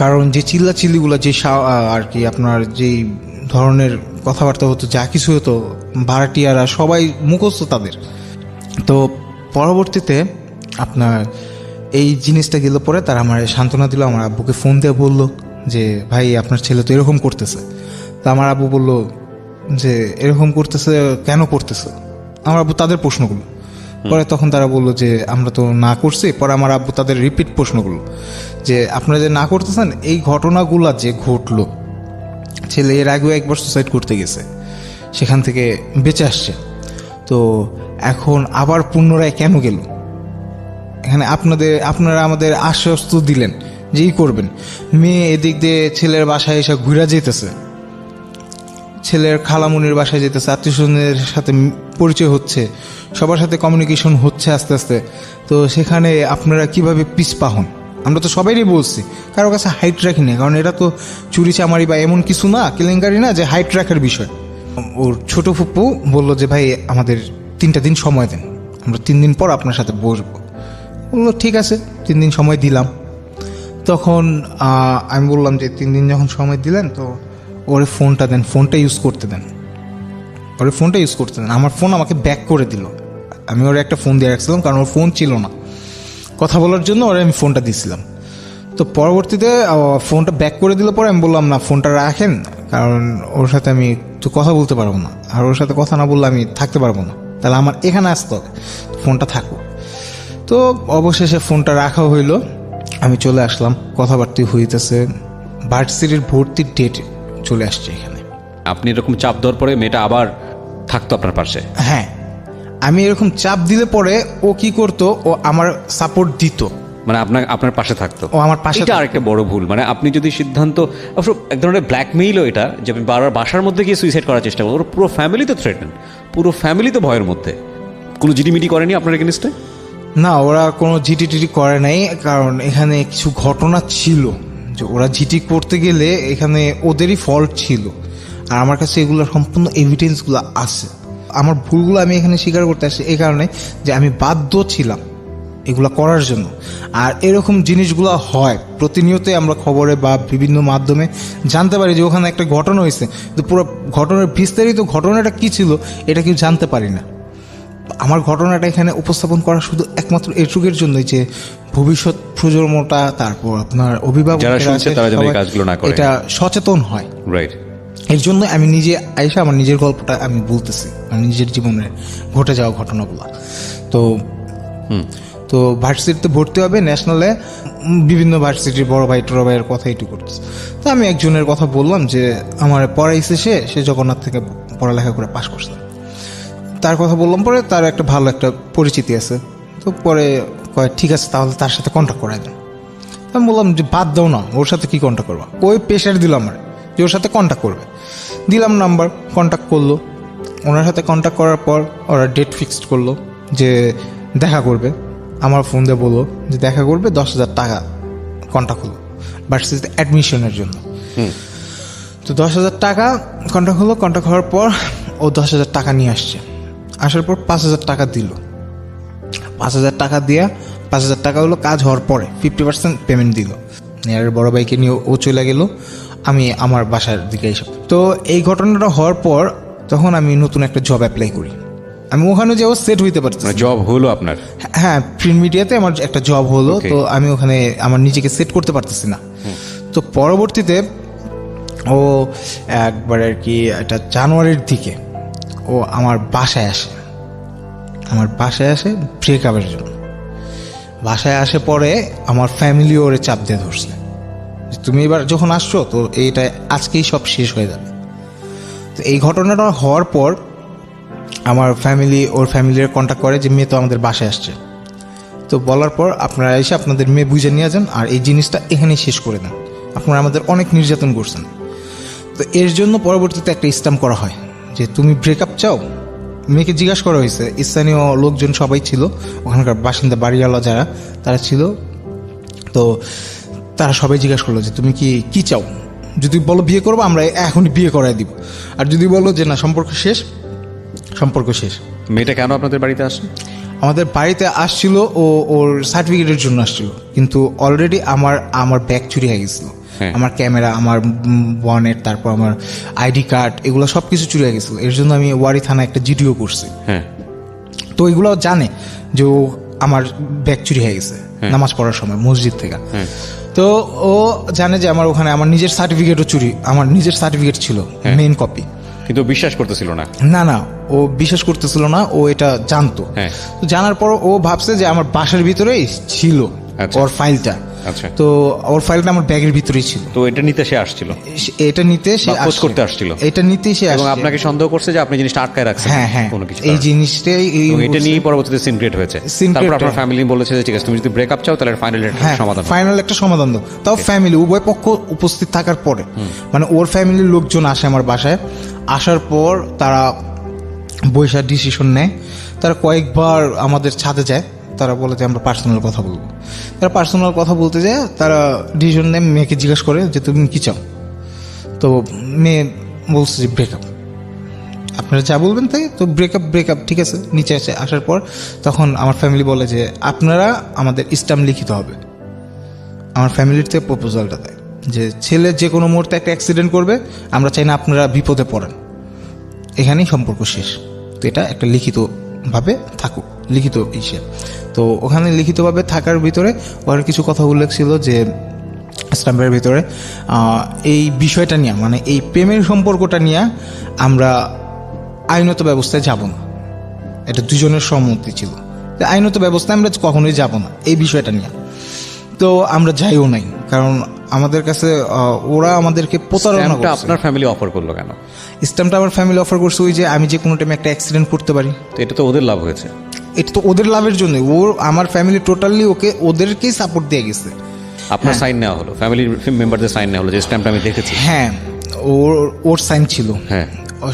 কারণ যে চিল্লাচিল্লিগুলো, যে আর কি আপনার যেই ধরনের কথাবার্তা হতো, যা কিছু হতো, ভাড়াটিয়ারা সবাই মুখস্থ তাদের। তো পরবর্তীতে আপনার এই জিনিসটা গেল পরে তারা আমার সান্ত্বনা দিল। আমার আব্বুকে ফোন দিয়ে বললো যে ভাই আপনার ছেলে তো এরকম করতেছে। তা আমার আব্বু বললো যে এরকম করতেছে কেন করতেছে, আমার আব্বু তাদের প্রশ্ন করলো। পরে তখন তারা বললো যে আমরা তো না করছি। পরে আমার আব্বু তাদের রিপিট প্রশ্ন করলো যে আপনারা যে না করতেছেন, এই ঘটনাগুলা যে ঘটলো, ছেলে এর আগেও একবার সুসাইড করতে গেছে, সেখান থেকে বেঁচে আসছে, তো এখন আবার পুনরায় কেন গেল? এখানে আপনারা আমাদের আশ্বস্ত দিলেন যেই করবেন। মেয়ে এদিক দিয়ে ছেলের বাসায় এসে ঘুরে যেতেছে, ছেলের খালামুনির বাসায় যেতেছে, আত্মীয় স্বজনের সাথে পরিচয় হচ্ছে, সবার সাথে কমিউনিকেশন হচ্ছে আস্তে আস্তে। তো সেখানে আপনারা কিভাবে পিছপা হন? আমরা তো সবাইই বলছি, কারো কাছে হাইট রাখি না, কারণ এটা তো চুরি চামারি বা এমন কিছু না, কেলেঙ্কারি না যে হাইট রাখার বিষয়। ওর ছোট ফুপু বললো যে ভাই আমাদের 3টা দিন সময় দেন, আমরা 3 দিন পর আপনার সাথে বসবো। বললো ঠিক আছে, 3 দিন সময় দিলাম। তখন আমি বললাম যে 3 দিন যখন সময় দিলেন তো ওরে ফোনটা দেন, ফোনটা ইউজ করতে দেন, ওরে ফোনটা ইউজ করতে দেন। আমার ফোন আমাকে ব্যাক করে দিল। আমি ওর একটা ফোন দিয়ে রাখছিলাম, কারণ ওর ফোন ছিল না, কথা বলার জন্য ওরে আমি ফোনটা দিয়েছিলাম। তো পরবর্তীতে ফোনটা ব্যাক করে দিল। পরে আমি বললাম না, ফোনটা রাখেন, কারণ ওর সাথে আমি তো কথা বলতে পারবো না, আর ওর সাথে কথা না বললে আমি থাকতে পারবো না, তাহলে আমার এখানে আসতে হবে, ফোনটা থাকুক। তো অবশেষে ফোনটা রাখা হইলো, আমি চলে আসলাম, কথাবার্তা হইতেছে, ভার্সিটির ভর্তির ডেট চলে আসছে এখানে। আপনি এরকম চাপ দেওয়ার পরে মেয়েটা আবার থাকতো আপনার পাশে? হ্যাঁ, আমি এরকম চাপ দিলে পরে ও কি করতো, ও আমার সাপোর্ট দিত, মানে আপনার পাশে থাকতো। ও আমার পাশে এটা থাকতো। আরেকটা বড় ভুল, মানে আপনি যদি সিদ্ধান্ত, অবশ্য এক ধরনের ব্ল্যাকমেইলও এটা, যে আপনি বারবার বাসার মধ্যে গিয়ে সুইসাইড করার চেষ্টা করেন, ওর পুরো ফ্যামিলি তো থ্রেটেন, পুরো ফ্যামিলি তো ভয়ের মধ্যে। কোনো জিডিমিডি করেনি আপনার এগেনস্টে? না, ওরা কোনো জিটি টিটি করে নাই, কারণ এখানে কিছু ঘটনা ছিল যে ওরা জিটি করতে গেলে এখানে ওদেরই ফল্ট ছিল, আর আমার কাছে এগুলোর সম্পূর্ণ এভিডেন্সগুলো আছে। আমার ভুলগুলো আমি এখানে স্বীকার করতে আসছি এই কারণে যে আমি বাধ্য ছিলাম এগুলো করার জন্য। আর এরকম জিনিসগুলো হয় প্রতিনিয়তই, আমরা খবরে বা বিভিন্ন মাধ্যমে জানতে পারি যে ওখানে একটা ঘটনা হয়েছে, তো পুরো ঘটনার বিস্তারিত ঘটনাটা কী ছিল এটা কেউ জানতে পারি না। আমার ঘটনাটা এখানে উপস্থাপন করা শুধু একমাত্র এটুকের জন্যই যে ভবিষ্যৎ প্রজন্মটা, তারপর আপনার যারা শুনছে তারা যেন এই কাজগুলো না করে, এটা সচেতন হয়। রাইট। এর জন্য আমি নিজে আইসা আমার নিজের গল্পটা আমি বলতেছি, আমার নিজের জীবনে ঘটে যাওয়া ঘটনাগুলো। তো ভার্সিটিতে ভর্তি হবে ন্যাশনালে, বিভিন্ন ভার্সিটির বড় ভাই টোড়া ভাইয়ের কথা একটু করতেছে। তো আমি একজনের কথা বললাম যে আমার পড়াইছে, সে জগন্নাথ থেকে পড়ালেখা করে পাশ করছে, তার কথা বললাম। পরে তার একটা ভালো একটা পরিচিতি আছে, তো পরে কয় ঠিক আছে তাহলে তার সাথে কন্ট্যাক্ট করাই দেন। আমি বললাম যে বাদ দাও না, ওর সাথে কি কন্ট্যাক্ট করবা? ওই প্রেশার দিল আমার যে ওর সাথে কন্ট্যাক্ট করবে। দিলাম নাম্বার, কন্ট্যাক্ট করলো। ওনার সাথে কন্ট্যাক্ট করার পর ওরা ডেট ফিক্সড করলো যে দেখা করবে। আমার ফোন দিয়ে বললো যে দেখা করবে, 10,000 টাকা কন্ট্যাক্ট হলো ভার্সিটিতে অ্যাডমিশনের জন্য। তো 10,000 টাকা কন্ট্যাক্ট হলো। কন্ট্যাক্ট হওয়ার পর ও 10,000 টাকা নিয়ে আসছে। আসার পর 5,000 টাকা দিল। 5,000 টাকা দিয়া 5,000 টাকা হলো কাজ হওয়ার পরে 50% পেমেন্ট দিল। নেয়ারের বড় ভাইকে নিয়ে ও চলে গেল, আমি আমার বাসার দিকে এসব। তো এই ঘটনাটা হওয়ার পর তখন আমি নতুন একটা জব অ্যাপ্লাই করি। আমি ওখানে যাও সেট হইতে পারছি। জব হলো আপনার? হ্যাঁ, প্রিন্ট মিডিয়াতে আমার একটা জব হলো। Okay. তো আমি ওখানে আমার নিজেকে সেট করতে পারতেছি না। তো পরবর্তীতে ও একবার আর কি এটা জানুয়ারির দিকে ও আমার বাসায় আসে। আমার বাসায় আসে ব্রেকআপের জন্য। বাসায় আসে পরে আমার ফ্যামিলি ওরে চাপ দিয়ে ধরছে যে তুমি এবার যখন আসছো তো এইটা আজকেই সব শেষ হয়ে যাবে। তো এই ঘটনাটা হওয়ার পর আমার ফ্যামিলি ওর ফ্যামিলির কন্ট্যাক্ট করে যে মেয়ে তো আমাদের বাসায় আসছে, তো বলার পর আপনারা এসে আপনাদের মেয়ে বুঝে নিয়ে যান আর এই জিনিসটা এখানেই শেষ করে দেন, আপনারা আমাদের অনেক নির্যাতন করছেন। তো এর জন্য পরবর্তীতে একটা স্ট্যাম্প করা হয় যে তুমি ব্রেকআপ চাও। মেয়েকে জিজ্ঞাসা করা হয়েছে, স্থানীয় লোকজন সবাই ছিল, ওখানকার বাসিন্দা বাড়িওয়ালা যারা তারা ছিল। তো তারা সবাই জিজ্ঞাসা করলো যে তুমি কি চাও। যদি বলো বিয়ে করবো আমরা এখনই বিয়ে করাই দিব, আর যদি বলো যে না সম্পর্ক শেষ, সম্পর্ক শেষ। মেয়েটা কেন আপনাদের বাড়িতে আসে? আমাদের বাড়িতে আসছিল ও ওর সার্টিফিকেটের জন্য আসছিল, কিন্তু অলরেডি আমার ব্যাগ চুরি হয়ে গেছিলো। আমার ক্যামেরা, আমার বোনের, তারপর আমার আইডি কার্ড, এগুলো সব কিছু চুরি হয়ে গেছিলো। এর জন্য আমি ওয়ারি থানায় একটা জিডিও করছি। তো এগুলো জানে যে ও আমার ব্যাগ চুরি হয়ে গেছে নামাজ পড়ার সময় মসজিদ থেকে। তো ও জানে যে আমার ওখানে আমার নিজের সার্টিফিকেটও চুরি, আমার নিজের সার্টিফিকেট ছিল মেইন কপি, কিন্তু বিশ্বাস করতেছিল না। না ও বিশ্বাস করতেছিল না, ও এটা জানতো। তো জানার পর ও ভাবছে যে আমার বাসার ভিতরেই ছিল ওর ফাইলটা। আচ্ছা। তো ওর ফাইলটা আমার ব্যাগের ভিতরেই ছিল। তো এটা নিতে সে আসছিল? এটা নিতে সে খোঁজ করতে আসছিল? এটা নিতেই সে আসছে। এবং আপনাকে সন্দেহ করছে যে আপনি জিনিসটা আটকায় রাখছেন। হ্যাঁ, কোনো কিছু এই জিনিসটাই এটা নিয়ে পরবর্তীতে সিন ক্রিয়েট হয়েছে। তারপর আপনার ফ্যামিলি বলেছে যে ঠিক আছে তুমি যদি ব্রেকআপ চাও তাহলে ফাইনাল একটা সমাধান, ফাইনাল একটা সমাধান দাও। তাও ফ্যামিলি উভয় পক্ষ উপস্থিত থাকার পরে, মানে ওর ফ্যামিলির লোকজন আসে আমার বাসায়। আসার পর তারা বৈশা ডিসিশন নেয়। তারা কয়েকবার আমাদের ছাদে যায়, তারা বলে যে আমরা পার্সোনাল কথা বলবো। তারা পার্সোনাল কথা বলতে যায়, তারা ডিসিশন নেয়, মেয়েকে জিজ্ঞাসা করে যে তুমি কি চাও। তো মেয়ে বলছে যে ব্রেকআপ। আপনারা যা বলবেন তাই। তো ব্রেকআপ ঠিক আছে। নিচে আসার পর তখন আমার ফ্যামিলি বলে যে আপনারা আমাদের স্ট্যাম্প লিখিত হবে। আমার ফ্যামিলির থেকে প্রপোজালটা দেয় যে ছেলে যে কোনো মুহূর্তে একটা অ্যাক্সিডেন্ট করবে, আমরা চাই না আপনারা বিপদে পড়েন, এখানেই সম্পর্ক শেষ। তো এটা একটা লিখিতভাবে থাকুক, লিখিত ইসে। তো ওখানে লিখিতভাবে থাকার ভিতরে ওর কিছু কথা উল্লেখ ছিল যে স্ট্যাম্পের ভিতরে এই বিষয়টা নিয়ে, মানে এই প্রেমের সম্পর্কটা নিয়ে আমরা আইনত ব্যবস্থায় যাব না। এটা দুজনের সম্মতি ছিল, আইনত ব্যবস্থায় আমরা কখনোই যাব না এই বিষয়টা নিয়ে। তো আমরা যাইও নাই, কারণ আমাদের কাছে ওরা আমাদেরকে প্রতারণা করছে। আপনার ফ্যামিলি অফার করলো কেন স্ট্যাম্পটা? আমার ফ্যামিলি অফার করছে ওই যে আমি যে কোনো টাইমে একটা অ্যাক্সিডেন্ট করতে পারি। তো এটা তো ওদের লাভ হয়েছে। এটা তো ওদের লাভের জন্য, ওর আমার ফ্যামিলি টোটালি ওদেরকেই সাপোর্ট দিয়ে গেছে। আপনার সাইন নেওয়া হলো, ফ্যামিলির মেম্বারদের সাইন নেওয়া হলো, যে স্ট্যাম্পটা আমি দেখেছি। হ্যাঁ, ওর সাইন ছিল, হ্যাঁ,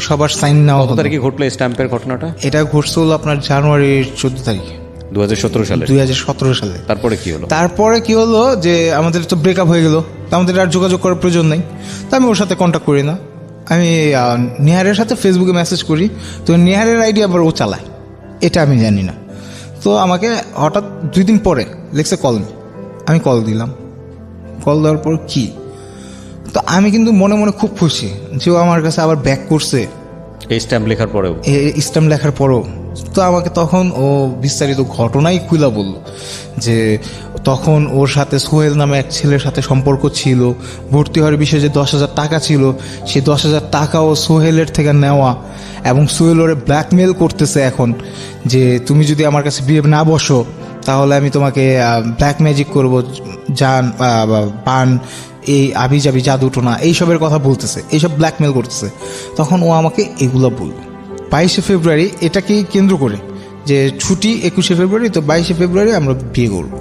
সবার সাইন নেওয়া কত হলো। তারিখে ঘটলো এই স্ট্যাম্পের ঘটনাটা? এটা ঘটছে হলো আপনার জানুয়ারির 14 তারিখে 2017 সালে। 2017 সালে। তারপরে কি হলো? তারপরে কি হলো যে আমাদের তো ব্রেকআপ হয়ে গেল, তো আমাদের আর যোগাযোগ করার প্রয়োজন নেই, তো আমি ওর সাথে কন্ট্যাক্ট করি না। আমি নেহারের সাথে ফেসবুকে মেসেজ করি, তো নেহারের আইডি আবার ও চালায়, এটা আমি জানি না। তো আমাকে হঠাৎ 2 দিন পরে লিখছে কল মি, আমি কল দিলাম। কল দেওয়ার পর কি, তো আমি কিন্তু মনে মনে খুব খুশি যে ও আমার কাছে আবার ব্যাক করছে এই স্ট্যাম্প লেখার পরেও। স্ট্যাম্প লেখার পরও। তো আমাকে তখন ও বিস্তারিত ঘটনাই খুলে বলল যে তখন ওর সাথে সোহেল নামে এক ছেলের সাথে সম্পর্ক ছিল, ভর্তি হওয়ার বিষয়ে যে 10,000 টাকা ছিল, সেই 10,000 টাকাও সোহেলের থেকে নেওয়া, এবং সোহেল ওরে ব্ল্যাকমেল করতেছে এখন যে তুমি যদি আমার কাছে বিয়ে না বসো তাহলে আমি তোমাকে ব্ল্যাক ম্যাজিক করবো, বান, এই আবি জাবি জাদু টোনা এইসবের কথা বলতেছে, এইসব ব্ল্যাকমেল করতেছে। তখন ও আমাকে এগুলো বলল 22শে ফেব্রুয়ারি, এটাকে কেন্দ্র করে যে ছুটি 21শে ফেব্রুয়ারি, তো 22শে ফেব্রুয়ারি আমরা বিয়ে করব।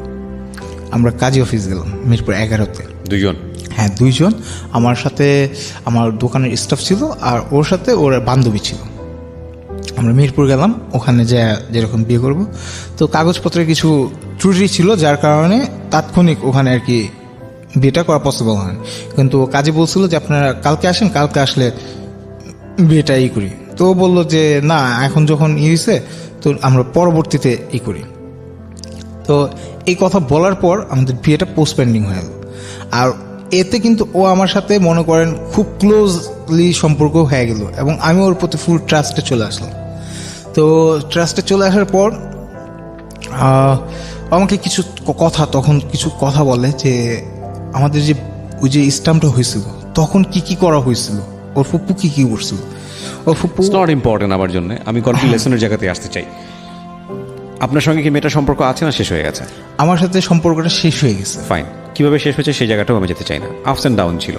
আমরা কাজী অফিস গেলাম মিরপুর 11-তে। 2 জন? হ্যাঁ, 2 জন। আমার সাথে আমার দোকানের স্টাফ ছিল, আর ওর সাথে ওর বান্ধবী ছিল। আমরা মিরপুর গেলাম, ওখানে যা যেরকম বিয়ে করব। তো কাগজপত্রে কিছু ত্রুটি ছিল, যার কারণে তাৎক্ষণিক ওখানে আর কি বিয়েটা করা পসিবল হয়, কিন্তু কাজী বলছিল যে আপনারা কালকে আসেন, কালকে আসলে বিয়েটা করি। তো ও বললো যে না, এখন যখন হয়েছে তো আমরা পরবর্তীতে করি। তো এই কথা বলার পর আমাদের বিয়েটা পোস্টপেন্ডিং হয়ে গেল। আর এতে কিন্তু ও আমার সাথে মনে করেন খুব ক্লোজলি সম্পর্ক হয়ে গেল, এবং আমি ওর প্রতি ফুল ট্রাস্টে চলে আসলাম। তো ট্রাস্টে চলে আসার পর আমাকে কিছু কথা বলে যে আমাদের যে ওই যে স্ট্যাম্পটা হয়েছিল তখন কি করা হয়েছিল, ওর ফুপু কি করছিল। ওর ফুপু ইটস নট ইম্পর্টেন্ট আমার জন্য, আমি গল্পের লেসনের জায়গাতে আসতে চাই। আপনার সঙ্গে কি মেয়েটার সম্পর্ক আছে না শেষ হয়ে গেছে? আমার সাথে সম্পর্কটা শেষ হয়ে গেছে। ফাইন, কিভাবে শেষ হয়েছে সেই জায়গাটাও আমি যেতে চাই না। আপস অ্যান্ড ডাউন ছিল।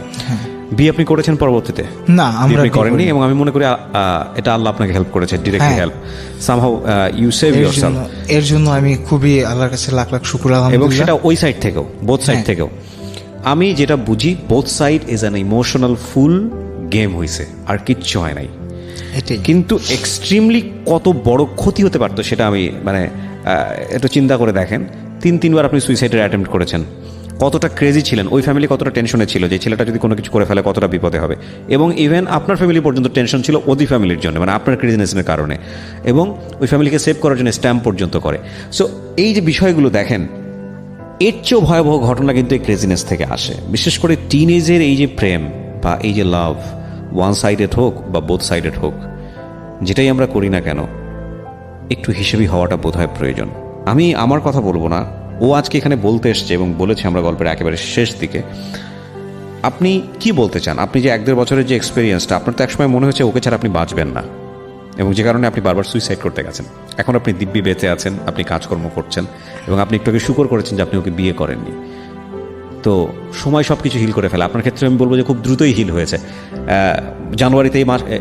বিয়ে আপনি করেছেন পরবর্তীতে? না, বিয়ে আপনি করেননি, এবং আমি মনে করি এটা আল্লাহ আপনাকে হেল্প করেছে, directly help somehow, you save yourself. এর জন্য আমি খুবই আল্লাহর কাছে লাখ লাখ শুকর, এবং আলহামদুলিল্লাহ। সেটা ওই সাইড থেকেও, বোথ সাইড থেকেও। আমি যেটা বুঝি, both side is an emotional fool game হয়েছে, আর কিচ্ছু হয় নাই। এটাই কিন্তু এক্সট্রিমলি কত বড় ক্ষতি হতে পারতো সেটা আমি একটু চিন্তা করে দেখেন। 3-3বার আপনি সুইসাইডের অ্যাটেম্প্ট করেছেন, কতটা ক্রেজি ছিলেন, ওই ফ্যামিলি কতটা টেনশনে ছিল যে ছেলেটা যদি কোনো কিছু করে ফেলে কতটা বিপদে হবে, এবং ইভেন আপনার ফ্যামিলি পর্যন্ত টেনশন ছিল ওদি ফ্যামিলির জন্য, মানে আপনার ক্রেজিনেসের কারণে, এবং ওই ফ্যামিলিকে সেভ করার জন্য স্ট্যাম্প পর্যন্ত করে। সো এই যে বিষয়গুলো দেখেন, এর চেয়েও ভয়াবহ ঘটনা কিন্তু এই ক্রেজিনেস থেকে আসে। বিশেষ করে টিনেজের এই যে প্রেম বা এই যে লাভ, ওয়ান সাইডেড হোক বা বোথ সাইডেড হোক, যেটাই আমরা করি না কেন, একটু হিসেবি হওয়াটা বোধহয় প্রয়োজন। আমি আমার কথা বলবো না, ও আজকে এখানে বলতে এসছে এবং বলেছে আমরা গল্পের একেবারে শেষ দিকে। আপনি কি বলতে চান? আপনি যে 1-1.5 বছরের যে এক্সপিরিয়েন্সটা, আপনার তো একসময় মনে হচ্ছে ওকে ছাড়া আপনি বাঁচবেন না, এবং যে কারণে আপনি বারবার সুইসাইড করতে গেছেন। এখন আপনি দিব্যি বেঁচে আছেন, আপনি কাজকর্ম করছেন, এবং আপনি একটু আগে শুকর করেছেন যে আপনি ওকে বিয়ে করেননি। তো সময় সব কিছু হিল করে ফেলে। আপনার ক্ষেত্রে আমি বলবো যে খুব দ্রুতই হিল হয়েছে। জানুয়ারিতে,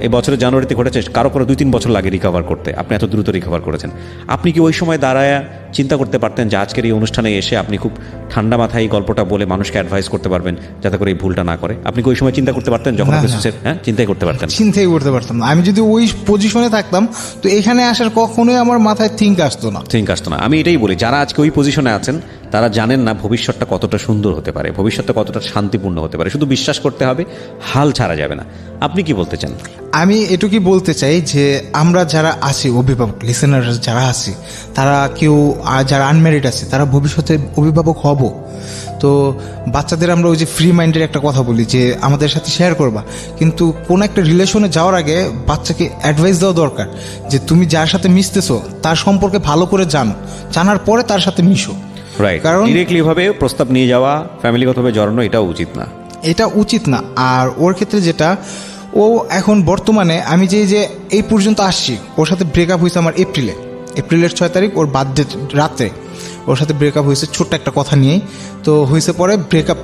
এই বছরের জানুয়ারিতে ঘটেছে, কারো 2-3 বছর লাগে রিকভার করতে, আপনি এত দ্রুত রিকভার করেছেন। আপনি কি ওই সময় দাঁড়ায় চিন্তা করতে পারতেন যে আজকের এই অনুষ্ঠানে এসে আপনি খুব ঠান্ডা মাথায় এই গল্পটা বলে মানুষকে অ্যাডভাইস করতে পারবেন যাতে করে এই ভুলটা না করে? আপনি কি ওই সময় চিন্তা করতে পারতেন যখন আপনি চিন্তাই করতে পারতেন? চিন্তাই করতে পারতাম না। আমি যদি ওই পজিশনে থাকতাম তো এখানে আসার কখনোই আমার মাথায় থিঙ্ক আসতো না। আমি এটাই বলি, যারা আজকে ওই পজিশনে আছেন তারা জানেন না ভবিষ্যৎটা কতটা সুন্দর হতে পারে, ভবিষ্যৎটা কতটা শান্তিপূর্ণ হতে পারে। শুধু বিশ্বাস করতে হবে, হাল ছাড়া যাবে না। আপনি কি বলতে চান? আমি এটুকুই বলতে চাই যে আমরা যারা আছি, অভিভাবক লিসেনার যারা আছি, তারা কেউ যারা আনম্যারিড আছে তারা ভবিষ্যতে অভিভাবক হব। তো বাচ্চাদের আমরা ওই যে ফ্রি মাইন্ডের একটা কথা বলি যে আমাদের সাথে শেয়ার করবা, কিন্তু কোনো একটা রিলেশনে যাওয়ার আগে বাচ্চাকে অ্যাডভাইস দেওয়া দরকার যে তুমি যার সাথে মিশতেছো তার সম্পর্কে ভালো করে জানার পরে তার সাথে মিশো। রাইট, কারণ ডিরেক্টলি ভাবে প্রস্তাব নিয়ে যাওয়া, ফ্যামিলিগতভাবে জড়ানো, এটা উচিত না। আর ওর ক্ষেত্রে যেটা, ও এখন বর্তমানে আমি যে এই পর্যন্ত আসছি, ওর সাথে ব্রেকআপ হয়েছে আমার এপ্রিলের 6 তারিখ, ওর বার্থডে রাত্রে ওর সাথে ব্রেকআপ হয়েছে ছোট্ট একটা কথা নিয়েই। তো হয়েছে পরে ব্রেকআপ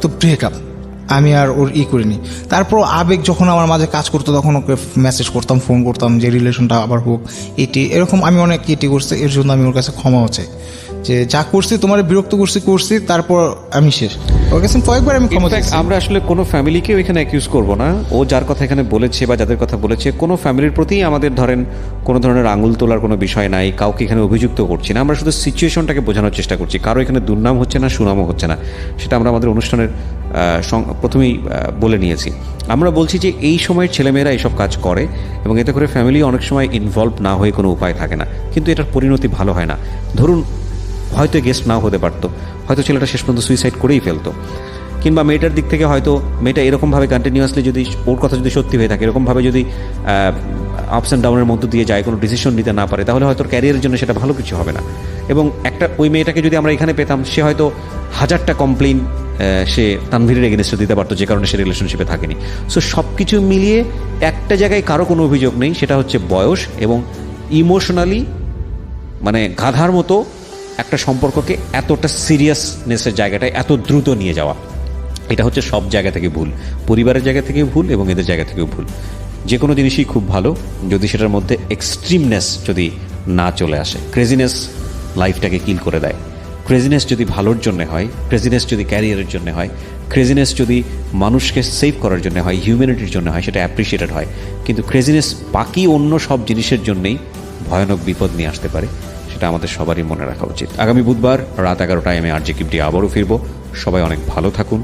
আমি আর ওর করিনি। তারপর আবেগ যখন আমার মাঝে কাজ করতো তখন ওকে মেসেজ করতাম, ফোন করতাম যে রিলেশনটা আবার হোক, এরকম আমি অনেক করছি। এর জন্য আমি ওর কাছে ক্ষমাও চাই যে যা করছি তোমার বিরক্ত করছি, তারপর আমি শেষ। ওর কাছে কয়েকবার আমি ক্ষমা চাইছি। আমরা আসলে কোনো ফ্যামিলিকেও এখানে অ্যাকিউজ করব না। ও যার কথা এখানে বলেছে বা যাদের কথা বলেছে, কোনো ফ্যামিলির প্রতি আমাদের ধরেন কোনো ধরনের আঙুল তোলার কোনো বিষয় নাই, কাউকে এখানে অভিযুক্ত করছি না। আমরা শুধু সিচুয়েশনটাকে বোঝানোর চেষ্টা করছি। কারো এখানে দুর্নাম হচ্ছে না, সুনামও হচ্ছে না, সেটা আমরা আমাদের অনুষ্ঠানের প্রথমেই বলে নিয়েছি। আমরা বলছি যে এই সময়ের ছেলেমেয়েরা এইসব কাজ করে এবং এতে করে ফ্যামিলি অনেক সময় ইনভলভ না হয়ে কোনো উপায় থাকে না, কিন্তু এটার পরিণতি ভালো হয় না। ধরুন হয়তো গেস্ট নাও হতে পারতো, হয়তো ছেলেটা শেষ পর্যন্ত সুইসাইড করেই ফেলতো, কিংবা মেয়েটার দিক থেকে হয়তো মেয়েটা এরকমভাবে কন্টিনিউয়াসলি যদি ওর কথা যদি সত্যি হয়ে থাকে, এরকমভাবে যদি আপস অ্যান্ড ডাউনের মধ্য দিয়ে যায়, কোনো ডিসিশন নিতে না পারে, তাহলে হয়তো ক্যারিয়ারের জন্য সেটা ভালো কিছু হবে না। এবং ওই মেয়েটাকে যদি আমরা এখানে পেতাম, সে হয়তো 1000টা কমপ্লেইন সে তানভীরের এগেনস্টে দিতে পারতো, যে কারণে সে রিলেশনশিপে থাকেনি। সো সব কিছু মিলিয়ে একটা জায়গায় কারো কোনো অভিযোগ নেই, সেটা হচ্ছে বয়স এবং ইমোশনালি মানে গাধার মতো একটা সম্পর্ককে এতটা সিরিয়াসনেসের জায়গাটায় এত দ্রুত নিয়ে যাওয়া, এটা হচ্ছে সব জায়গা থেকে ভুল। পরিবারের জায়গা থেকেও ভুল এবং এদের জায়গা থেকেও ভুল। যে কোনো জিনিসই খুব ভালো যদি সেটার মধ্যে এক্সট্রিমনেস যদি না চলে আসে। ক্রেজিনেস লাইফটাকে কিল করে দেয়। ক্রেজিনেস যদি ভালোর জন্য হয়, ক্রেজিনেস যদি ক্যারিয়ারের জন্য হয়, ক্রেজিনেস যদি মানুষকে সেভ করার জন্য হয়, হিউম্যানিটির জন্য হয়, সেটা অ্যাপ্রিসিয়েটেড হয়। কিন্তু ক্রেজিনেস বাকি অন্য সব জিনিসের জন্যেই ভয়ানক বিপদ নিয়ে আসতে পারে, সেটা আমাদের সবারই মনে রাখা উচিত। আগামী বুধবার রাত 11টায় আমি আরজে কিপটি আবারও ফিরব। সবাই অনেক ভালো থাকুন,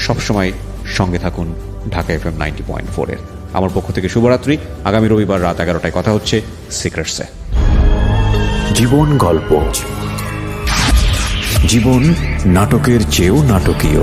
সবসময় সঙ্গে থাকুন ঢাকা FM 90.4 এর। আমার পক্ষ থেকে শুভরাত্রি। আগামী রবিবার রাত 11টায় কথা হচ্ছে সিক্রেটসে। জীবন গল্প, জীবন নাটকের চেয়েও নাটকীয়।